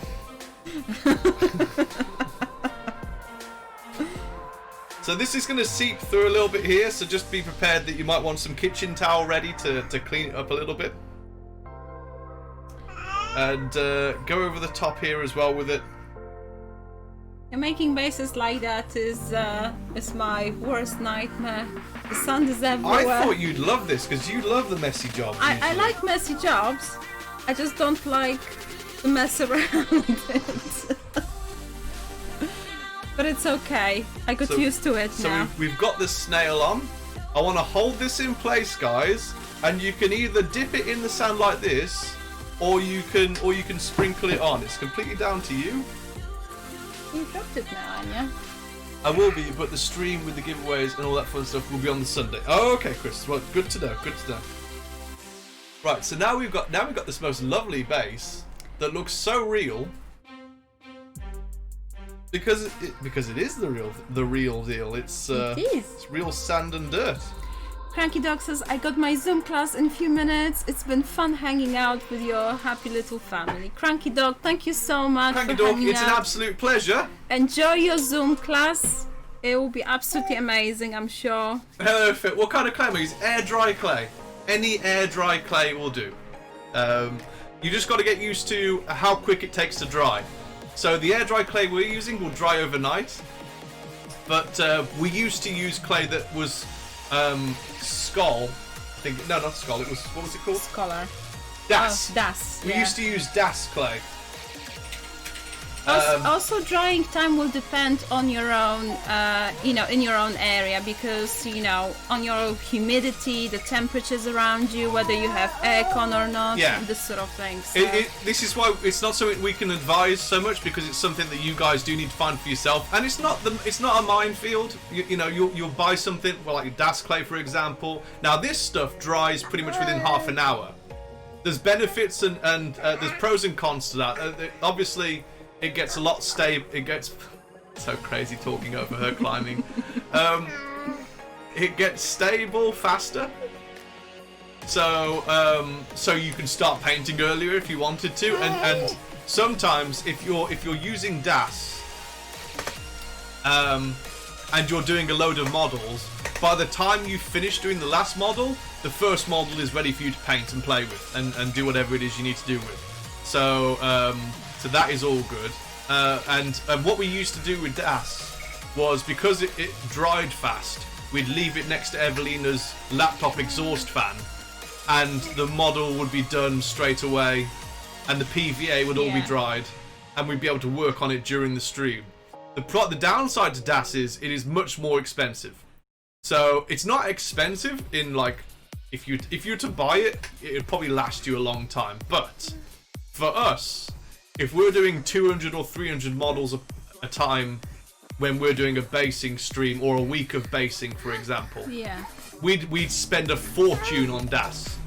Speaker 1: So this is going to seep through a little bit here, so just be prepared that you might want some kitchen towel ready to clean it up a little bit. And go over the top here as well with it.
Speaker 2: And making bases like that is my worst nightmare. The sand is everywhere.
Speaker 1: I thought you'd love this, because you love the messy jobs.
Speaker 2: I
Speaker 1: usually.
Speaker 2: like messy jobs. I just don't like to mess around with it. But it's okay. I got used to it
Speaker 1: So
Speaker 2: now.
Speaker 1: we've got the snail on. I want to hold this in place, guys, and you can either dip it in the sand like this, or you can sprinkle it on. It's completely down to you.
Speaker 2: You dropped it now, Anya.
Speaker 1: I will be, but the stream with the giveaways and all that fun stuff will be on the Sunday. Oh, okay, Chris. Well, good to know. Good to know. Right. So now we've got this most lovely base that looks so real. Because it is the real deal. It's
Speaker 2: It is.
Speaker 1: it's real sand and dirt.
Speaker 2: Cranky Dog says, I got my Zoom class in a few minutes. It's been fun hanging out with your happy little family. Cranky Dog, thank you so much
Speaker 1: Cranky
Speaker 2: for
Speaker 1: Dog,
Speaker 2: hanging
Speaker 1: it's
Speaker 2: out.
Speaker 1: an absolute pleasure.
Speaker 2: Enjoy your Zoom class. It will be absolutely amazing, I'm sure.
Speaker 1: Hello, Fit. What kind of clay am I using? Air dry clay. Any air dry clay will do. You just got to get used to how quick it takes to dry. So the air dry clay we're using will dry overnight. But we used to use clay that was Skull. No, not Skull. It was, what was it called?
Speaker 2: Scholar.
Speaker 1: Das.
Speaker 2: Oh, Das.
Speaker 1: We
Speaker 2: yeah.
Speaker 1: used to use Das clay.
Speaker 2: Also, drying time will depend on your own, in your own area, because on your humidity, the temperatures around you, whether you have aircon or not,
Speaker 1: Yeah.
Speaker 2: this sort of thing. So.
Speaker 1: This is why it's not something we can advise so much, because it's something that you guys do need to find for yourself, and it's not a minefield. You'll buy something, well, like your Das clay, for example. Now this stuff dries pretty much within half an hour. There's benefits and there's pros and cons to that. Obviously, it gets a lot stable. It gets so crazy talking over her climbing. it gets stable faster. So you can start painting earlier if you wanted to, and sometimes if you're using DAS, and you're doing a load of models, by the time you finish doing the last model, the first model is ready for you to paint and play with, and do whatever it is you need to do with. So that is all good. And what we used to do with DAS was, because it dried fast, we'd leave it next to Evelina's laptop exhaust fan, and the model would be done straight away, and the PVA would all be dried, and we'd be able to work on it during the stream. The downside to DAS is it is much more expensive. So it's not expensive in, like, if you were to buy it, it'd probably last you a long time. But for us, if we're doing 200 or 300 models a time when we're doing a basing stream, or a week of basing, for example, we'd spend a fortune on DAS.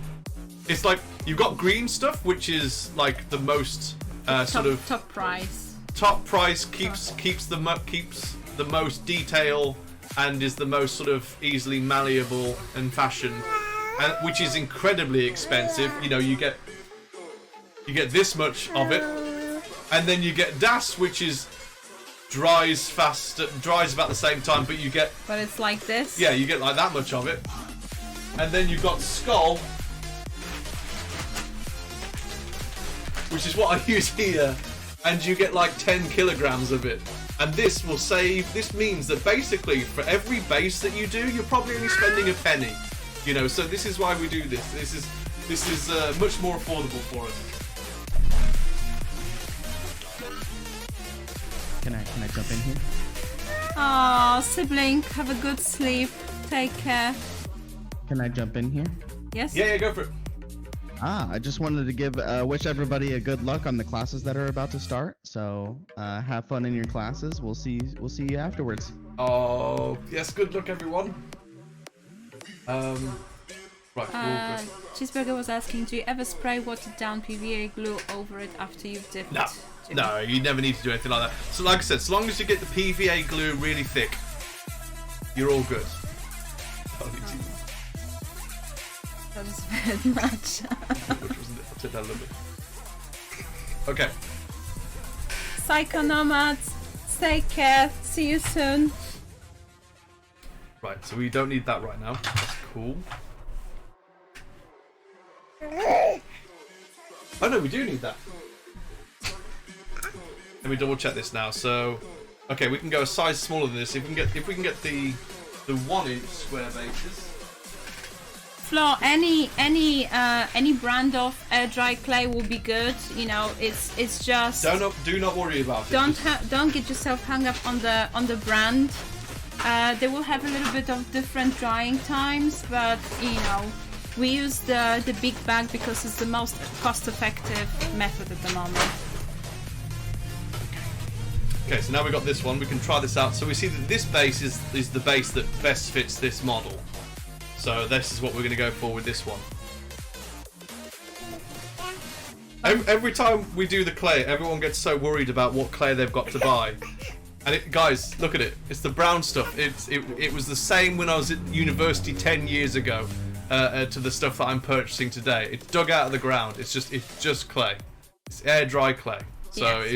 Speaker 1: It's like, you've got green stuff, which is like the most
Speaker 2: top price.
Speaker 1: Top price keeps the most detail, and is the most sort of easily malleable and fashioned, which is incredibly expensive. You know, you get this much of it, and then you get DAS, which is dries about the same time, but you get.
Speaker 2: But it's like this.
Speaker 1: Yeah, you get like that much of it, and then you've got Skull, which is what I use here, and you get like 10 kilograms of it. And this means that basically for every base that you do, you're probably only spending a penny. You know, so this is why we do this. This is much more affordable for us.
Speaker 3: Can I jump in here?
Speaker 2: Oh, sibling, have a good sleep. Take care.
Speaker 3: Can I jump in here?
Speaker 2: Yes?
Speaker 1: Yeah, go for it.
Speaker 3: I just wanted to give wish everybody a good luck on the classes that are about to start. So have fun in your classes. We'll see you afterwards.
Speaker 1: Oh yes, good luck everyone. Right, we're all good.
Speaker 2: Cheeseburger was asking, do you ever spray watered down PVA glue over it after you've dipped?
Speaker 1: No, you never need to do anything like that. So like I said, as long as you get the PVA glue really thick, you're all good.
Speaker 2: That's very much.
Speaker 1: I'll take that a little bit. Okay.
Speaker 2: Psycho Nomads, take care. See you soon.
Speaker 1: Right, so we don't need that right now. That's cool. Oh no, we do need that. Let me double check this now. So, okay, we can go a size smaller than this. If we can get the 1-inch square bases.
Speaker 2: Flo, any brand of air dry clay will be good. You know, it's just.
Speaker 1: Do not worry about it.
Speaker 2: Don't get yourself hung up on the brand. They will have a little bit of different drying times, but you know, we use the big bag because it's the most cost-effective method at the moment.
Speaker 1: Okay, so now we've got this one. We can try this out. So we see that this base is the base that best fits this model. So this is what we're going to go for with this one. Every time we do the clay, everyone gets so worried about what clay they've got to buy. And guys, look at it. It's the brown stuff. It was the same when I was at university 10 years ago to the stuff that I'm purchasing today. It's dug out of the ground. It's just clay. It's air dry clay. So yes.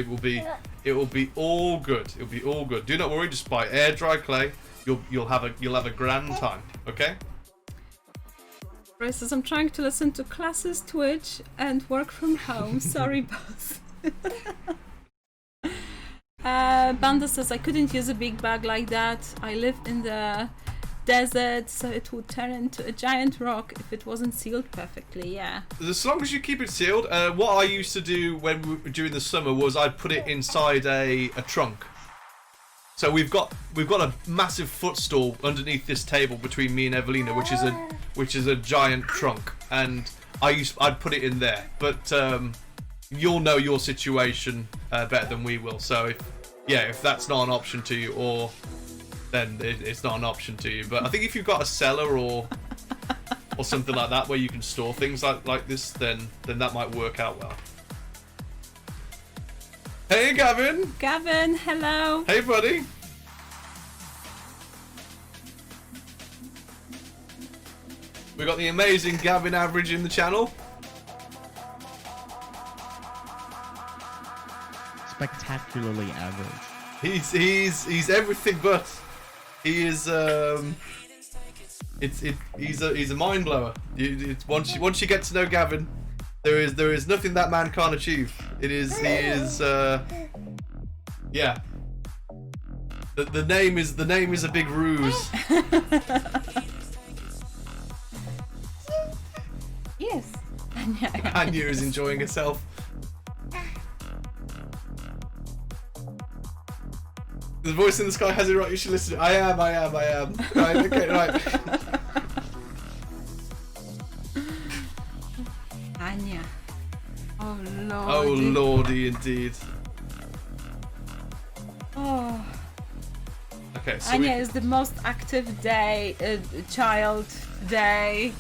Speaker 1: It will be all good. It'll be all good. Do not worry. Just buy air dry clay. You'll have a grand time. Okay.
Speaker 2: Ray says, I'm trying to listen to classes, Twitch, and work from home. Sorry, boss. Banda says, I couldn't use a big bag like that. I live in the desert, so it would turn into a giant rock if it wasn't sealed perfectly. Yeah. As
Speaker 1: long as you keep it sealed. What I used to do during the summer was I'd put it inside a trunk. So we've got a massive footstool underneath this table between me and Evelina, which is a giant trunk, and I'd put it in there. But you'll know your situation better than we will. So if that's not an option to you, then it's not an option to you. But I think if you've got a cellar or something like that where you can store things like this, then that might work out well. Hey, Gavin!
Speaker 2: Gavin, hello!
Speaker 1: Hey, buddy! We got the amazing Gavin Average in the channel.
Speaker 3: Spectacularly average.
Speaker 1: He's everything but. He is he's a mind blower. Once you get to know Gavin, there is nothing that man can't achieve. He is yeah. The name is a big ruse.
Speaker 2: Yes.
Speaker 1: Anya is enjoying herself. The voice in the sky has it right. You should listen. I am. Right. Okay. Right.
Speaker 2: Anya. Oh lord.
Speaker 1: Oh lordy, indeed.
Speaker 2: Oh.
Speaker 1: Okay. So
Speaker 2: Anya is the most active child day.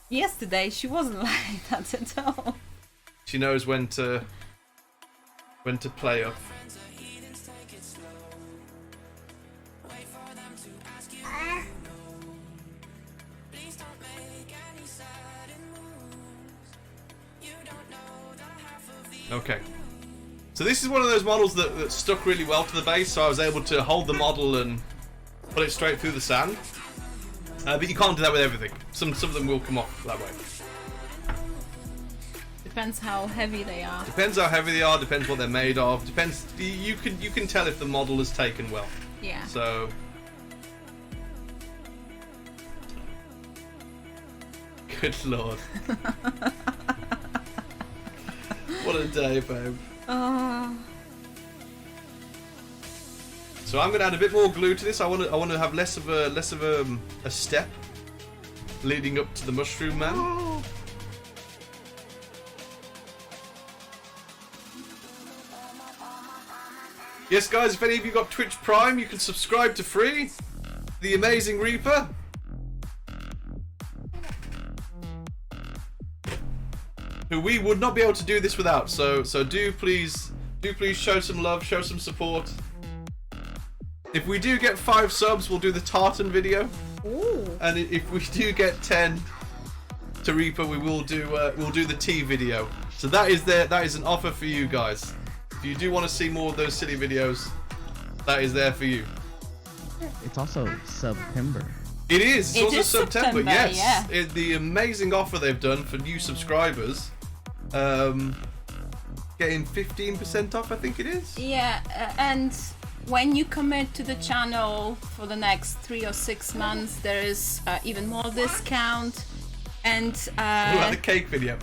Speaker 2: Yesterday she wasn't like that at all.
Speaker 1: she knows when to play up. Okay. So this is one of those models that stuck really well to the base, so I was able to hold the model and put it straight through the sand. But you can't do that with everything. Some of them will come off that way.
Speaker 2: Depends how heavy they are.
Speaker 1: Depends how heavy they are, depends what they're made of, depends, you can tell if the model is taken well.
Speaker 2: Yeah.
Speaker 1: So... Good lord. What a day, babe.
Speaker 2: Oh.
Speaker 1: So I'm going to add a bit more glue to this. I want to have less of a step leading up to the mushroom man.
Speaker 2: Oh.
Speaker 1: Yes, guys, if any of you got Twitch Prime, you can subscribe to free. The amazing Reaper. Who we would not be able to do this without. So do please show some love, show some support. If we do get 5 subs, we'll do the tartan video.
Speaker 2: Ooh.
Speaker 1: And if we do get 10 to Reaper, we'll do the tea video. So that is an offer for you guys. If you do want to see more of those silly videos, that is there for you.
Speaker 3: It's also September.
Speaker 1: It is. It's also
Speaker 2: is
Speaker 1: September.
Speaker 2: September,
Speaker 1: Yes.
Speaker 2: yeah.
Speaker 1: The amazing offer they've done for new subscribers. Getting 15% off, I think it is.
Speaker 2: Yeah, and when you commit to the channel for the next 3 or 6 months, there is even more discount. And
Speaker 1: What about the cake video?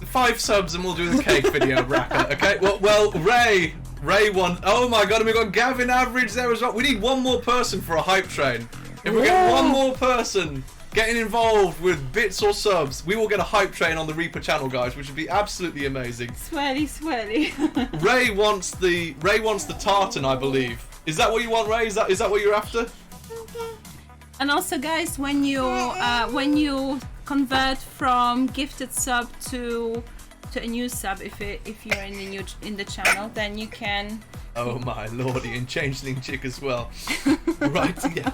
Speaker 1: 5 subs and we'll do the cake video, Raka. Okay. Well, Ray won. Oh my god, and we got Gavin Average there as well. We need one more person for a hype train. If we get one more person getting involved with bits or subs, we will get a hype train on the Reaper channel, guys, which would be absolutely amazing.
Speaker 2: swelly.
Speaker 1: Ray wants the tartan, I believe. Is that what you want, Ray? Is that what you're after?
Speaker 2: And also, guys, when you convert from gifted sub to a new sub, if you're in the channel, then you can.
Speaker 1: Oh my lordy, and Changeling Chick as well. Right, yeah.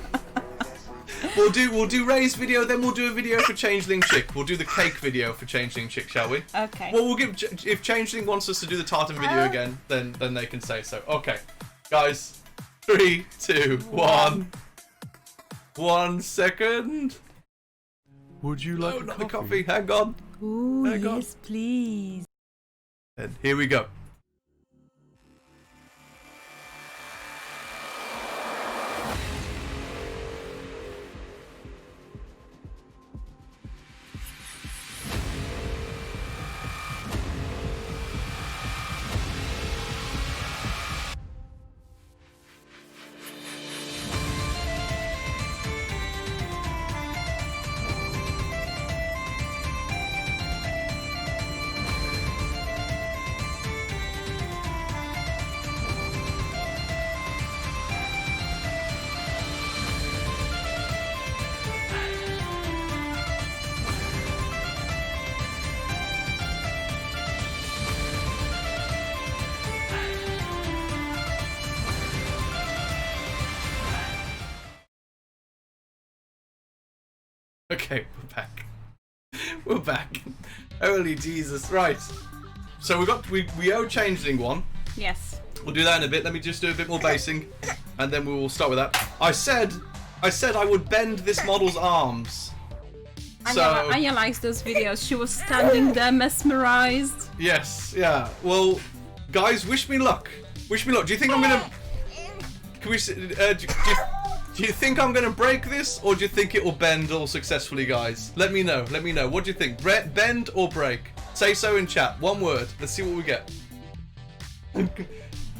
Speaker 1: We'll do Ray's video, then we'll do a video for Changeling Chick. We'll do the cake video for Changeling Chick, shall we?
Speaker 2: Okay.
Speaker 1: Well, we'll give if Changeling wants us to do the tartan video again, then they can say so. Okay, guys, 3, 2, 1. 1 second. Would you like a coffee? Hang on.
Speaker 7: Ooh,
Speaker 1: Hang on.
Speaker 7: yes, please.
Speaker 1: And here we go. Okay, we're back. We're back. Holy Jesus! Right. So we owe changeling one.
Speaker 2: Yes.
Speaker 1: We'll do that in a bit. Let me just do a bit more basing, and then we will start with that. I said I would bend this model's arms.
Speaker 2: Anya likes those videos. She was standing there mesmerized.
Speaker 1: Yes, yeah. Well, guys, wish me luck. Wish me luck. Do you think I'm gonna? Can we? Do you think I'm gonna break this, or do you think it will bend all successfully, guys? Let me know. Let me know. What do you think? Bend or break? Say so in chat. One word. Let's see what we get.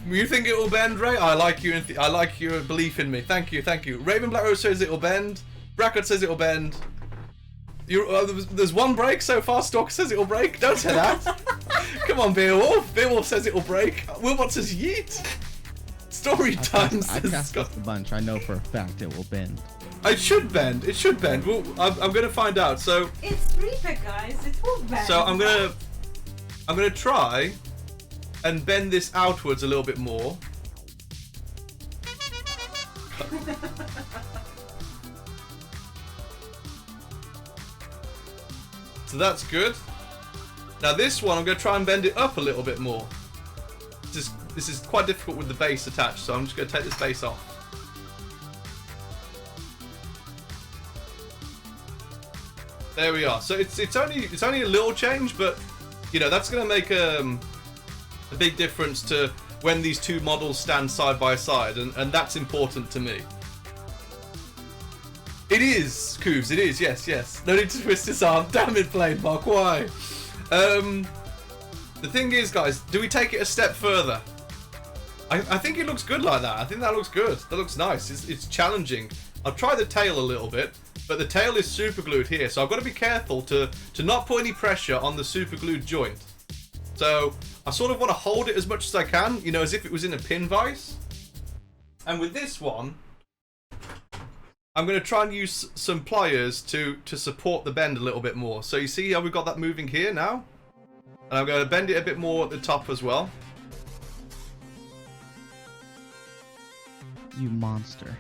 Speaker 1: You think it will bend, Ray? I like you. I like your belief in me. Thank you. Thank you. Raven Black Rose says it will bend. Bracket says it will bend. There's one break so far. Stalker says it will break. Don't say that. Come on, Beowulf. Beowulf says it will break. Wilbot says yeet. Story time
Speaker 3: I
Speaker 1: says
Speaker 3: cast
Speaker 1: Scott.
Speaker 3: the bunch. I know for a fact it will bend.
Speaker 1: It should bend. It should bend. Well, I'm gonna find out. So.
Speaker 2: It's Reaper, guys. It will bend.
Speaker 1: So I'm gonna try and bend this outwards a little bit more. So that's good. Now this one, I'm going to try and bend it up a little bit more. This is quite difficult with the base attached, so I'm just going to take this base off. There we are. So it's only a little change, but you know that's going to make a big difference to when these two models stand side by side, and that's important to me. It is, Coos, it is, yes. No need to twist his arm. Damn it, Blade Mark, why? The thing is, guys, do we take it a step further? I think it looks good like that. I think that looks good. That looks nice. It's challenging. I'll try the tail a little bit, but the tail is super glued here, so I've got to be careful to not put any pressure on the super glued joint. So I sort of want to hold it as much as I can, you know, as if it was in a pin vise. And with this one, I'm going to try and use some pliers to support the bend a little bit more. So you see how we've got that moving here now? And I'm going to bend it a bit more at the top as well.
Speaker 3: You monster.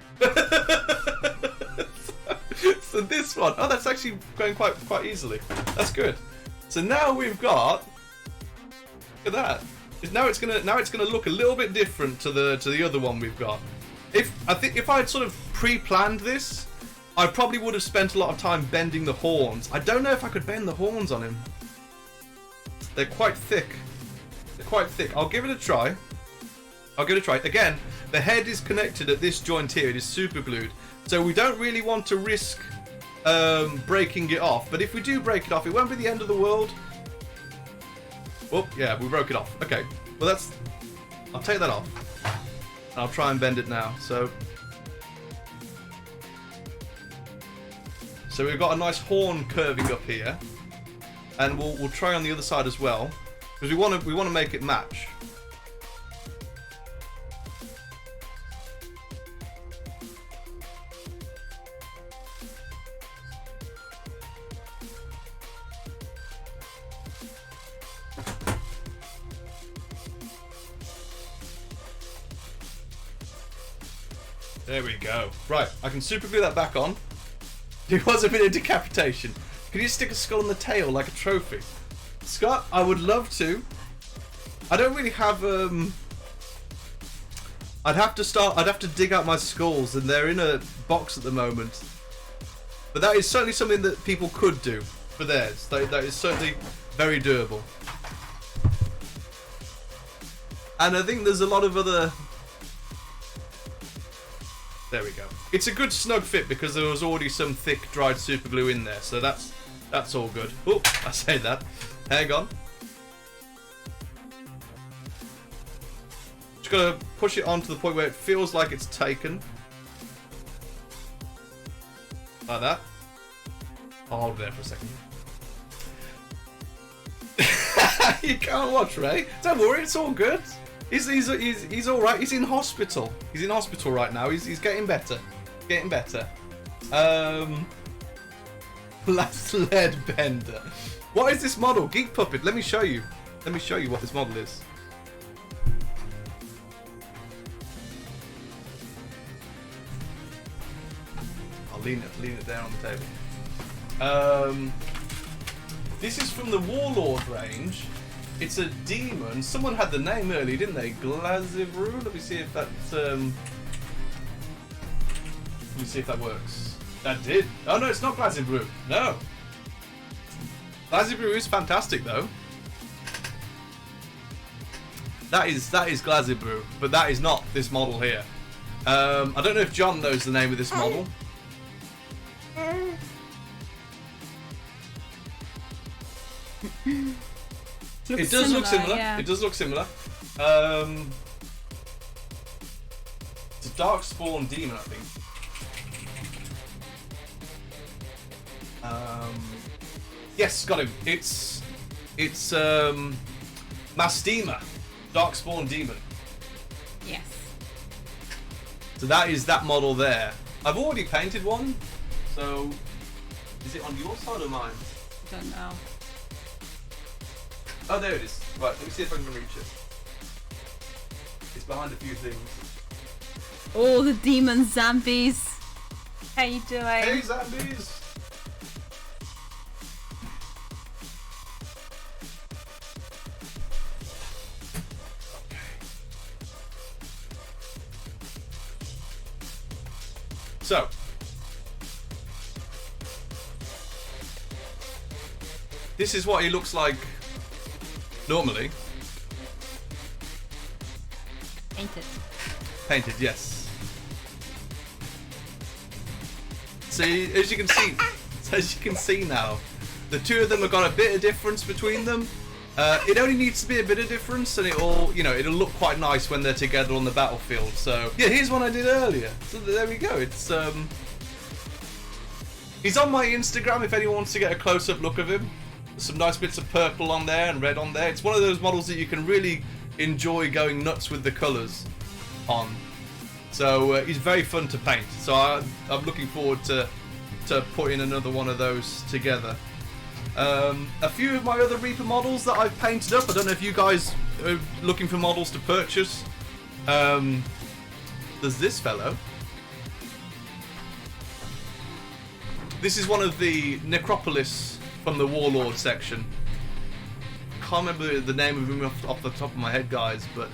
Speaker 1: So this one, oh, that's actually going quite easily. That's good. So now we've got, look at that. Now it's gonna look a little bit different to the other one we've got. I think if I had sort of pre-planned this, I probably would have spent a lot of time bending the horns. I don't know if I could bend the horns on him. They're quite thick. I'll give it a try. Again, the head is connected at this joint here. It is super glued. So we don't really want to risk breaking it off. But if we do break it off, it won't be the end of the world. Oh, yeah, we broke it off. Okay. Well, I'll take that off. I'll try and bend it now. So we've got a nice horn curving up here, and we'll try on the other side as well, because we want to make it match. There we go. Right, I can super glue that back on. It was a bit of decapitation. Can you stick a skull on the tail like a trophy? Scott, I would love to. I don't really have I'd have to dig out my skulls, and they're in a box at the moment. But that is certainly something that people could do for theirs. That is certainly very doable. And I think there's a lot of other... There we go. It's a good snug fit because there was already some thick dried super glue in there, so that's all good. Oh, I said that. Hang on. Just gotta push it on to the point where it feels like it's taken. Like that. I'll hold it there for a second. You can't watch, Ray. Don't worry, it's all good. He's all right. He's in hospital. He's in hospital right now. He's getting better. Getting better. Last lead bender. What is this model? Geek Puppet. Let me show you. Let me show you what this model is. I'll lean it there on the table. This is from the Warlord range. It's a demon. Someone had the name earlier, didn't they? Glazivru? Let me see if that's let me see if that works. That did. Oh no, it's not Glazivru. No. Glazivru is fantastic though. That is Glazivru, but that is not this model here. I don't know if John knows the name of this model. It does look similar.
Speaker 2: Yeah.
Speaker 1: It does look similar. It's a Darkspawn demon, I think. Yes, got him. It's Mastema, Darkspawn demon.
Speaker 2: Yes.
Speaker 1: So that is that model there. I've already painted one. So is it on your side or mine?
Speaker 2: Don't know.
Speaker 1: Oh, there it is. Right, let me see if I can reach it. It's behind a few things.
Speaker 2: All the demon zombies. How you doing?
Speaker 1: Hey, zombies! So, this is what he looks like normally.
Speaker 2: Painted.
Speaker 1: Painted, yes. See, as you can see now, the two of them have got a bit of difference between them. It only needs to be a bit of difference, and it'll look quite nice when they're together on the battlefield. So yeah, here's one I did earlier. So there we go. It's he's on my Instagram if anyone wants to get a close-up look of him. There's some nice bits of purple on there and red on there. It's one of those models that you can really enjoy going nuts with the colours on. So he's very fun to paint. So I'm looking forward to putting another one of those together. A few of my other Reaper models that I've painted up. I don't know if you guys are looking for models to purchase. There's this fellow. This is one of the Necropolis from the Warlord section. Can't remember the name of him off the top of my head, guys, but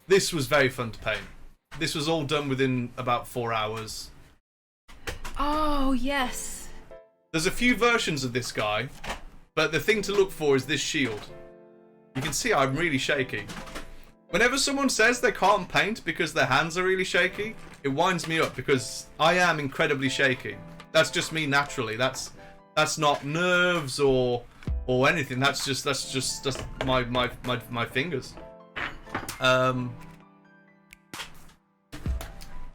Speaker 1: this was very fun to paint. This was all done within about 4 hours.
Speaker 2: Oh, yes.
Speaker 1: There's a few versions of this guy, but the thing to look for is this shield. You can see I'm really shaky. Whenever someone says they can't paint because their hands are really shaky, it winds me up because I am incredibly shaky. That's just me naturally. That's not nerves or anything. That's just my fingers. But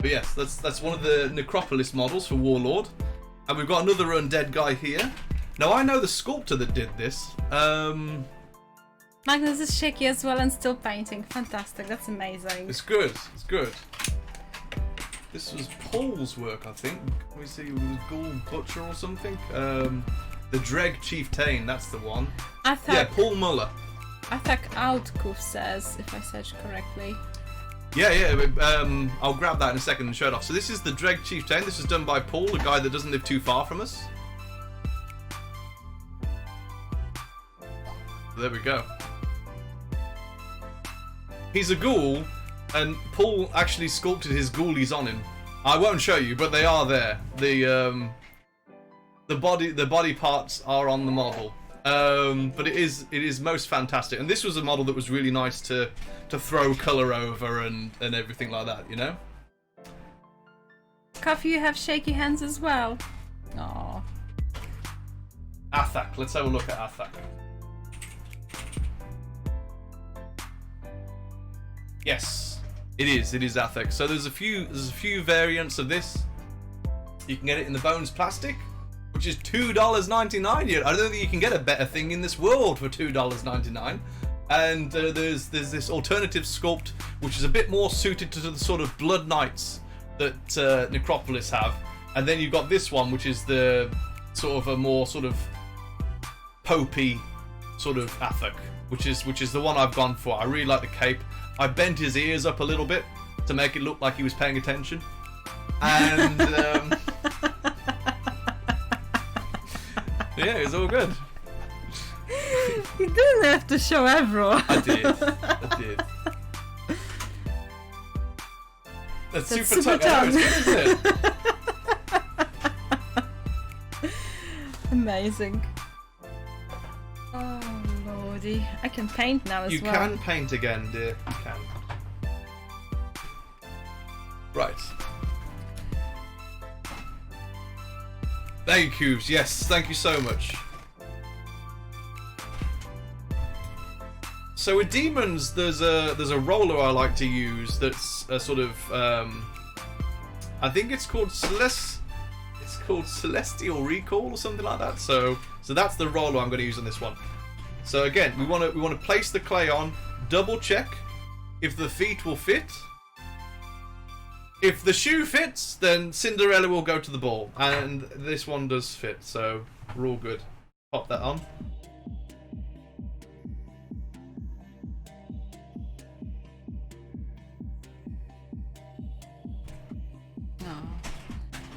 Speaker 1: yes, that's one of the Necropolis models for Warlord. And we've got another undead guy here. Now I know the sculptor that did this.
Speaker 2: Magnus is shaky as well and still painting. Fantastic, that's amazing.
Speaker 1: It's good, it's good. This was Paul's work, I think. Let me see, it was Ghoul Butcher or something. The Dreg Chieftain, that's the one. Yeah, Paul Muller.
Speaker 2: Attack Outcoof says, if I search correctly.
Speaker 1: Yeah, I'll grab that in a second and show it off. So this is the Dreg Chieftain. This is done by Paul, a guy that doesn't live too far from us. There we go. He's a ghoul, and Paul actually sculpted his ghoulies on him. I won't show you, but they are there. The body parts are on the model. But it is most fantastic, and this was a model that was really nice to throw colour over and everything like that, you know.
Speaker 2: Coffee, you have shaky hands as well. Aww.
Speaker 1: Athak, let's have a look at Athak. Yes, it is Athak. So there's a few variants of this. You can get it in the Bones plastic, which is $2.99. I don't think you can get a better thing in this world for $2.99. And there's this alternative sculpt, which is a bit more suited to the sort of Blood Knights that Necropolis have. And then you've got this one, which is the sort of a more sort of popey sort of Athak, which is the one I've gone for. I really like the cape. I bent his ears up a little bit to make it look like he was paying attention. And Yeah, it's all good.
Speaker 2: You didn't have to show everyone.
Speaker 1: I did. I did. That's super tongue. Isn't it?
Speaker 2: Amazing. Oh lordy, I can paint now as
Speaker 1: You
Speaker 2: well.
Speaker 1: can paint again, dear. You can. Right. Thank you, Cubes. Yes, thank you so much. So with demons, there's a roller I like to use that's a sort of I think it's called Celestial Recall or something like that. So that's the roller I'm going to use on this one. So again, we want to place the clay on, double check if the feet will fit. If the shoe fits, then Cinderella will go to the ball, and this one does fit, so we're all good. Pop that on.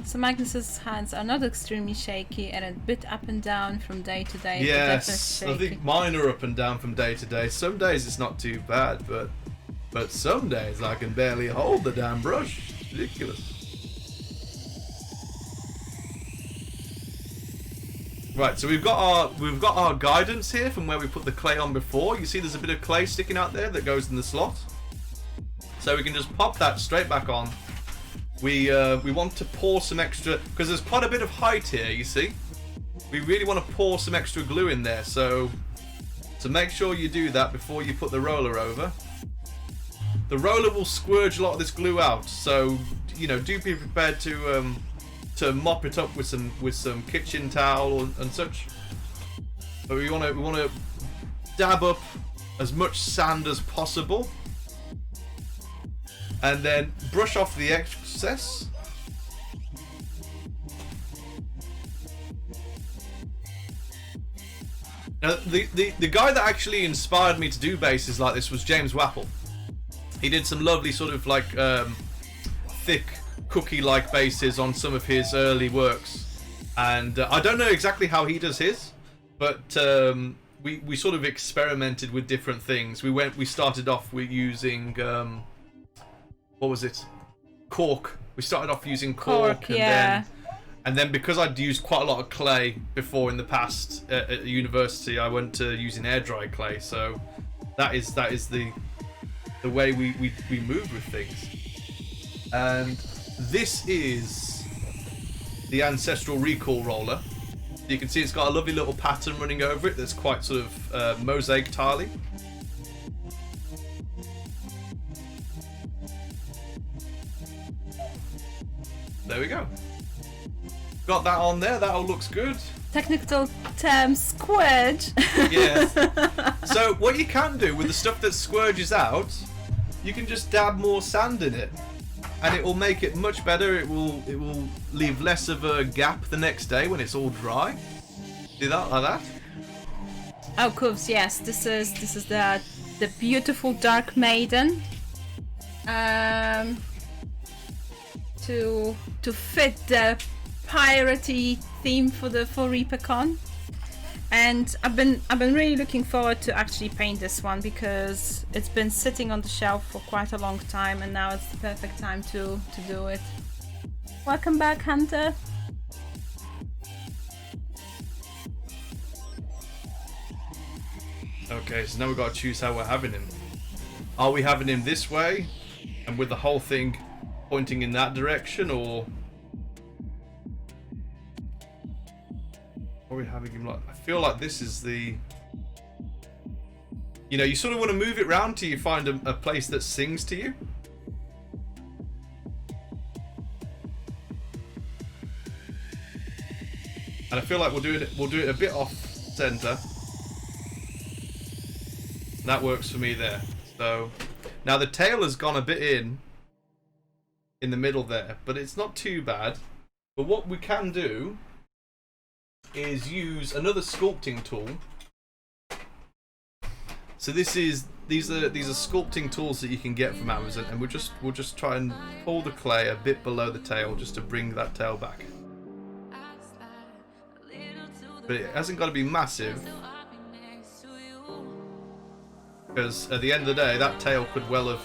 Speaker 2: So Magnus's hands are not extremely shaky and a bit up and down from day to day.
Speaker 1: Yes, I think mine are up and down from day to day. Some days it's not too bad, but some days I can barely hold the damn brush. It's ridiculous. Right, so we've got our guidance here from where we put the clay on before. You see there's a bit of clay sticking out there that goes in the slot. So we can just pop that straight back on. We want to pour some extra, because there's quite a bit of height here, you see. We really want to pour some extra glue in there, so make sure you do that before you put the roller over. The roller will squirge a lot of this glue out, so you know, do be prepared to mop it up with some kitchen towel and such. But we want to dab up as much sand as possible, and then brush off the excess. Now, the guy that actually inspired me to do bases like this was James Wapple. He did some lovely sort of like thick cookie-like bases on some of his early works, and I don't know exactly how he does his, but we sort of experimented with different things. We started off with using what was it? Cork. We started off using cork, and then because I'd used quite a lot of clay before in the past at university, I went to using air dry clay. So that is the way we moved with things. And this is the Ancestral Recall roller. You can see it's got a lovely little pattern running over it that's quite sort of mosaic tiley. There we go. Got that on there. That all looks good.
Speaker 2: Technical term, squidge.
Speaker 1: Yes. So what you can do with the stuff that squirges out, you can just dab more sand in it, and it will make it much better. It will leave less of a gap the next day when it's all dry. See that like that?
Speaker 2: Oh, Cubes, yes. This is the beautiful Dark Maiden. To fit the piratey theme for ReaperCon, and I've been really looking forward to actually paint this one because it's been sitting on the shelf for quite a long time, and now it's the perfect time to do it. Welcome back, Hunter.
Speaker 1: Okay, so now we've got to choose how we're having him. Are we having him this way and with the whole thing pointing in that direction, or are we having him like, I feel like this is the, you know, you sort of want to move it round till you find a place that sings to you. And I feel like we'll do it a bit off center. That works for me there. So now the tail has gone a bit in the middle there, but it's not too bad. But what we can do is use another sculpting tool. So these are sculpting tools that you can get from Amazon, and we'll just try and pull the clay a bit below the tail just to bring that tail back. but it hasn't got to be massive. Because at the end of the day, that tail could well have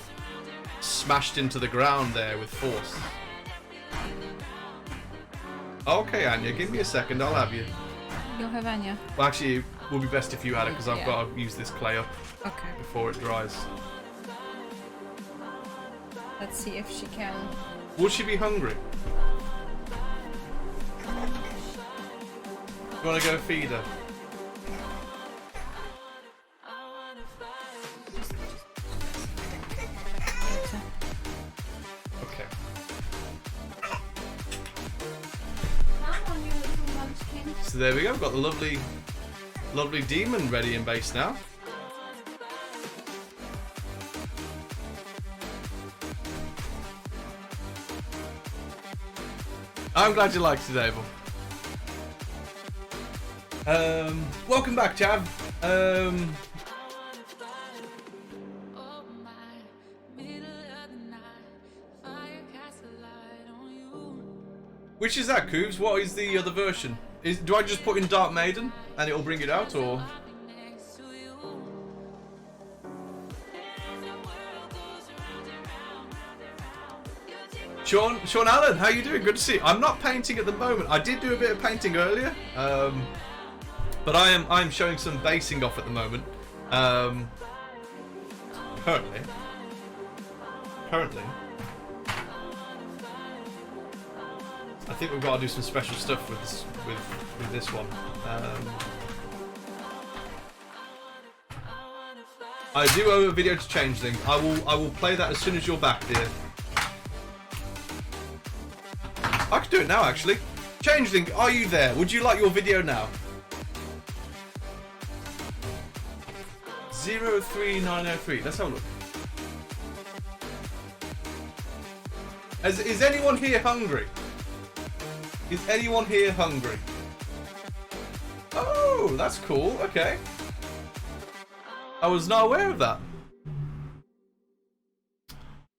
Speaker 1: smashed into the ground there with force. Okay, Anya, give me a second, I'll have you.
Speaker 2: You'll have Anya.
Speaker 1: Well, actually, it would be best if you had it, because I've
Speaker 2: Yeah.
Speaker 1: got to use this clay up
Speaker 2: Okay.
Speaker 1: before it dries.
Speaker 2: Let's see if she can.
Speaker 1: Would she be hungry? You want to go feed her? Okay. So there we go. We've got the lovely demon ready in base now. I'm glad you liked it, Abel. Welcome back, Chav. Which is that, Coobs? What is the other version? Do I just put in Dark Maiden and it'll bring it out, or? Sean Allen, how you doing? Good to see you. I'm not painting at the moment. I did do a bit of painting earlier, but I am showing some basing off at the moment. Currently, I think we've got to do some special stuff with this one. I do owe a video to change things. I will play that as soon as you're back, dear. I could do it now, actually. Changeling, are you there? Would you like your video now? 03903. Let's have a look. Is anyone here hungry? Is anyone here hungry? Oh, that's cool. Okay. I was not aware of that.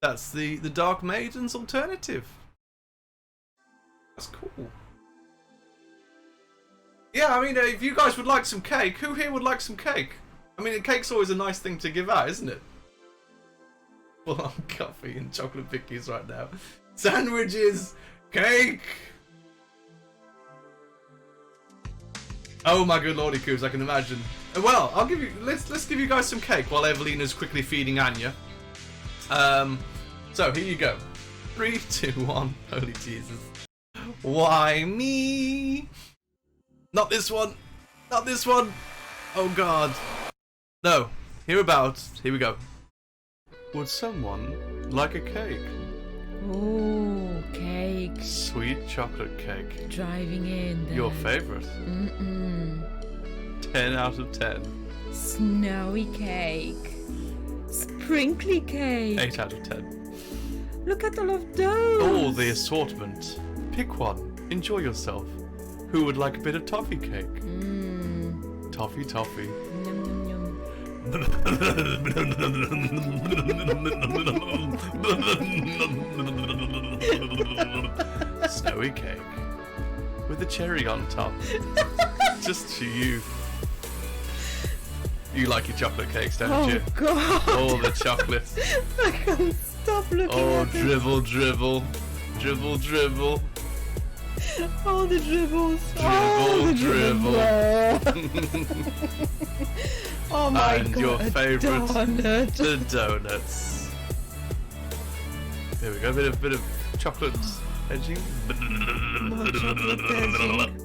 Speaker 1: That's the Dark Maiden's alternative. That's cool. Yeah, I mean, if you guys would like some cake, who here would like some cake? I mean, cake's always a nice thing to give out, isn't it? Well, I'm coffee and chocolate pickies right now. Sandwiches, cake. Oh my good lordy, Coos, I can imagine. Well, I'll give you. Let's give you guys some cake while Evelina's quickly feeding Anya. So here you go. 3, 2, 1. Holy Jesus. Why me? Not this one. Not this one. Oh God. No. Hereabouts. Here we go. Would someone like a cake?
Speaker 7: Oh, cake.
Speaker 1: Sweet chocolate cake.
Speaker 7: Driving in. Then.
Speaker 1: Your favorite? 10 out of 10.
Speaker 7: Snowy cake. Sprinkly cake.
Speaker 1: 8 out of 10.
Speaker 7: Look at all of those.
Speaker 1: All the assortment. Pick one. Enjoy yourself. Who would like a bit of toffee cake? Toffee, toffee.
Speaker 7: Yum, yum, yum.
Speaker 1: Snowy cake. With a cherry on top. Just to you. You like your chocolate cakes, don't you?
Speaker 7: Oh God.
Speaker 1: All the chocolate.
Speaker 7: I can't stop looking
Speaker 1: Oh,
Speaker 7: at it.
Speaker 1: dribble, dribble. Dribble, dribble.
Speaker 7: All the dribbles.
Speaker 1: Dribble,
Speaker 7: Oh my
Speaker 1: And
Speaker 7: God.
Speaker 1: your
Speaker 7: a
Speaker 1: favourite,
Speaker 7: donut.
Speaker 1: the donuts. There we go, a bit of chocolate edging.
Speaker 7: More chocolate edging.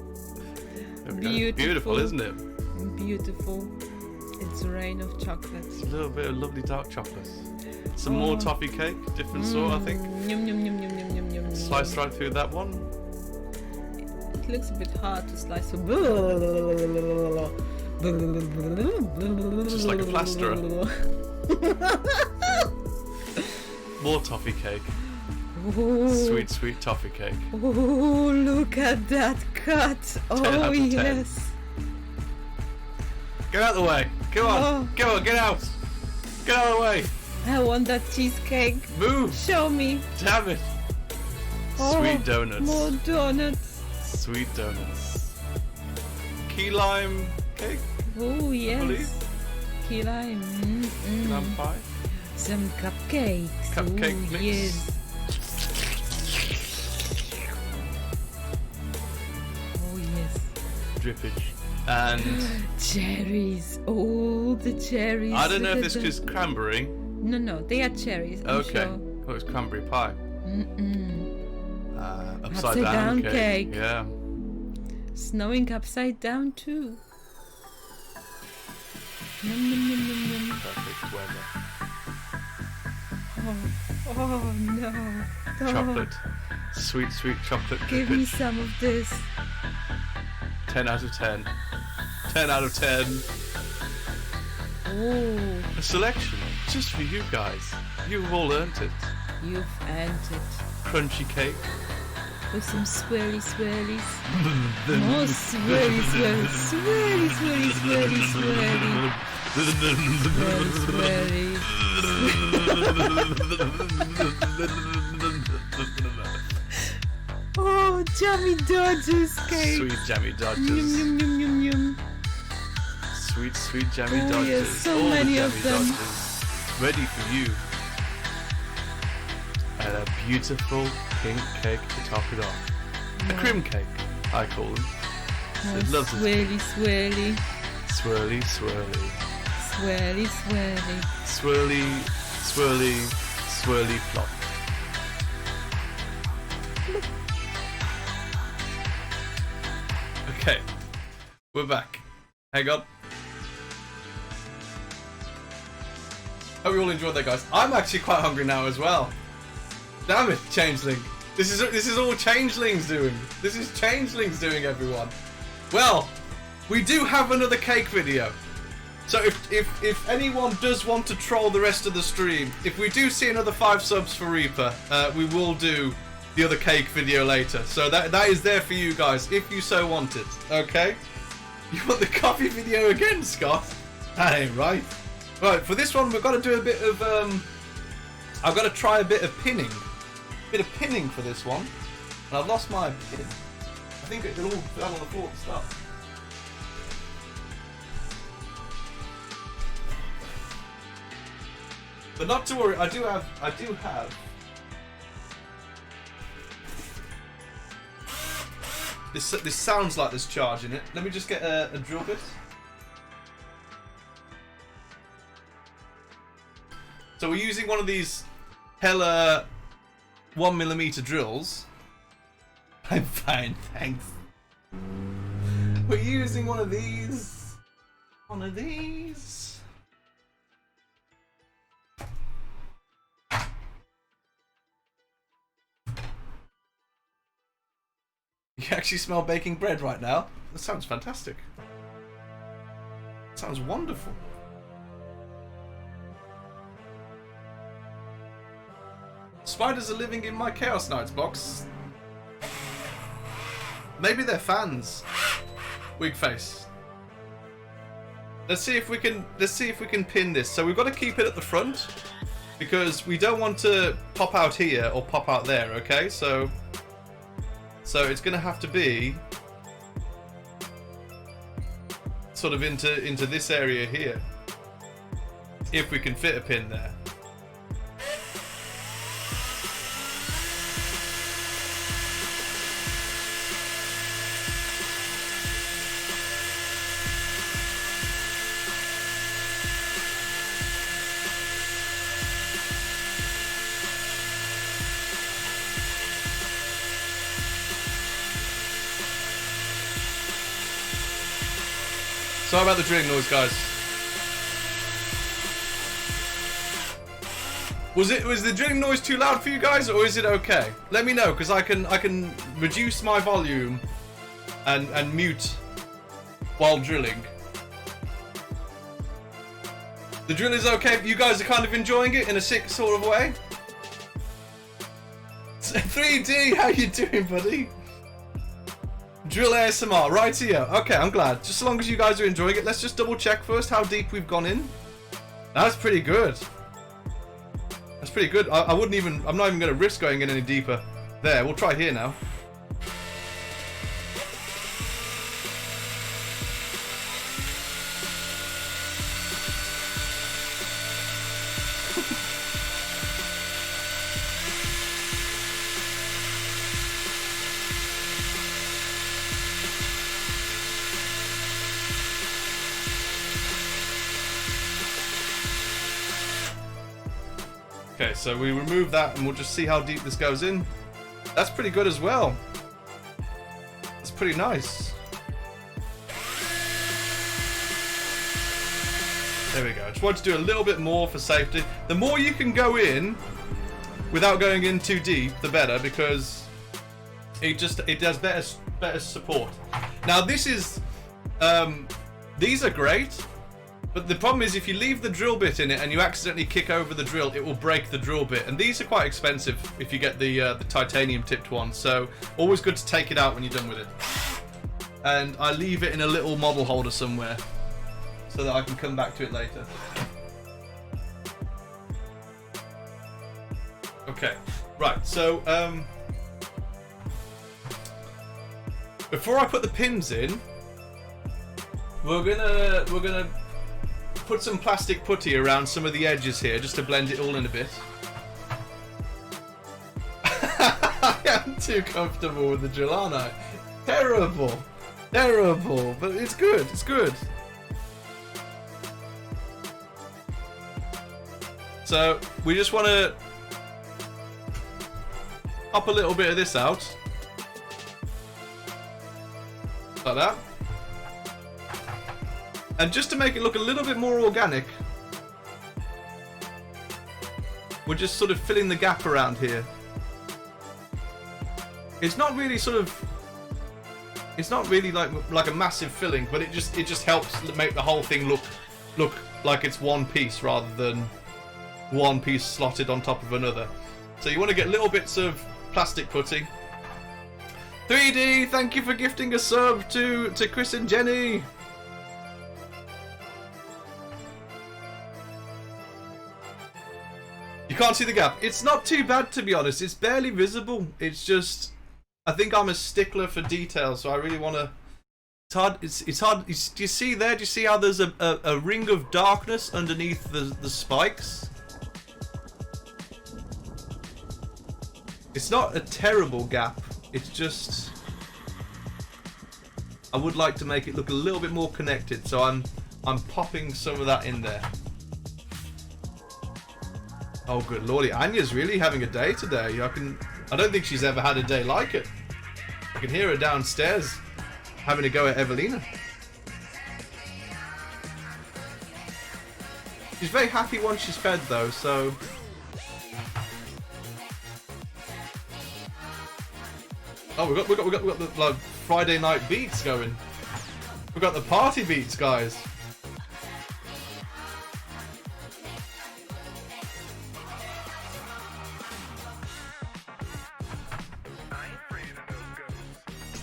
Speaker 1: There we go.
Speaker 7: Beautiful.
Speaker 1: Beautiful, isn't it?
Speaker 7: Beautiful. It's a rain of chocolates.
Speaker 1: A little bit of lovely dark chocolate. Some more toffee cake, different sort, I think.
Speaker 7: Yum, yum, yum, yum, yum, yum, yum.
Speaker 1: Slice right through that one.
Speaker 7: It looks a bit hard to slice. So
Speaker 1: Just like a plasterer. More toffee cake.
Speaker 7: Ooh.
Speaker 1: Sweet, sweet toffee cake.
Speaker 7: Oh, look at that cut.
Speaker 1: 10 out
Speaker 7: Oh,
Speaker 1: of 10.
Speaker 7: yes.
Speaker 1: Get out of the way. Come on.
Speaker 7: Oh.
Speaker 1: Go on, get out. Get out of the way.
Speaker 7: I want that cheesecake.
Speaker 1: Move.
Speaker 7: Show me.
Speaker 1: Damn it.
Speaker 7: Oh,
Speaker 1: Sweet donuts.
Speaker 7: More donuts.
Speaker 1: Sweet donuts. key lime cake,
Speaker 7: Oh
Speaker 1: I believe.
Speaker 7: yes. Key lime.
Speaker 1: Lime pie.
Speaker 7: Some cupcakes.
Speaker 1: Cupcake
Speaker 7: Ooh,
Speaker 1: mix.
Speaker 7: Yes. Oh yes.
Speaker 1: Drippage. And
Speaker 7: Cherries. Oh, the cherries.
Speaker 1: I don't know if
Speaker 7: Look
Speaker 1: this
Speaker 7: at
Speaker 1: is cranberry.
Speaker 7: No, they are cherries. I'm
Speaker 1: Okay.
Speaker 7: Sure.
Speaker 1: Oh, it's cranberry pie. Upside
Speaker 7: Upside-down
Speaker 1: down
Speaker 7: cake.
Speaker 1: Yeah.
Speaker 7: Snowing upside down too. Yum, yum, yum, yum, yum.
Speaker 1: Perfect weather.
Speaker 7: Oh no. Oh,
Speaker 1: Chocolate. Sweet, sweet chocolate.
Speaker 7: Give me
Speaker 1: drippage.
Speaker 7: some of this.
Speaker 1: 10 out of 10. 10 out of 10.
Speaker 7: Oh,
Speaker 1: A selection just for you guys. You've all earned it.
Speaker 7: you've earned it.
Speaker 1: Crunchy cake.
Speaker 7: With some swirly swirlies. Oh, swirly swirly. Swirly swirly swirly swirly. Swirly swirly. Oh, Jammy Dodgers cake.
Speaker 1: Sweet jammy
Speaker 7: Yum
Speaker 1: dodgers.
Speaker 7: yum yum yum yum.
Speaker 1: Sweet, sweet jammy
Speaker 7: Oh,
Speaker 1: dodgers.
Speaker 7: yes, so
Speaker 1: all the
Speaker 7: many of
Speaker 1: jammy
Speaker 7: them.
Speaker 1: dodgers. Ready for you. And a beautiful pink cake to top it off. A cream cake, I call them.
Speaker 7: Oh,
Speaker 1: It loves its
Speaker 7: swirly swirly.
Speaker 1: swirly, swirly.
Speaker 7: Swirly swirly.
Speaker 1: Swirly, swirly, swirly plop. Okay, we're back. Hang on. Hope you all enjoyed that, guys. I'm actually quite hungry now as well. Damn it, Changeling. This is all Changeling's doing. This is Changeling's doing, everyone. Well, we do have another cake video. So if anyone does want to troll the rest of the stream, if we do see another 5 subs for Reaper, we will do the other cake video later. So that is there for you guys, if you so want it. Okay? You want the coffee video again, Scott? That ain't right. Right, for this one we've got to do a bit of I've got to try a bit of pinning. Bit of pinning for this one. And I've lost my pin. I think it all fell on the floor to start. But not to worry, I do have this sounds like there's charge in it. Let me just get a drill bit. So we're using one of these Hella 1mm drills. I'm fine, thanks. We're using one of these. One of these. You can actually smell baking bread right now. That sounds fantastic. Sounds wonderful. Spiders are living in my Chaos Knights box. Maybe they're fans. Wig face. Let's see if we can pin this. So we've got to keep it at the front because we don't want to pop out here or pop out there, okay? So it's gonna have to be sort of into this area here. If we can fit a pin there. Sorry about the drilling noise, guys. Was the drilling noise too loud for you guys, or is it okay? Let me know, because I can reduce my volume and mute while drilling. The drill is okay, but you guys are kind of enjoying it in a sick sort of way. 3D, how you doing, buddy? Drill ASMR, right here. Okay, I'm glad. Just as long as you guys are enjoying it, let's just double check first how deep we've gone in. That's pretty good. That's pretty good. I'm not even going to risk going in any deeper. There, we'll try here now. Okay, so we remove that and we'll just see how deep this goes in. That's pretty good as well. That's pretty nice. There we go. Just wanted to do a little bit more for safety. The more you can go in without going in too deep, the better, because it does better support. Now this is these are great, but the problem is if you leave the drill bit in it and you accidentally kick over the drill, it will break the drill bit, and these are quite expensive if you get the titanium tipped one. So always good to take it out when you're done with it. And I leave it in a little model holder somewhere, so that I can come back to it later. Okay, right, so before I put the pins in, we're gonna put some plastic putty around some of the edges here just to blend it all in a bit. I am too comfortable with the drill, aren't I? Terrible, terrible, but it's good, it's good. So we just want to pop a little bit of this out, like that, and just to make it look a little bit more organic, we're just sort of filling the gap around here. It's not really like a massive filling, but it just helps make the whole thing look like it's one piece rather than one piece slotted on top of another. So you want to get little bits of plastic putty. 3D, thank you for gifting a sub to Chris and Jenny. You can't see the gap. It's not too bad, to be honest. It's barely visible. It's just, I think I'm a stickler for detail, so I really want to. It's hard. It's hard. Do you see there? Do you see how there's a ring of darkness underneath the spikes? It's not a terrible gap, it's just I would like to make it look a little bit more connected, so I'm popping some of that in there. Oh good lordy, Anya's really having a day today. I don't think she's ever had a day like it. I can hear her downstairs having a go at Evelina. She's very happy once she's fed though, so oh, we got the like, Friday night beats going. We got the party beats, guys.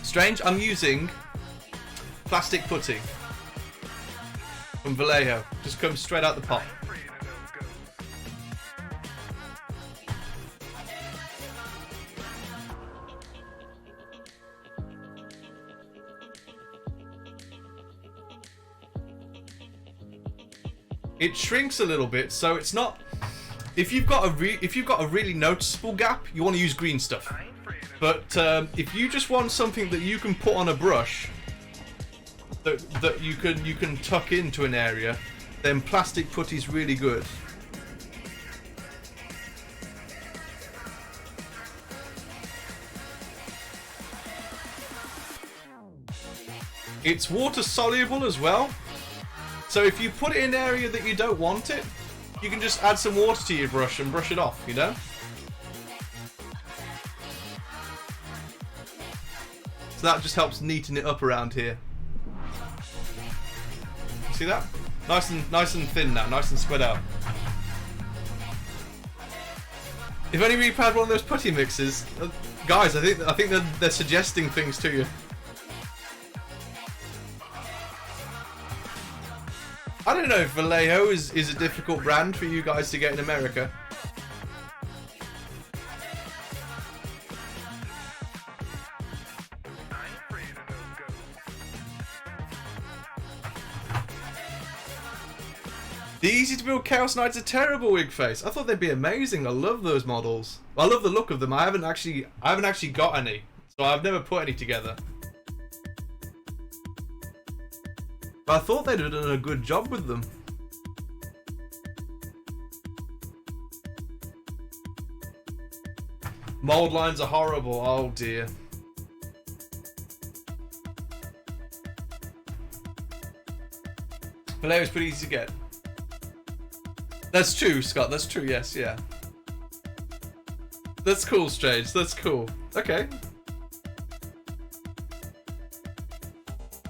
Speaker 1: Strange, I'm using plastic putty from Vallejo. Just comes straight out the pot. It shrinks a little bit, so it's not. If you've got a really noticeable gap, you want to use green stuff. But if you just want something that you can put on a brush, that you can tuck into an area, then plastic putty's really good. It's water soluble as well. So if you put it in an area that you don't want it, you can just add some water to your brush and brush it off, you know? So that just helps neaten it up around here. You see that? Nice and thin now, nice and spread out. If only we've had one of those putty mixes, guys, I think they're suggesting things to you. I don't know if Vallejo is a difficult brand for you guys to get in America. The easy to build Chaos Knights are terrible, Wigface. I thought they'd be amazing. I love those models. I love the look of them. I haven't actually got any, so I've never put any together. But I thought they'd have done a good job with them. Mold lines are horrible. Oh dear. Vallejo is pretty easy to get. That's true, Scott. That's true. Yes, yeah. That's cool, Strange. That's cool. Okay.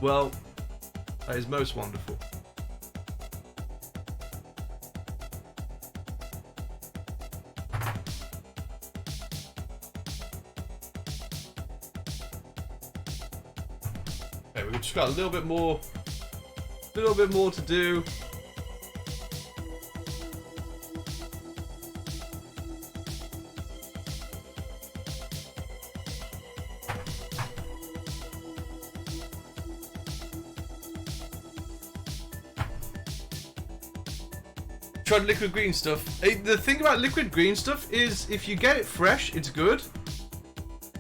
Speaker 1: Well, that is most wonderful. Okay, we've just got a little bit more to do. Tried liquid green stuff. The thing about liquid green stuff is if you get it fresh, it's good.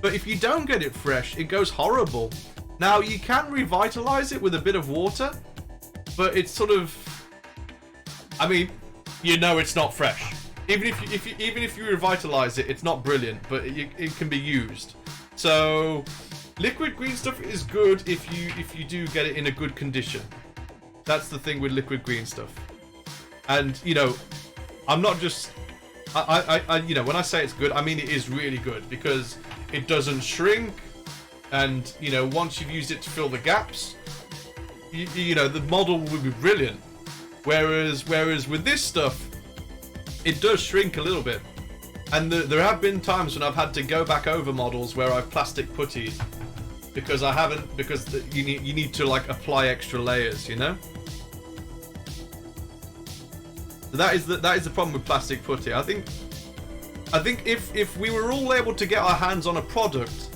Speaker 1: But if you don't get it fresh, it goes horrible. Now you can revitalize it with a bit of water, but it's sort of, I mean, you know it's not fresh. Even if you revitalize it, it's not brilliant, but it can be used. So liquid green stuff is good if you do get it in a good condition. That's the thing with liquid green stuff. And you know, I'm not just I you know, when I say it's good, I mean it is really good because it doesn't shrink, and you know, once you've used it to fill the gaps, you know, the model will be brilliant. Whereas with this stuff, it does shrink a little bit, and there have been times when I've had to go back over models where I've plastic puttied because you need to like apply extra layers, you know. So that is the problem with plastic putty. I think if we were all able to get our hands on a product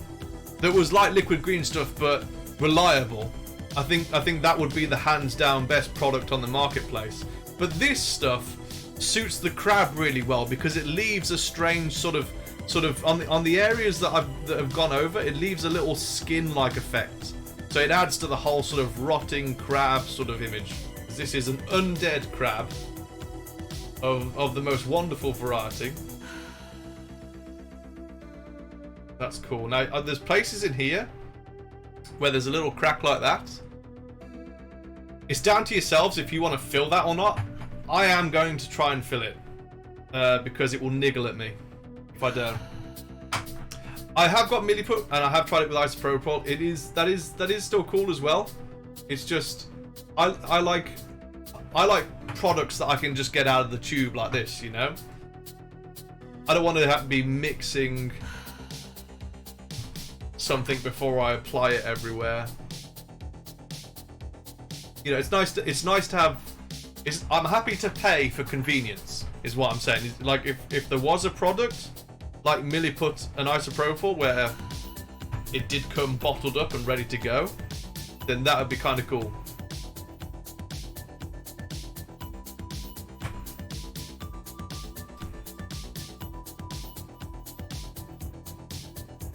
Speaker 1: that was like liquid green stuff but reliable, I think that would be the hands down best product on the marketplace. But this stuff suits the crab really well because it leaves a strange sort of on the areas that have gone over, it leaves a little skin-like effect. So it adds to the whole sort of rotting crab sort of image. This is an undead crab of the most wonderful variety. That's cool. Now there's places in here where there's a little crack like that. It's down to yourselves if you want to fill that or not. I am going to try and fill it because it will niggle at me if I don't. I have got milliput and I have tried it with isopropyl. That is still cool as well. It's just I like products that I can just get out of the tube like this, you know. I don't want to have to be mixing something before I apply it everywhere. You know, it's nice to have. I'm happy to pay for convenience, is what I'm saying. Like if there was a product like milliput and isopropyl where it did come bottled up and ready to go, then that would be kind of cool.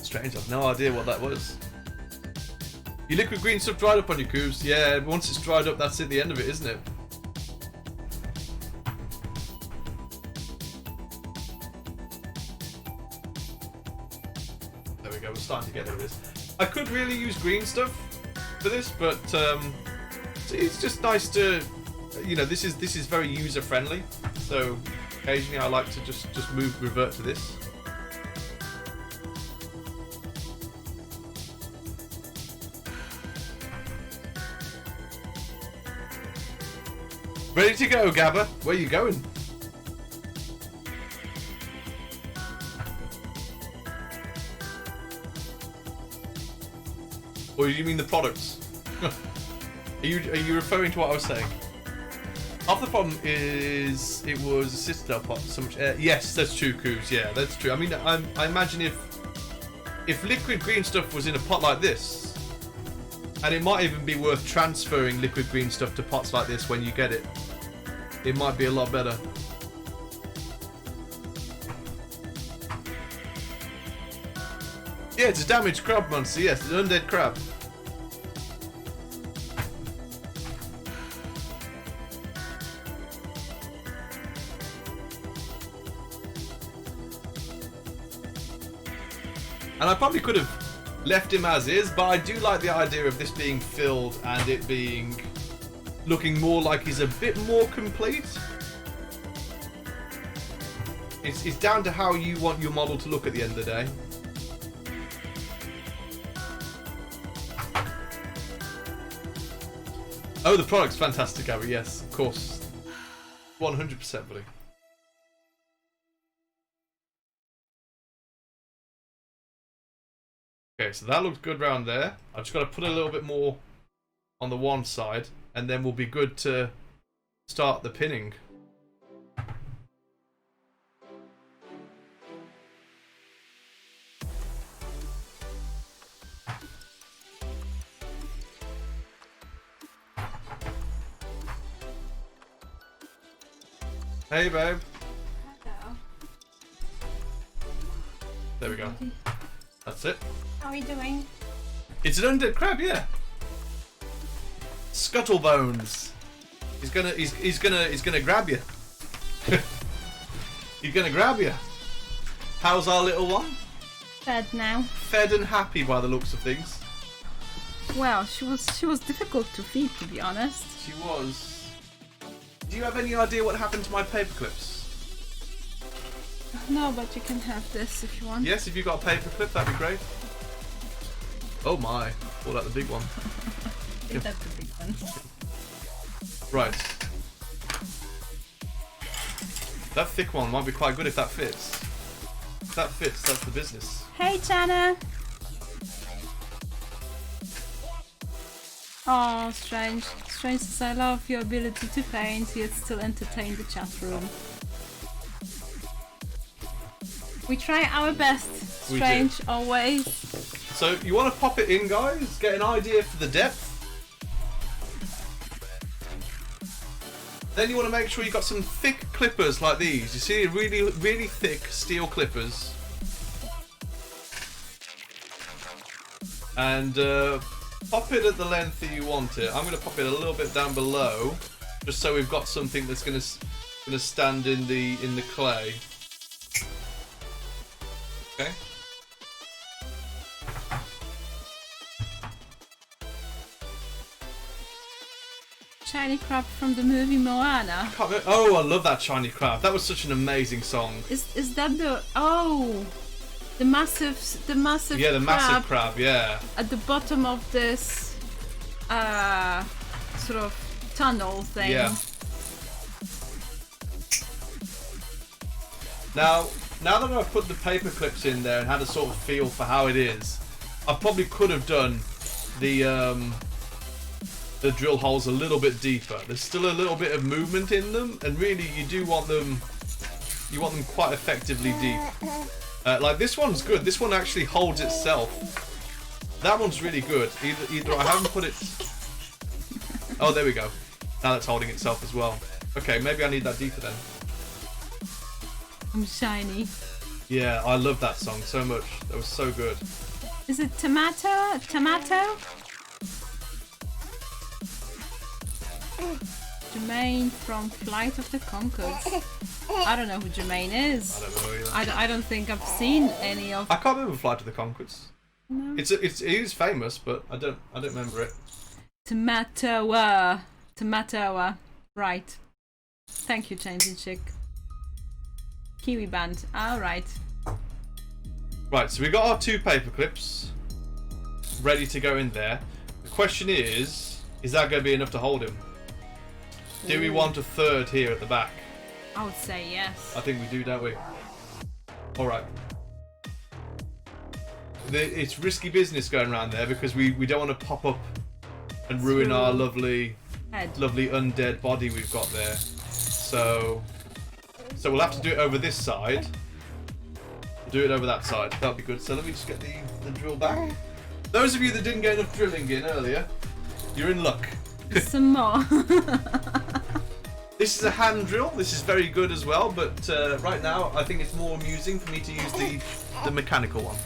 Speaker 1: Strange, I've no idea what that was. Your liquid green stuff dried up on your cubes. Yeah, once it's dried up, that's it, the end of it, isn't it? There we go, we're starting to get over this. I could really use green stuff for this, but it's just nice to, you know, this is very user friendly. So occasionally I like to just revert to this. Ready to go, Gabba. Where are you going? Or do you mean the products? Are you referring to what I was saying? Half the problem is it was a citadel pot. So much air. Yes, that's true, Coos. Yeah, that's true. I mean, I imagine if liquid green stuff was in a pot like this, and it might even be worth transferring liquid green stuff to pots like this when you get it. It might be a lot better. Yeah, it's a damaged crab monster. Yes, it's an undead crab. And I probably could have left him as is, but I do like the idea of this being filled and it being looking more like he's a bit more complete. It's down to how you want your model to look at the end of the day. Oh, the product's fantastic, Abby. Yes, of course. 100%, buddy. Okay, so that looks good round there. I've just got to put a little bit more on the one side, and then we'll be good to start the pinning. Hey, babe.
Speaker 2: Hello.
Speaker 1: There we go. That's it.
Speaker 2: How are you doing?
Speaker 1: It's an undead crab, yeah. Scuttlebones. He's gonna grab you. He's gonna grab you. How's our little one?
Speaker 2: Fed now.
Speaker 1: Fed and happy by the looks of things.
Speaker 2: Well, she was difficult to feed, to be honest.
Speaker 1: She was. Do you have any idea what happened to my paper clips?
Speaker 2: No, but you can have this if you want.
Speaker 1: Yes, if you've got a paper clip, that'd be great. Oh my. Pull out the big one.
Speaker 2: I think that's the big one.
Speaker 1: Right. That thick one might be quite good if that fits. If that fits, that's the business.
Speaker 2: Hey, Jana. Oh, Strange. Strange says, I love your ability to paint, yet still entertain the chat room. We try our best,
Speaker 1: We
Speaker 2: Strange, always.
Speaker 1: So, you want to pop it in, guys? Get an idea for the depth. Then you want to make sure you've got some thick clippers like these. You see, really, really thick steel clippers. And pop it at the length that you want it. I'm going to pop it a little bit down below, just so we've got something that's going to stand in the clay. Okay.
Speaker 2: Shiny crab from the movie Moana.
Speaker 1: Oh, I love that shiny crab. That was such an amazing song.
Speaker 2: Is that the massive
Speaker 1: Yeah, the massive crab. Yeah.
Speaker 2: at the bottom of this sort of tunnel thing.
Speaker 1: Yeah. Now that I've put the paper clips in there and had a sort of feel for how it is, I probably could have done the drill holes a little bit deeper. There's still a little bit of movement in them, and really you do want them. You want them quite effectively deep. Like this one's good. This one actually holds itself. That one's really good. Either I haven't put it. Oh, there we go. Now that's holding itself as well. Okay, maybe I need that deeper then.
Speaker 2: I'm shiny.
Speaker 1: Yeah, I love that song so much. That was so good.
Speaker 2: Is it tomato? Tomato? Jermaine from Flight of the Conchords. I don't know who Jermaine is.
Speaker 1: I don't know either.
Speaker 2: I don't think I've seen any of.
Speaker 1: I can't remember Flight of the Conchords.
Speaker 2: No.
Speaker 1: It is famous, but I don't remember it.
Speaker 2: Tomatoa. Right. Thank you, Changing Chick. Kiwi band. Alright.
Speaker 1: Right, so we got our 2 paper clips ready to go in there. The question is that going to be enough to hold him? Do we want a third here at the back?
Speaker 2: I would say yes.
Speaker 1: I think we do, don't we? Alright. It's risky business going around there because we don't want to pop up and ruin our lovely undead body we've got there. So we'll have to do it over this side. We'll do it over that side. That'll be good. So let me just get the drill back. Those of you that didn't get enough drilling in earlier, you're in luck.
Speaker 2: Some more.
Speaker 1: This is a hand drill. This is very good as well, but right now I think it's more amusing for me to use the mechanical one.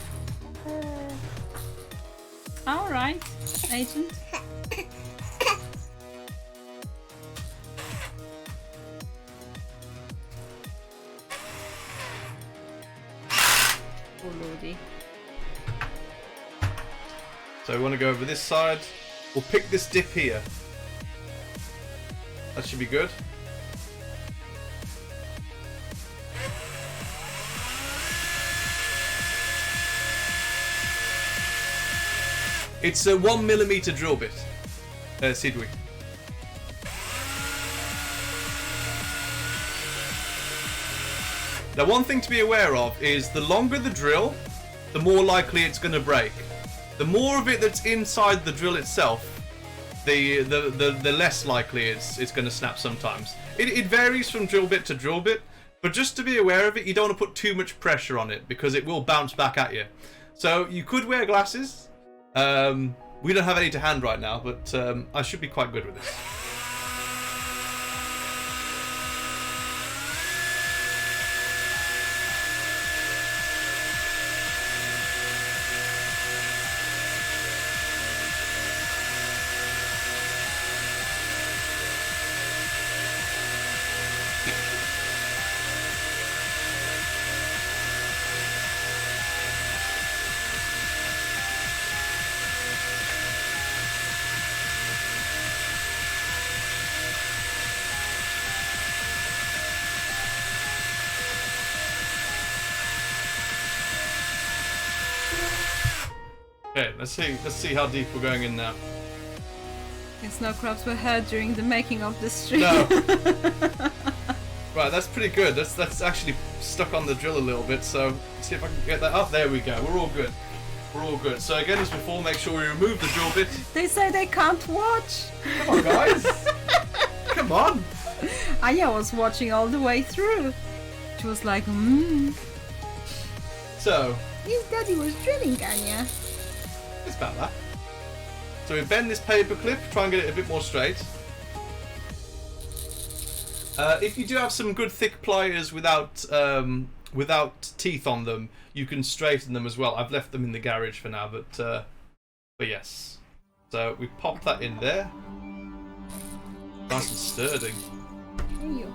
Speaker 2: Alright, Agent. Oh lordy.
Speaker 1: So we want to go over this side. We'll pick this dip here. That should be good. It's a 1mm drill bit, Sidwi. Now, one thing to be aware of is the longer the drill, the more likely it's going to break. The more of it that's inside the drill itself, the less likely it's going to snap sometimes. It varies from drill bit to drill bit, but just to be aware of it, you don't want to put too much pressure on it because it will bounce back at you. So you could wear glasses. We don't have any to hand right now, but I should be quite good with this. Okay, let's see how deep we're going in now.
Speaker 2: Yes, no crops were heard during the making of the stream.
Speaker 1: No. Right, that's pretty good. That's actually stuck on the drill a little bit, so let's see if I can get that up. There we go. We're all good. We're all good. So again, as before, make sure we remove the drill bit.
Speaker 2: They say they can't watch.
Speaker 1: Come on, guys. Come on.
Speaker 2: Anya was watching all the way through. She was like,
Speaker 1: So,
Speaker 2: His daddy was drilling, Anya.
Speaker 1: it's about that. So we bend this paper clip, try and get it a bit more straight. If you do have some good thick pliers without teeth on them, you can straighten them as well. I've left them in the garage for now, but yes. So we pop that in there. Nice and sturdy.
Speaker 2: Can you?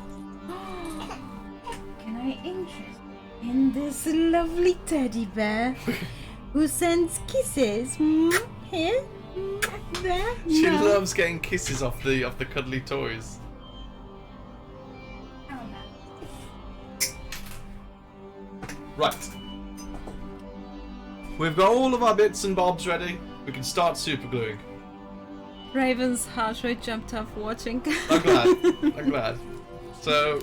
Speaker 2: Can I interest in this lovely teddy bear who sends kisses? Here, there.
Speaker 1: She
Speaker 2: no.
Speaker 1: loves getting kisses off the cuddly toys. Right. We've got all of our bits and bobs ready. We can start super gluing.
Speaker 2: Raven's heart rate jumped up watching.
Speaker 1: I'm glad. I'm glad. So,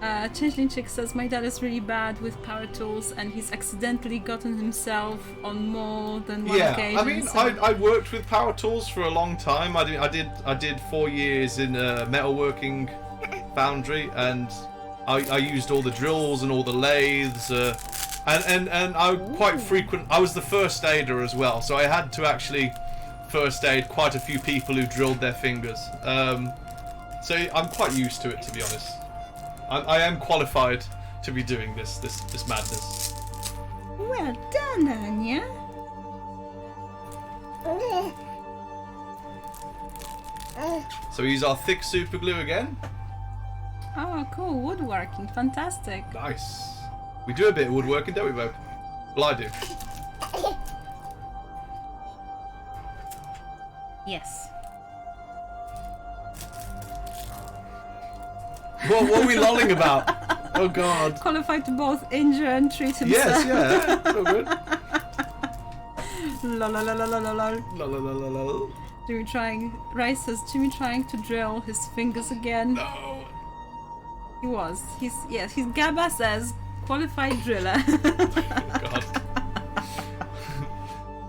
Speaker 2: Changeling Chick says my dad is really bad with power tools and he's accidentally gotten himself on more than one
Speaker 1: yeah,
Speaker 2: occasion.
Speaker 1: I mean,
Speaker 2: so...
Speaker 1: I worked with power tools for a long time. I did 4 years in a metalworking foundry, and I used all the drills and all the lathes, and I quite frequent. I was the first aider as well, so I had to actually first aid quite a few people who drilled their fingers. So I'm quite used to it, to be honest. I am qualified to be doing this madness.
Speaker 2: Well done, Anya.
Speaker 1: So we use our thick super glue again.
Speaker 2: Oh, cool. Woodworking. Fantastic.
Speaker 1: Nice. We do a bit of woodworking, don't we, Bob? Well, I do.
Speaker 2: Yes.
Speaker 1: What are we lolling about? Oh, God.
Speaker 2: Qualified to both injure and treat himself.
Speaker 1: Yes, yeah. So good.
Speaker 2: La la la la la la la.
Speaker 1: La, la, la, la, la.
Speaker 2: Jimmy trying. Rice says Jimmy trying to drill his fingers again.
Speaker 1: No.
Speaker 2: He was. He's Gabba says qualified driller.
Speaker 1: Oh, God.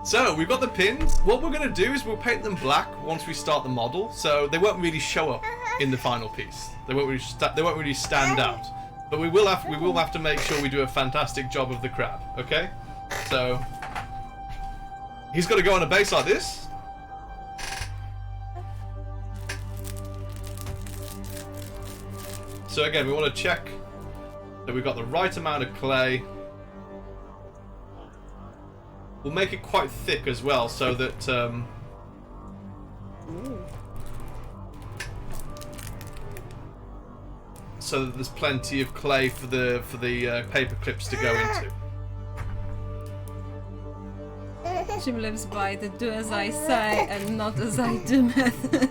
Speaker 1: So we've got the pins. What we're going to do is we'll paint them black once we start the model, so they won't really show up in the final piece. They won't really stand out. But we will have to make sure we do a fantastic job of the crab. Okay? So he's got to go on a base like this. So again, we want to check that we've got the right amount of clay. We'll make it quite thick as well, so that there's plenty of clay for the paper clips to go into.
Speaker 2: Jim lives by the do as I say and not as I do method.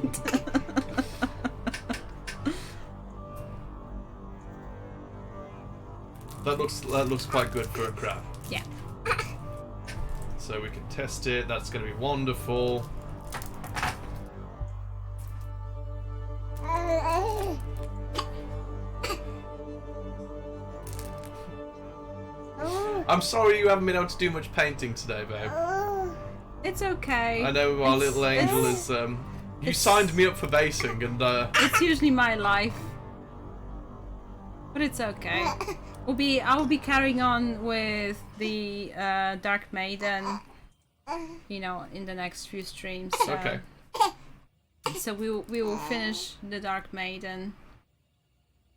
Speaker 1: That looks quite good for a crab.
Speaker 2: Yeah.
Speaker 1: So we can test it. That's going to be wonderful. I'm sorry you haven't been able to do much painting today, babe.
Speaker 2: It's okay.
Speaker 1: I know our little angel is. You signed me up for basing, and
Speaker 2: it's usually my life, but it's okay. I'll be carrying on with the Dark Maiden, you know, in the next few streams.
Speaker 1: okay.
Speaker 2: So we will finish the Dark Maiden,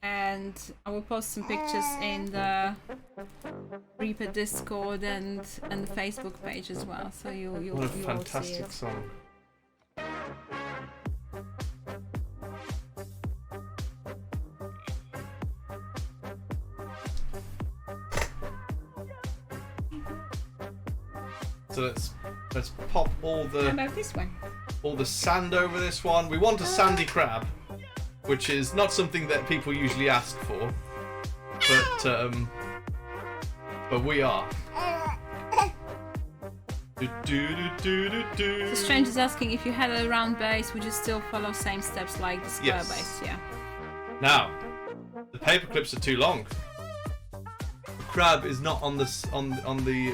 Speaker 2: and I will post some pictures in the Reaper Discord and the Facebook page as well. So you'll
Speaker 1: What a
Speaker 2: all see
Speaker 1: fantastic
Speaker 2: it.
Speaker 1: song. So let's pop all
Speaker 2: How
Speaker 1: the
Speaker 2: about this one?
Speaker 1: sand over this one. We want a sandy crab, which is not something that people usually ask for, but we are.
Speaker 2: The strange is asking if you had a round base, would you still follow same steps like the square
Speaker 1: Yes.
Speaker 2: base? Yeah.
Speaker 1: Now, the paper clips are too long. The crab is not on the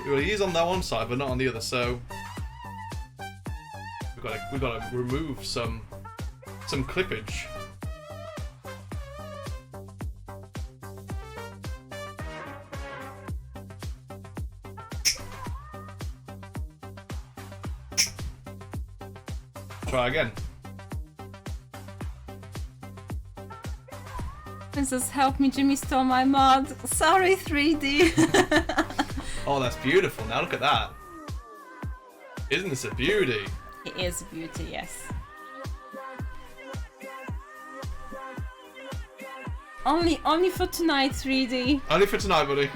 Speaker 1: well, he is on that one side, but not on the other. So we've got to remove some clippage. Try again.
Speaker 2: Princess, help me, Jimmy stole my mod. Sorry, 3D.
Speaker 1: Oh, that's beautiful. Now look at that. Isn't this a beauty?
Speaker 2: It is a beauty, yes. Only for tonight, 3D.
Speaker 1: Only for tonight, buddy.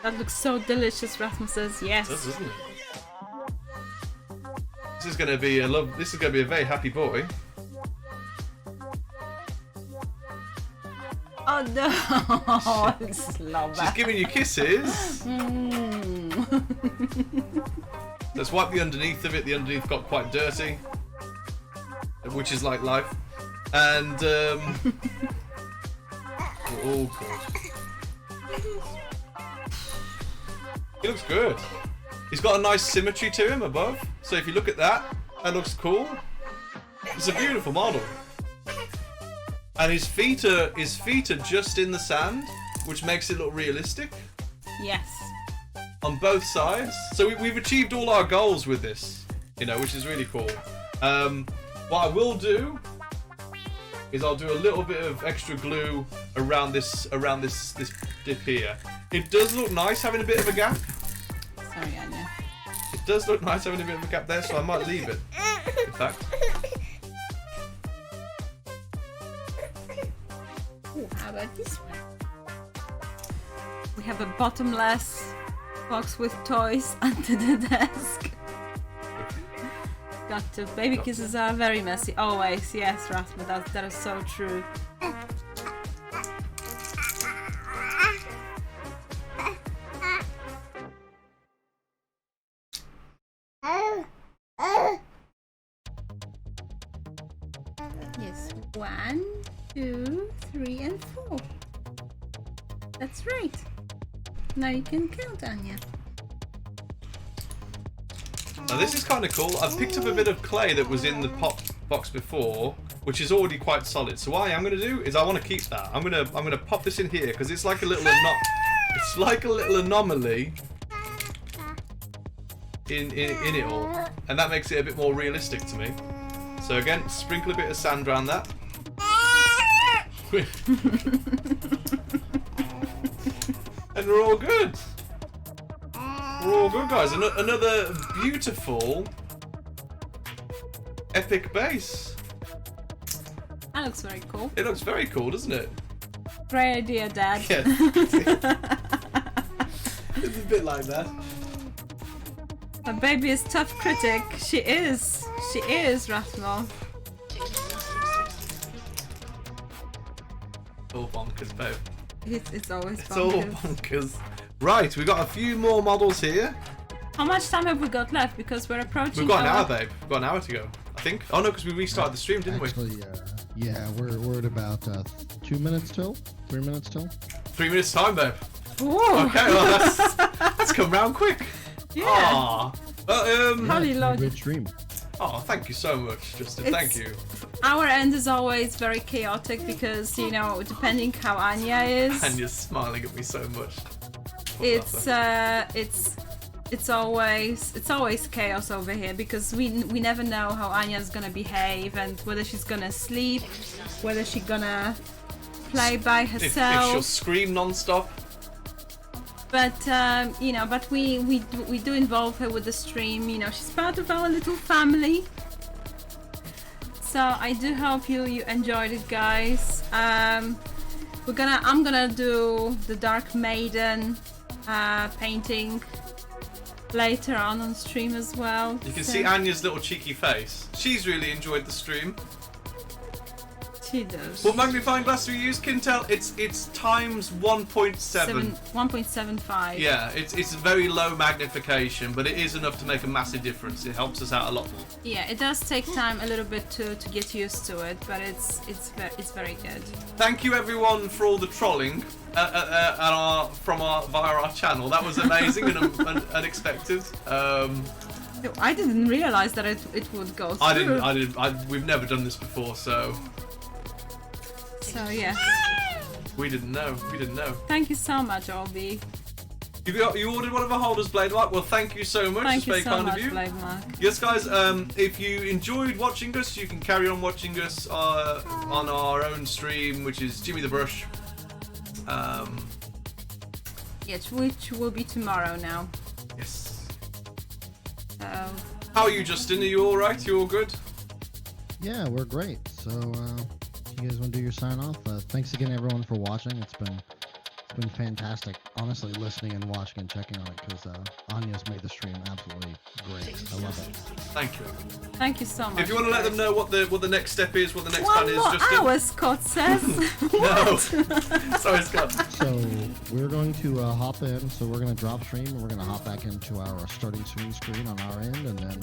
Speaker 2: That looks so delicious, Rasmus says. Yes.
Speaker 1: It does, doesn't it? This is gonna be a very happy boy.
Speaker 2: Oh no! Slobber.
Speaker 1: She's giving you kisses. Let's wipe the underneath of it. The underneath got quite dirty, which is like life. And oh god, he looks good. He's got a nice symmetry to him above. So if you look at that, that looks cool. It's a beautiful model. And his feet are just in the sand, which makes it look realistic.
Speaker 2: Yes.
Speaker 1: On both sides. So we've achieved all our goals with this, you know, which is really cool. What I will do is I'll do a little bit of extra glue around this dip here. It does look nice having a bit of a gap.
Speaker 2: Sorry, Anya.
Speaker 1: It does look nice having a bit of a gap there, so I might leave it. In fact.
Speaker 2: Ooh, how about this one? We have a bottomless box with toys under the desk. Got to. Baby kisses are very messy. Always, yes, Rasmus, that is so true. Yes, 1, 2, 3, and 4. That's right. Now you can count, Anya.
Speaker 1: Now this is kind of cool. I've picked up a bit of clay that was in the pop box before, which is already quite solid. So what I am going to do is I want to keep that. I'm gonna pop this in here because it's like a little anomaly in it all, and that makes it a bit more realistic to me. So again, sprinkle a bit of sand around that. And we're all good. We're all good, guys. Another beautiful, epic base.
Speaker 2: That looks very cool.
Speaker 1: It looks very cool, doesn't it?
Speaker 2: Great idea, Dad.
Speaker 1: Yeah. It's a bit like that.
Speaker 2: My baby is tough critic. She is, Rathmo.
Speaker 1: All bonkers, babe.
Speaker 2: It's always
Speaker 1: It's all
Speaker 2: bonkers.
Speaker 1: bonkers. Right, we got a few more models here.
Speaker 2: How much time have we got left? Because we're approaching.
Speaker 1: We've got an
Speaker 2: our-
Speaker 1: hour, babe. We've got an hour to go. I think. Oh no, because we restarted the stream, didn't we?
Speaker 4: Actually, yeah, we're at about 2 minutes till, 3 minutes till.
Speaker 1: 3 minutes time, babe.
Speaker 2: Ooh.
Speaker 1: Okay, well that's come round quick.
Speaker 2: Yeah.
Speaker 1: Aw.
Speaker 2: Holy Lord.
Speaker 4: Great stream.
Speaker 1: Oh, thank you so much, Justin.
Speaker 2: It's-
Speaker 1: Thank you.
Speaker 2: Our end is always very chaotic because, you know, depending how Anya is,
Speaker 1: And you're smiling at me so much.
Speaker 2: it's always chaos over here because we never know how Anya's gonna behave and whether she's gonna sleep, whether she's gonna play by
Speaker 1: If she'll
Speaker 2: herself.
Speaker 1: scream non-stop.
Speaker 2: But you know, but we do involve her with the stream. You know, she's part of our little family. So I do hope you enjoyed it, guys. I'm gonna do the Dark Maiden painting later on stream as well.
Speaker 1: You can
Speaker 2: So-
Speaker 1: see Anya's little cheeky face. She's really enjoyed the stream.
Speaker 2: She does.
Speaker 1: What magnifying glass do we use, Kintel? It's times 1.7.
Speaker 2: 1.75.
Speaker 1: Yeah, it's very low magnification, but it is enough to make a massive difference. It helps us out a lot more.
Speaker 2: Yeah, it does take time a little bit to get used to it, but it's very good.
Speaker 1: Thank you everyone for all the trolling via our channel. That was amazing and unexpected.
Speaker 2: I didn't realize that it would go through.
Speaker 1: I didn't. We've never done this before, so
Speaker 2: So yeah,
Speaker 1: we didn't know. We didn't know.
Speaker 2: thank you so much, Obi.
Speaker 1: You ordered one of our holders, Blade Mark. Well, thank you so much.
Speaker 2: Thank
Speaker 1: It's
Speaker 2: you
Speaker 1: very
Speaker 2: so
Speaker 1: kind
Speaker 2: much,
Speaker 1: of you.
Speaker 2: Blade Mark.
Speaker 1: Yes, guys. If you enjoyed watching us, you can carry on watching us on our own stream, which is JimmyTheBrush.
Speaker 2: Yes, which will be tomorrow now.
Speaker 1: Yes.
Speaker 2: So
Speaker 1: How are you, Justin? Are you all right? You all good?
Speaker 4: Yeah, we're great. So, you guys want to do your sign off? Thanks again, everyone, for watching. It's been fantastic, honestly, listening and watching and checking on it because Anya's made the stream absolutely great. I love it.
Speaker 1: Thank you.
Speaker 2: thank you so much.
Speaker 1: If you want to let them
Speaker 2: guys.
Speaker 1: know what the next step is, what the next plan
Speaker 2: One
Speaker 1: is,
Speaker 2: more
Speaker 1: Justin.
Speaker 2: hour, Scott says.
Speaker 1: No. Sorry, Scott.
Speaker 4: So we're going to hop in. So we're going to drop stream and we're going to hop back into our starting screen on our end, and then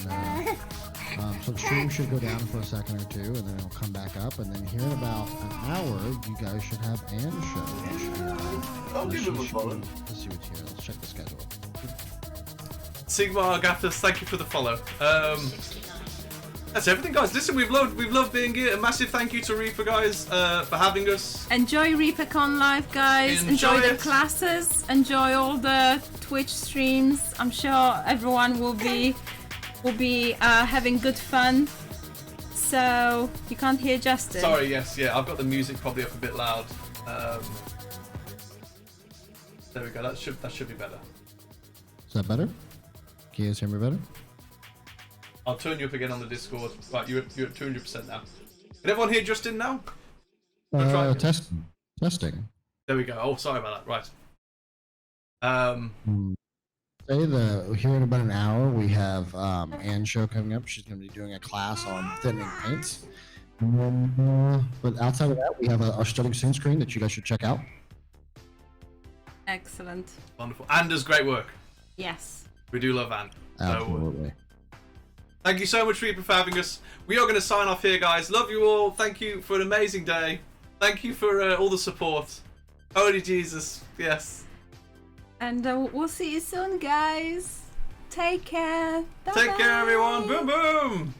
Speaker 4: so the stream should go down for a second or two, and then it'll come back up, and then here in about an hour, you guys should have Anne's show. Which should be live.
Speaker 5: I'll give him a follow.
Speaker 4: Let's see what's here. Let's check the schedule.
Speaker 1: Sigma Agathos, thank you for the follow. That's everything, guys. Listen, we've loved being here. A massive thank you to Reaper, guys, for having us.
Speaker 2: Enjoy ReaperCon live, guys.
Speaker 1: Enjoy
Speaker 2: the
Speaker 1: it.
Speaker 2: classes. Enjoy all the Twitch streams. I'm sure everyone will be having good fun. So you can't hear Justin.
Speaker 1: Sorry, yes, yeah, I've got the music probably up a bit loud. There we go. That should be better.
Speaker 4: Is that better? Can you guys hear me better?
Speaker 1: I'll turn you up again on the Discord. Right, you're at 200% now. Can everyone hear Justin now? try.
Speaker 4: Testing.
Speaker 1: There we go. Oh, sorry about that. Right.
Speaker 4: Say here in about an hour we have Anne's show coming up. She's going to be doing a class on thinning paints. But outside of that, we have our starting soon screen that you guys should check out.
Speaker 2: Excellent.
Speaker 1: Wonderful. Anne does great work.
Speaker 2: Yes.
Speaker 1: We do love Anne. So,
Speaker 4: Absolutely.
Speaker 1: thank you so much, Reaper, for having us. We are going to sign off here, guys. Love you all. Thank you for an amazing day. Thank you for all the support. Holy Jesus. Yes.
Speaker 2: And we'll see you soon, guys. Take care.
Speaker 1: Take care,
Speaker 2: Bye-bye.
Speaker 1: everyone. Boom, boom.